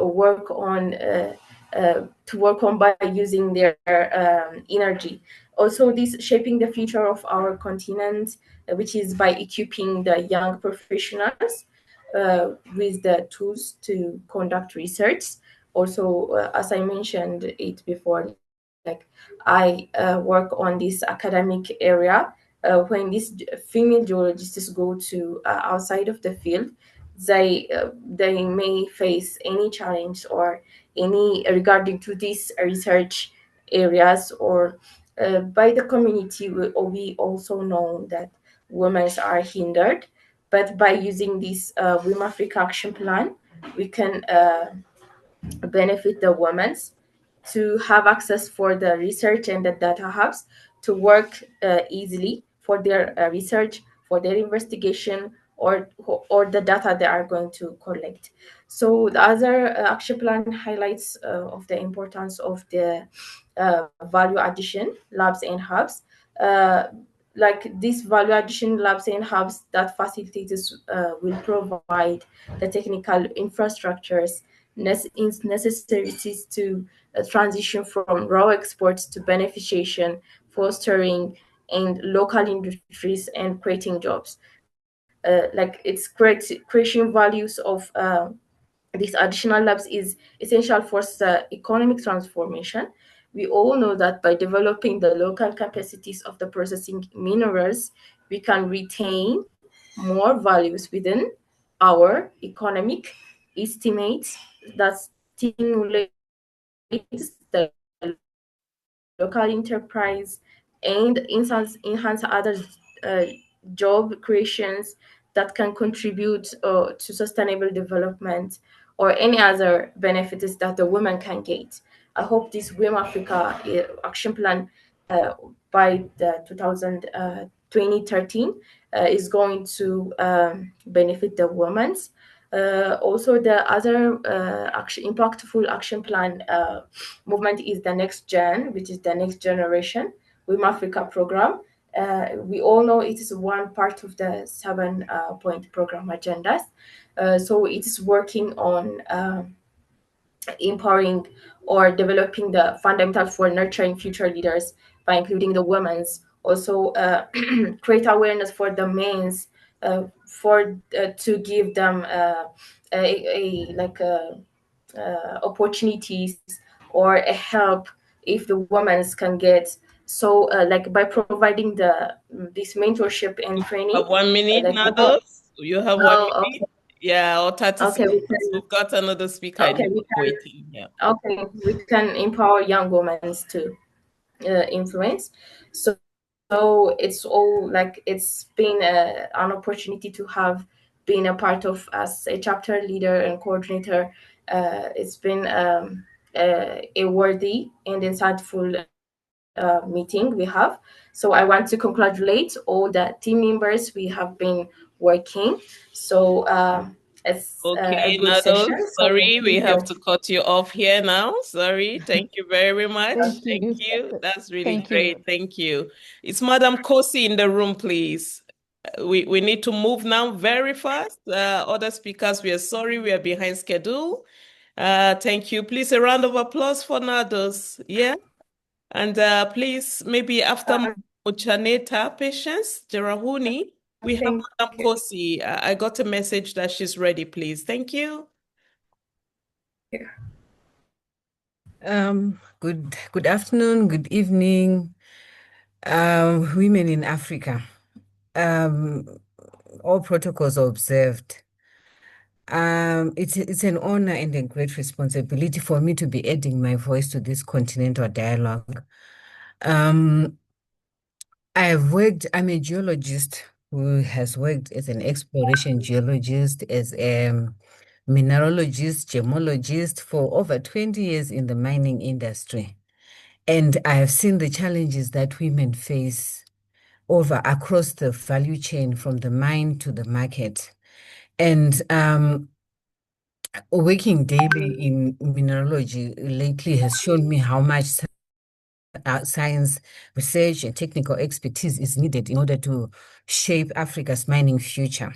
work on by using their energy. Also, this shaping the future of our continent, which is by equipping the young professionals with the tools to conduct research. Also, as I mentioned it before, like I work on this academic area. When these female geologists go to outside of the field, they may face any challenge or any regarding to these research areas or by the community. We also know that women are hindered, but by using this WiM-Africa Action Plan, we can benefit the women to have access for the research and the data hubs to work easily for their research, for their investigation, or the data they are going to collect. So the other action plan highlights of the importance of the value addition labs and hubs. Like these value addition labs and hubs that facilitators will provide the technical infrastructures necessary to transition from raw exports to beneficiation, fostering and local industries and creating jobs. Like it's creation values of these additional labs is essential for economic transformation. We all know that by developing the local capacities of the processing minerals, we can retain more values within our economic estimates that stimulates the local enterprise and enhance other uh, job creations that can contribute to sustainable development or any other benefits that the women can get. I hope this WiM-Africa Action Plan by the 2013 is going to benefit the women. Also, the other impactful action plan movement is the Next Gen, which is the next generation WiM-Africa program. We all know it is one part of the 7-point program agendas. So it is working on empowering or developing the fundamentals for nurturing future leaders by including the women's. Also, create awareness for the men's to give them opportunities or a help if the women can get. So, like by providing this mentorship and training. 1 minute, Nados. You have 1 minute. Okay. Yeah, or 30 Okay, seconds. We've got another speaker. Okay, waiting. Yeah. Okay, we can empower young women to influence. So it's all like it's been an opportunity to have been a part of as a chapter leader and coordinator. It's been a worthy and insightful meeting we have. So I want to congratulate all the team members we have been working. So it's a good Nados, session. sorry, we Thank have you. to cut you off here now. Sorry. Thank you very much. Thank you. That's really Thank great. you. Thank you. It's Madam Kosi in the room, please. We need to move now very fast. Other speakers, we are sorry, we are behind schedule. Thank you. Please, a round of applause for Nados. Yeah. And please, maybe after Uchaneta Patience, Jerahuni, we have Madam Kosi. I got a message that she's ready, please. Thank you. Good afternoon, good evening, women in Africa. All protocols are observed. It's an honor and a great responsibility for me to be adding my voice to this continental dialogue. I'm a geologist who has worked as an exploration geologist, as a mineralogist, gemologist for over 20 years in the mining industry. And I have seen the challenges that women face across the value chain from the mine to the market. And working daily in mineralogy lately has shown me how much science, research, and technical expertise is needed in order to shape Africa's mining future.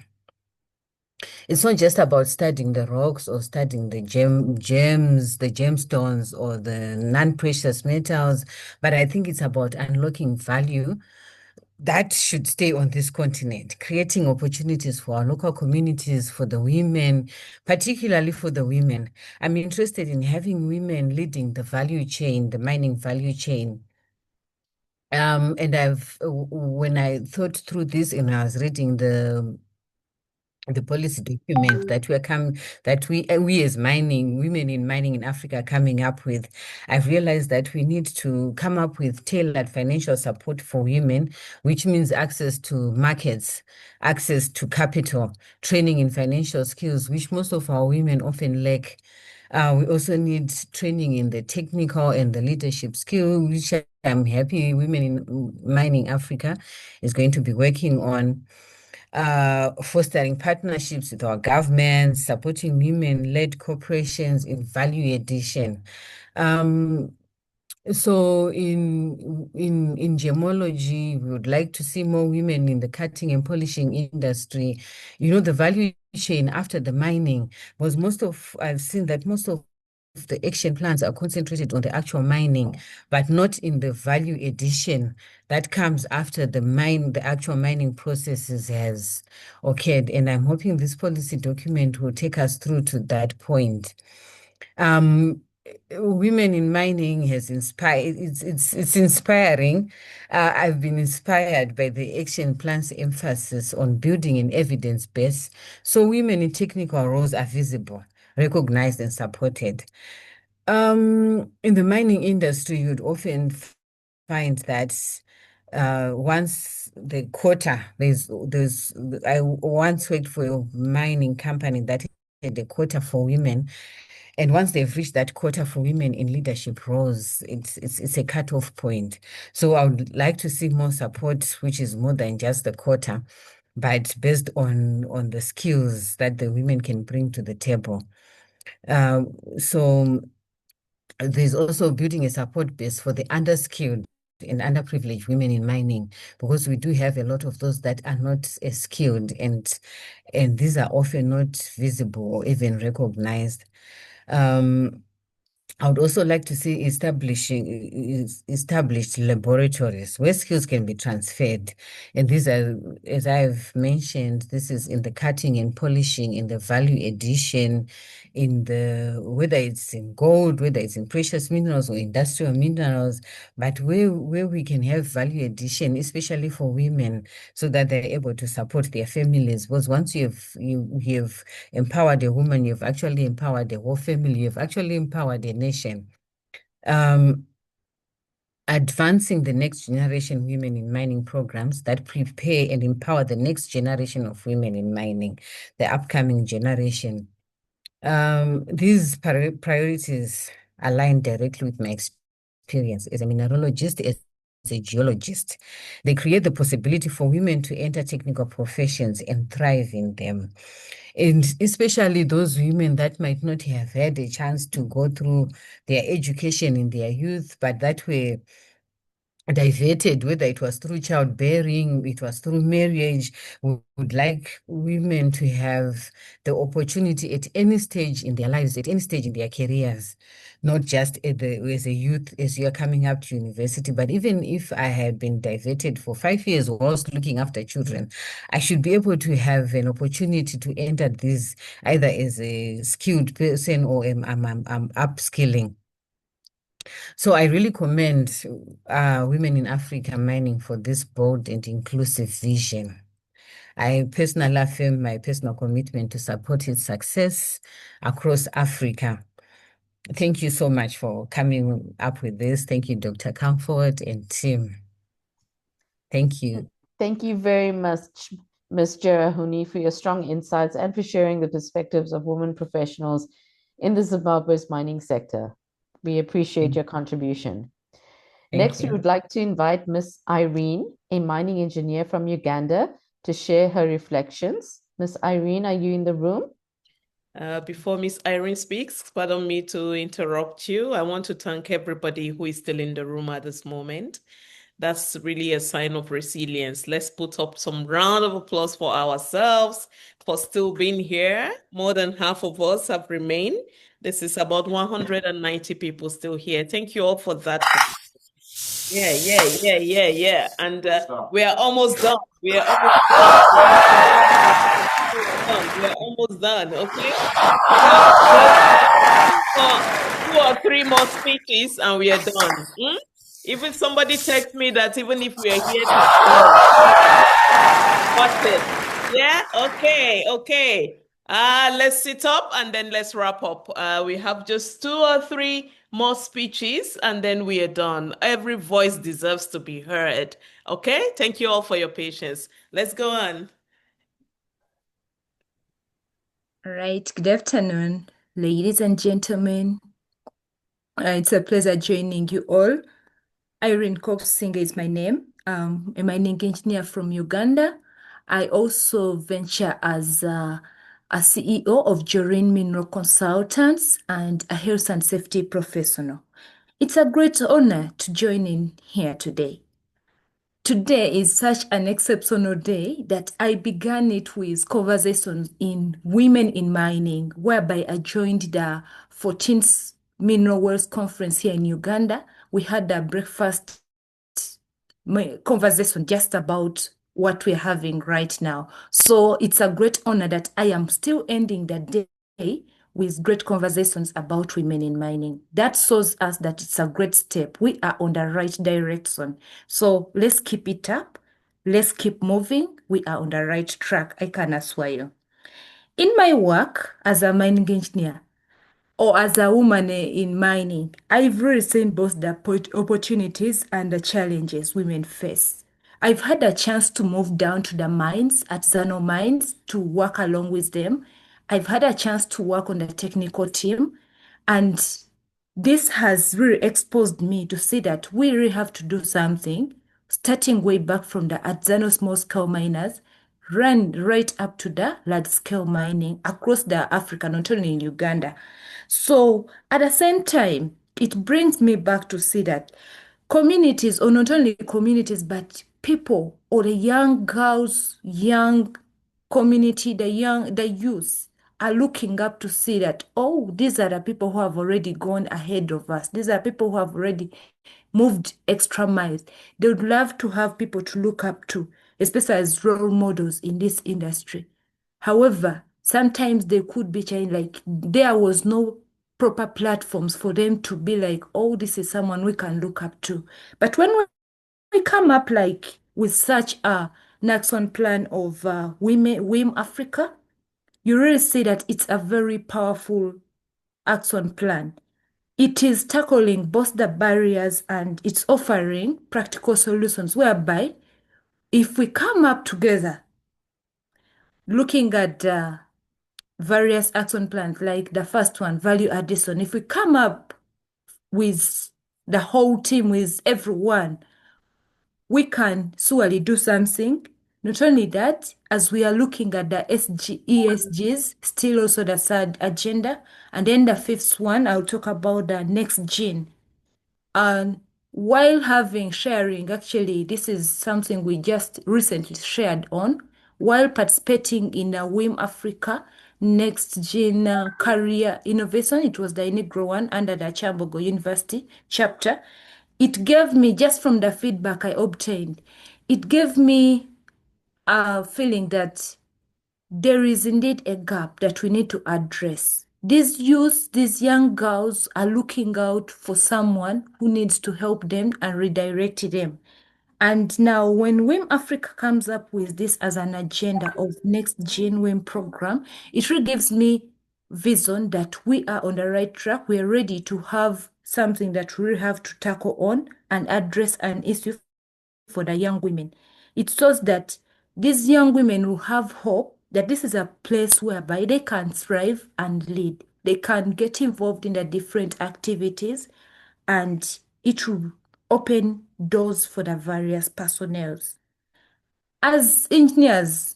It's not just about studying the rocks or studying the gems, the gemstones, or the non-precious metals, but I think it's about unlocking value that should stay on this continent, creating opportunities for our local communities, for the women, particularly for the women. I'm interested in having women leading the value chain, the mining value chain. And when I thought through this and I was reading the policy document that we as women in mining in Africa are coming up with, I've realized that we need to come up with tailored financial support for women, which means access to markets, access to capital, training in financial skills, which most of our women often lack. We also need training in the technical and the leadership skill, which I'm happy Women in Mining Africa is going to be working on. Fostering partnerships with our governments, supporting women-led corporations in value addition. So in gemology, we would like to see more women in the cutting and polishing industry. The value chain after the mining was I've seen that most of the action plans are concentrated on the actual mining, but not in the value addition that comes after the actual mining processes has occurred. And I'm hoping this policy document will take us through to that point. Women in mining has inspired, it's inspiring. I've been inspired by the action plan's emphasis on building an evidence base so women in technical roles are visible, recognized, and supported. In the mining industry, you'd often find that once the quota, I once worked for a mining company that had a quota for women. And once they've reached that quota for women in leadership roles, it's a cutoff point. So I would like to see more support, which is more than just the quota, but based on the skills that the women can bring to the table. So there's also building a support base for the underskilled and underprivileged women in mining, because we do have a lot of those that are not as skilled, and these are often not visible or even recognized. I would also like to see established laboratories where skills can be transferred. And these are, as I've mentioned, this is in the cutting and polishing, in the value addition, whether it's in gold, whether it's in precious minerals or industrial minerals, but where we can have value addition, especially for women, so that they're able to support their families. Because once you've empowered a woman, you've actually empowered the whole family, you've actually empowered the nation. Advancing the next generation women in mining programs that prepare and empower the next generation of women in mining, the upcoming generation. These priorities align directly with my experience as a mineralogist, as a geologist. They create the possibility for women to enter technical professions and thrive in them. And especially those women that might not have had a chance to go through their education in their youth, but that were diverted, whether it was through childbearing, it was through marriage. We would like women to have the opportunity at any stage in their lives, at any stage in their careers, not just as a youth, as you're coming up to university, but even if I had been diverted for 5 years whilst looking after children, I should be able to have an opportunity to enter this either as a skilled person or I'm upskilling. So I really commend Women in Africa Mining for this bold and inclusive vision. I personally affirm my personal commitment to support its success across Africa. Thank you so much for coming up with this. Thank you, Dr. Comfort and team. Thank you. Thank you very much, Ms. Jerahuni, for your strong insights and for sharing the perspectives of women professionals in the Zimbabwe's mining sector. We appreciate your contribution. Next, we would like to invite Ms. Irene, a mining engineer from Uganda, to share her reflections. Ms. Irene, are you in the room? Before Miss Irene speaks, pardon me to interrupt you. I want to thank everybody who is still in the room at this moment. That's really a sign of resilience. Let's put up some round of applause for ourselves for still being here. More than half of us have remained. This is about 190 people still here. Thank you all for that. Yeah. And we are almost done. We are almost done. We are almost done, okay? Two or three more speeches and we are done. Even somebody text me that even if we are here, what's it? Yeah, okay. Let's sit up and then let's wrap up. We have just 2 or 3 more speeches and then we are done. Every voice deserves to be heard. Okay, thank you all for your patience. Let's go on. All right, good afternoon, ladies and gentlemen. It's a pleasure joining you all. Irene Kopsinger is my name. I'm a mining engineer from Uganda. I also venture as a CEO of Jorin Mineral Consultants and a health and safety professional. It's a great honor to join in here today. Today is such an exceptional day that I began it with conversations in Women in Mining, whereby I joined the 14th Mineral Wells Conference here in Uganda. We had a breakfast conversation just about what we're having right now. So it's a great honor that I am still ending the day with great conversations about women in mining. That shows us that it's a great step. We are on the right direction. So let's keep it up. Let's keep moving. We are on the right track, I can assure you. In my work as a mining engineer, or as a woman in mining, I've really seen both the opportunities and the challenges women face. I've had a chance to move down to the mines, artisanal mines, to work along with them. I've had a chance to work on the technical team, and this has really exposed me to see that we really have to do something, starting way back from the artisanal small-scale miners, run right up to the large-scale mining across the Africa, not only in Uganda. So at the same time, it brings me back to see that communities, or not only communities, but people, or the young girls, young community, the youth are looking up to see that, oh, these are the people who have already gone ahead of us. These are people who have already moved extra miles. They would love to have people to look up to, especially as role models in this industry. However, sometimes they could be changed, like there was no proper platforms for them to be like, oh, this is someone we can look up to. But when we come up like with such a action plan of WiM-Africa, you really see that it's a very powerful action plan. It is tackling both the barriers and it's offering practical solutions whereby if we come up together, looking at various action plans, like the first one, value addition, if we come up with the whole team, with everyone, we can surely do something. Not only that, as we are looking at the ESGs, still also the third agenda. And then the fifth one, I'll talk about the next gen. And while sharing, actually, this is something we just recently shared on, while participating in the WiM-Africa Next Gen Career Innovation, it was the inaugural one under the Chambogo University chapter. It gave me, just from the feedback I obtained, it gave me a feeling that there is indeed a gap that we need to address. These youth, these young girls are looking out for someone who needs to help them and redirect them. And now when WiM-Africa comes up with this as an agenda of next gen WiM program, it really gives me vision that we are on the right track. We are ready to have something that we have to tackle on and address an issue for the young women. It shows that these young women will have hope that this is a place whereby they can thrive and lead. They can get involved in the different activities, and it will open doors for the various personnel. As engineers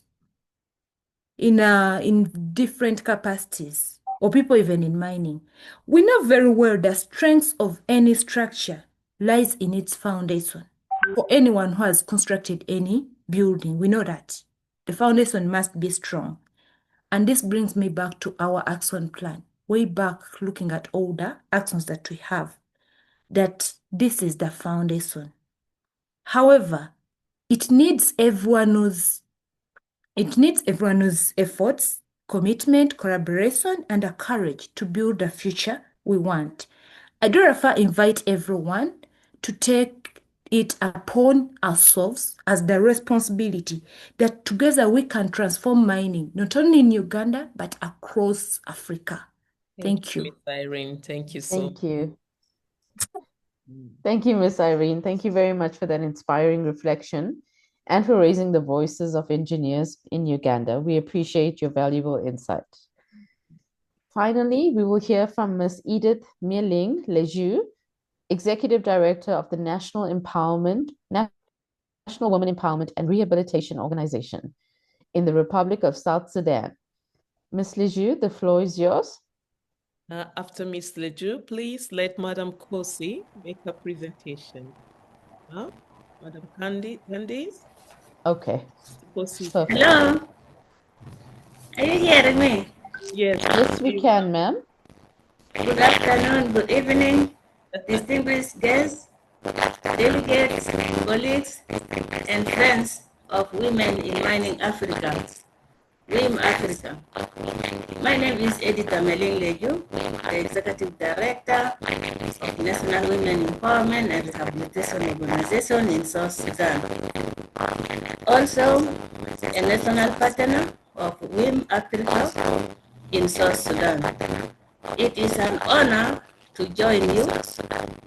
in different capacities, or people even in mining, we know very well the strength of any structure lies in its foundation. For anyone who has constructed any building, we know that the foundation must be strong. And this brings me back to our action plan, way back looking at all the actions that we have, that this is the foundation. However, it needs everyone's efforts, commitment, collaboration, and the courage to build the future we want. I do therefore invite everyone to take it upon ourselves as the responsibility that together we can transform mining, not only in Uganda, but across Africa. Thank you. Ms. Irene. Thank you so much. Thank you. Thank you, Ms. Irene. Thank you very much for that inspiring reflection and for raising the voices of engineers in Uganda. We appreciate your valuable insight. Finally, we will hear from Ms. Edith Mieling Leju, Executive Director of the National Women Empowerment and Rehabilitation Organization in the Republic of South Sudan. Ms. Leju, the floor is yours. After Ms. Leju, please let Madam Kosi make her presentation. Madam Candice? Okay. Kosi. Hello? Are you hearing me? Yes. Yes, we can, ma'am. Good afternoon, good evening, distinguished guests, delegates, colleagues, and friends of Women in Mining Africa, WiM-Africa. My name is Edith Mieling Leju, the Executive Director of National Women Empowerment and Rehabilitation Organization in South Sudan. Also, a national partner of WiM-Africa in South Sudan. It is an honor to join you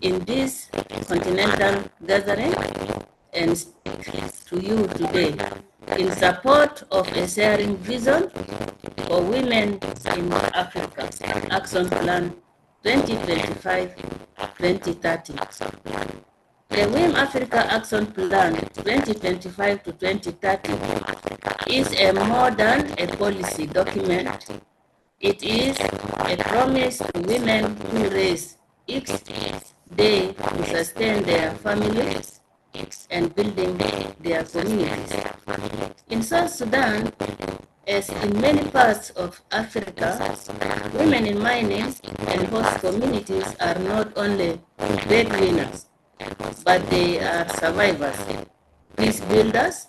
in this continental gathering and speak to you today in support of a sharing vision for women in Africa, Action Plan 2025-2030. The WiM-Africa Action Plan 2025 to 2030 is a more than a policy document. It is a promise to women who raise each day to sustain their families and building their communities. In South Sudan, as in many parts of Africa, women in mining and host communities are not only breadwinners, but they are survivors, peace builders,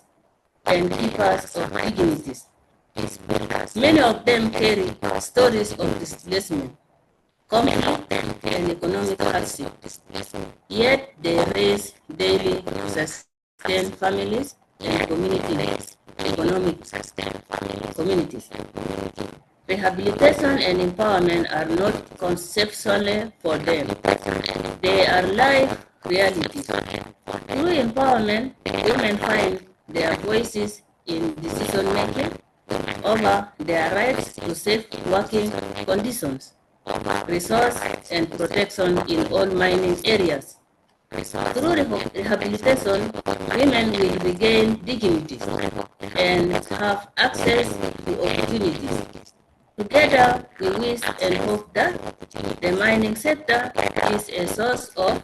and keepers of dignities. Many of them carry stories of displacement, conflict, and economic hardship, yet they raise daily to sustain families and communities. Rehabilitation and empowerment are not conceptually for them. They are life realities. Through empowerment, women find their voices in decision-making over their rights to safe working conditions, resource and protection in all mining areas. Through rehabilitation, women will regain dignity and have access to opportunities. Together, we wish and hope that the mining sector is a source of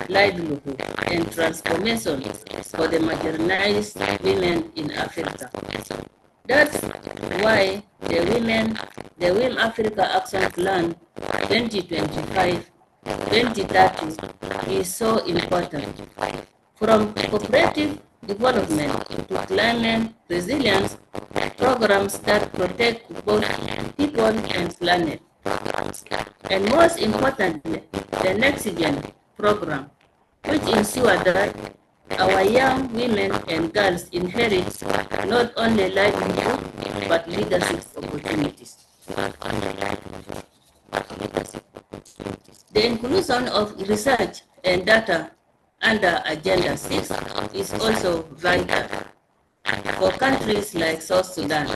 livelihood and transformation for the marginalized women in Africa. That's why the WiM-Africa Action Plan 2025-2030 is so important. From cooperative development to climate resilience, programs that protect both people and planet. And most importantly, the Next Gen program, which ensures that our young women and girls inherit not only livelihood, but leadership opportunities. The inclusion of research and data under Agenda 6 is also vital for countries like South Sudan,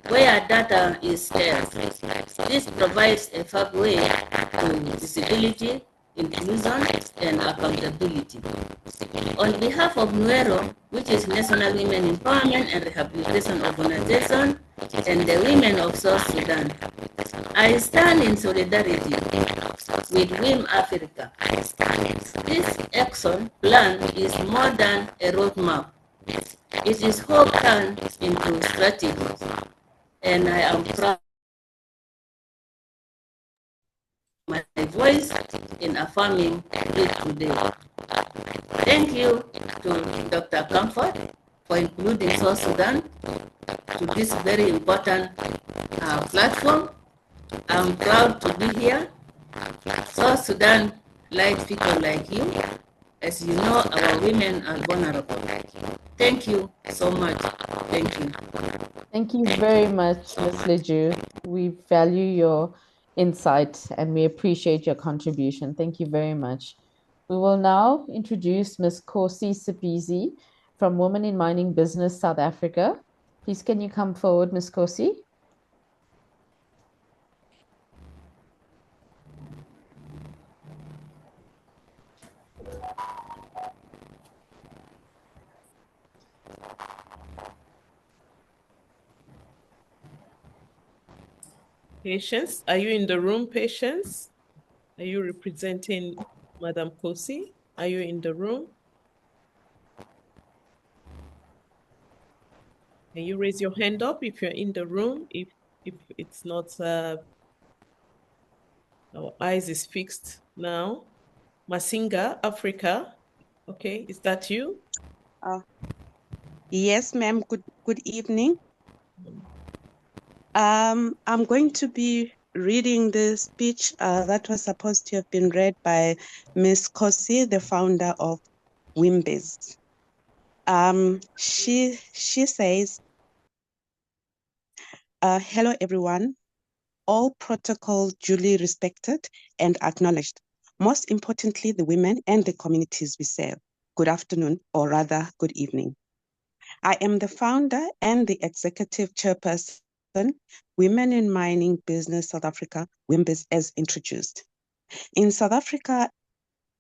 where data is scarce. This provides a pathway to visibility, inclusion, and accountability. On behalf of NUERO, which is National Women Empowerment and Rehabilitation Organization, and the women of South Sudan, I stand in solidarity with WiM-Africa. This action plan is more than a roadmap. It is hope turned into strategy, and I am proud of my voice in affirming it today. Thank you to Dr. Comfort for including South Sudan to this very important platform. I'm proud to be here. South Sudan likes people like you. As you know, our women are vulnerable. Thank you so much. Thank you. Thank you very much, Ms. Leju. We value your insight and we appreciate your contribution. Thank you very much. We will now introduce Ms. Kosi Sipizi from Women in Mining Business, South Africa. Please, can you come forward, Ms. Kosi? Patience, are you in the room, Patience? Are you representing Madam Kosi? Are you in the room? Can you raise your hand up if you're in the room? If it's not, our eyes is fixed now. Masinga, Africa. Okay, is that you? Yes, ma'am. Good evening. I'm going to be reading the speech that was supposed to have been read by Ms. Kosi, the founder of WiMBiz. She says, hello, everyone. All protocol duly respected and acknowledged. Most importantly, the women and the communities we serve. Good afternoon, or rather, good evening. I am the founder and the executive chairperson, Women in Mining Business South Africa, WiMBiz, as introduced. In South Africa,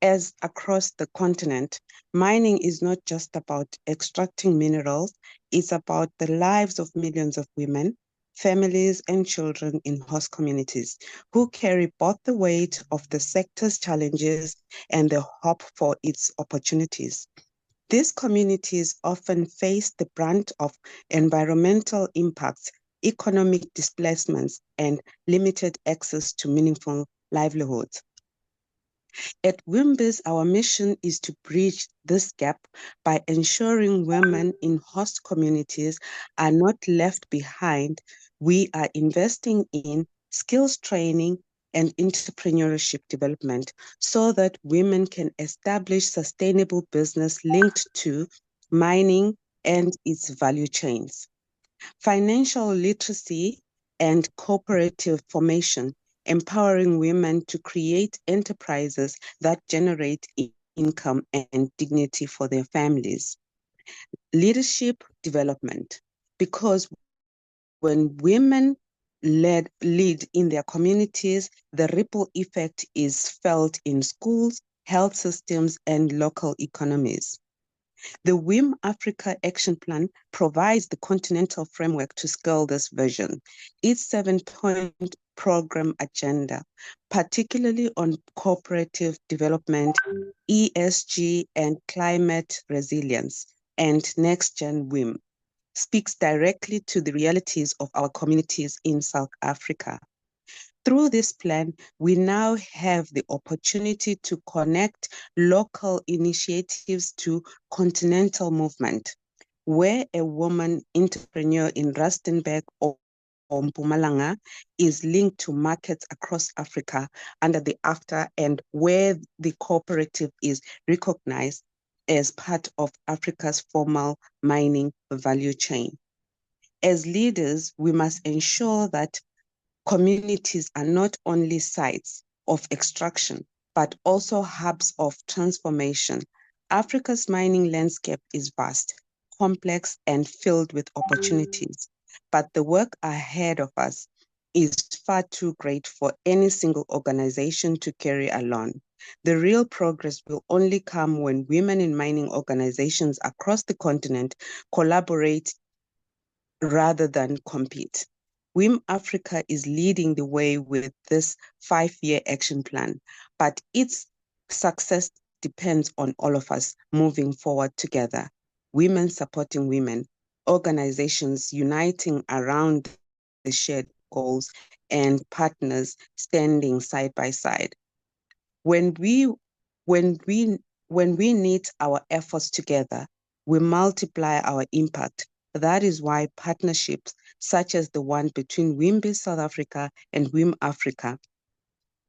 as across the continent, mining is not just about extracting minerals, it's about the lives of millions of women, families, and children in host communities who carry both the weight of the sector's challenges and the hope for its opportunities. These communities often face the brunt of environmental impacts, economic displacements, and limited access to meaningful livelihoods. At WiMBiz, our mission is to bridge this gap by ensuring women in host communities are not left behind. We are investing in skills training and entrepreneurship development so that women can establish sustainable business linked to mining and its value chains. Financial literacy and cooperative formation, empowering women to create enterprises that generate income and dignity for their families. Leadership development, because when women lead in their communities, the ripple effect is felt in schools, health systems, and local economies. The WiM-Africa Action Plan provides the continental framework to scale this vision. Its 7-point program agenda, particularly on cooperative development, ESG, and climate resilience, and next-gen WiM, speaks directly to the realities of our communities in South Africa. Through this plan, we now have the opportunity to connect local initiatives to continental movement, where a woman entrepreneur in Rustenburg or Mpumalanga is linked to markets across Africa under the AFTA, and where the cooperative is recognized as part of Africa's formal mining value chain. As leaders, we must ensure that communities are not only sites, of extraction, but also hubs of transformation. Africa's mining landscape is vast, complex, and filled with opportunities, but the work ahead of us is far too great for any single organization to carry alone. The real progress will only come when women in mining organizations across the continent collaborate rather than compete. WiM-Africa is leading the way with this 5-year action plan, but its success depends on all of us moving forward together. Women supporting women, organizations uniting around the shared goals, and partners standing side by side. When we knit our efforts together, we multiply our impact. That is why partnerships such as the one between WIMBIZ South Africa and WiM-Africa,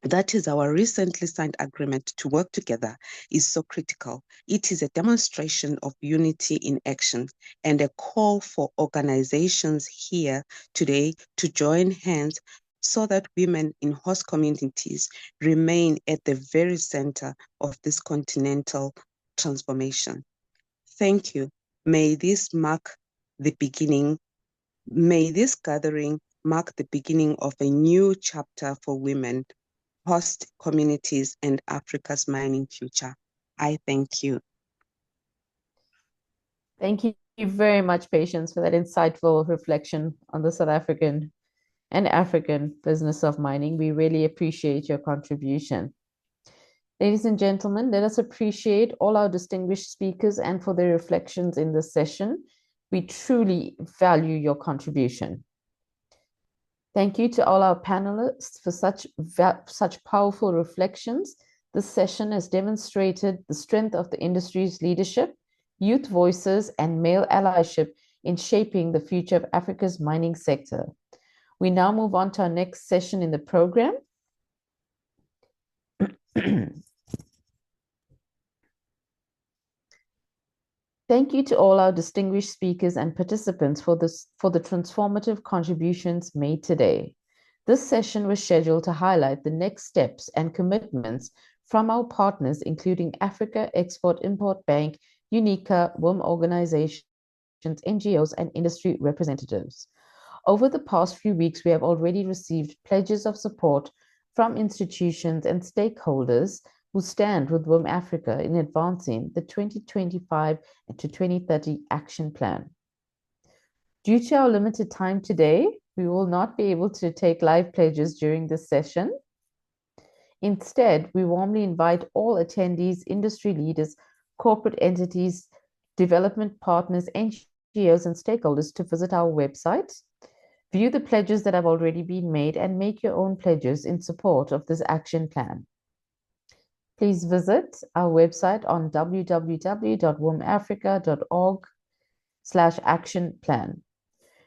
that is our recently signed agreement to work together, is so critical. It is a demonstration of unity in action and a call for organizations here today to join hands so that women in host communities remain at the very center of this continental transformation. Thank you. May this gathering mark the beginning of a new chapter for women, host communities, and Africa's mining future. I thank you. Thank you very much, Patience, for that insightful reflection on the South African and African business of mining. We really appreciate your contribution. Ladies and gentlemen, let us appreciate all our distinguished speakers and for their reflections in this session. We truly value your contribution. Thank you to all our panelists for such powerful reflections. This session has demonstrated the strength of the industry's leadership, youth voices, and male allyship in shaping the future of Africa's mining sector. We now move on to our next session in the program. Thank you to all our distinguished speakers and participants for the transformative contributions made today. This session was scheduled to highlight the next steps and commitments from our partners, including Africa Export-Import Bank, Nneka, WIM organizations, NGOs, and industry representatives. Over the past few weeks, we have already received pledges of support from institutions and stakeholders who stand with WiM-Africa in advancing the 2025 to 2030 action plan. Due to our limited time today, we will not be able to take live pledges during this session. Instead, we warmly invite all attendees, industry leaders, corporate entities, development partners, NGOs, and stakeholders to visit our website, view the pledges that have already been made, and make your own pledges in support of this action plan. Please visit our website on www.wimafrica.org/action-plan.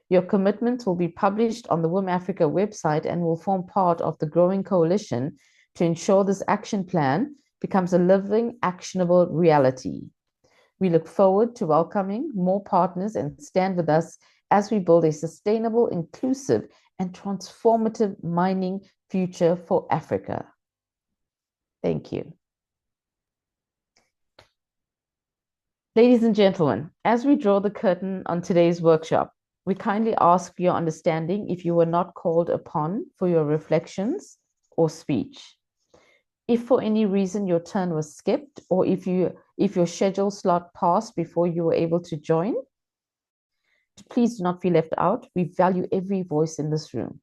Your commitments will be published on the WiM-Africa website and will form part of the growing coalition to ensure this action plan becomes a living, actionable reality. We look forward to welcoming more partners and stand with us as we build a sustainable, inclusive, and transformative mining future for Africa. Thank you. Ladies and gentlemen, as we draw the curtain on today's workshop, we kindly ask for your understanding if you were not called upon for your reflections or speech. If for any reason your turn was skipped, or if your scheduled slot passed before you were able to join, please do not feel left out. We value every voice in this room.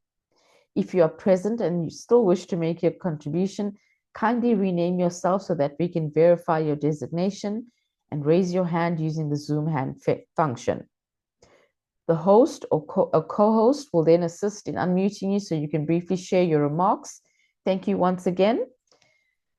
If you are present and you still wish to make your contribution, kindly rename yourself so that we can verify your designation and raise your hand using the Zoom hand function. The host or co-host will then assist in unmuting you so you can briefly share your remarks. Thank you once again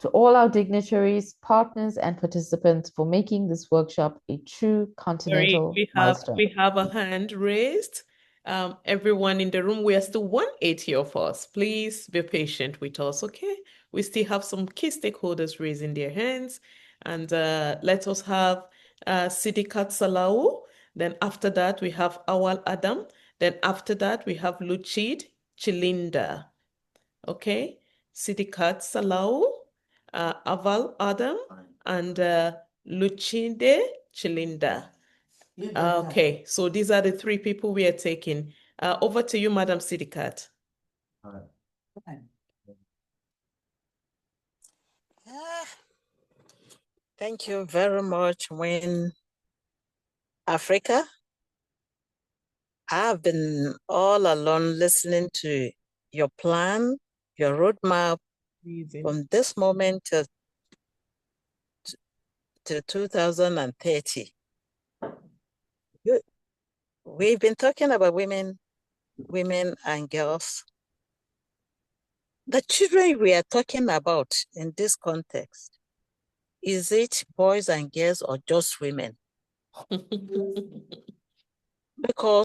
to all our dignitaries, partners, and participants for making this workshop a true continental milestone. We have a hand raised. Everyone in the room, we are still 180 of us. Please be patient with us, okay? We still have some key stakeholders raising their hands. And let us have Sidikat Salau. Then after that, we have Awal Adam. Then after that, we have Luchid Chilinda. Okay? Sidikat Salau, Aval Adam, and Luchinde Chilinda. Okay, so these are the three people we are taking. Over to you, Madam Sidikat. Thank you very much, WiM-Africa. I've been all along listening to your plan, your roadmap from this moment to 2030. We've been talking about women and girls. The children we are talking about in this context, is it boys and girls or just women? Because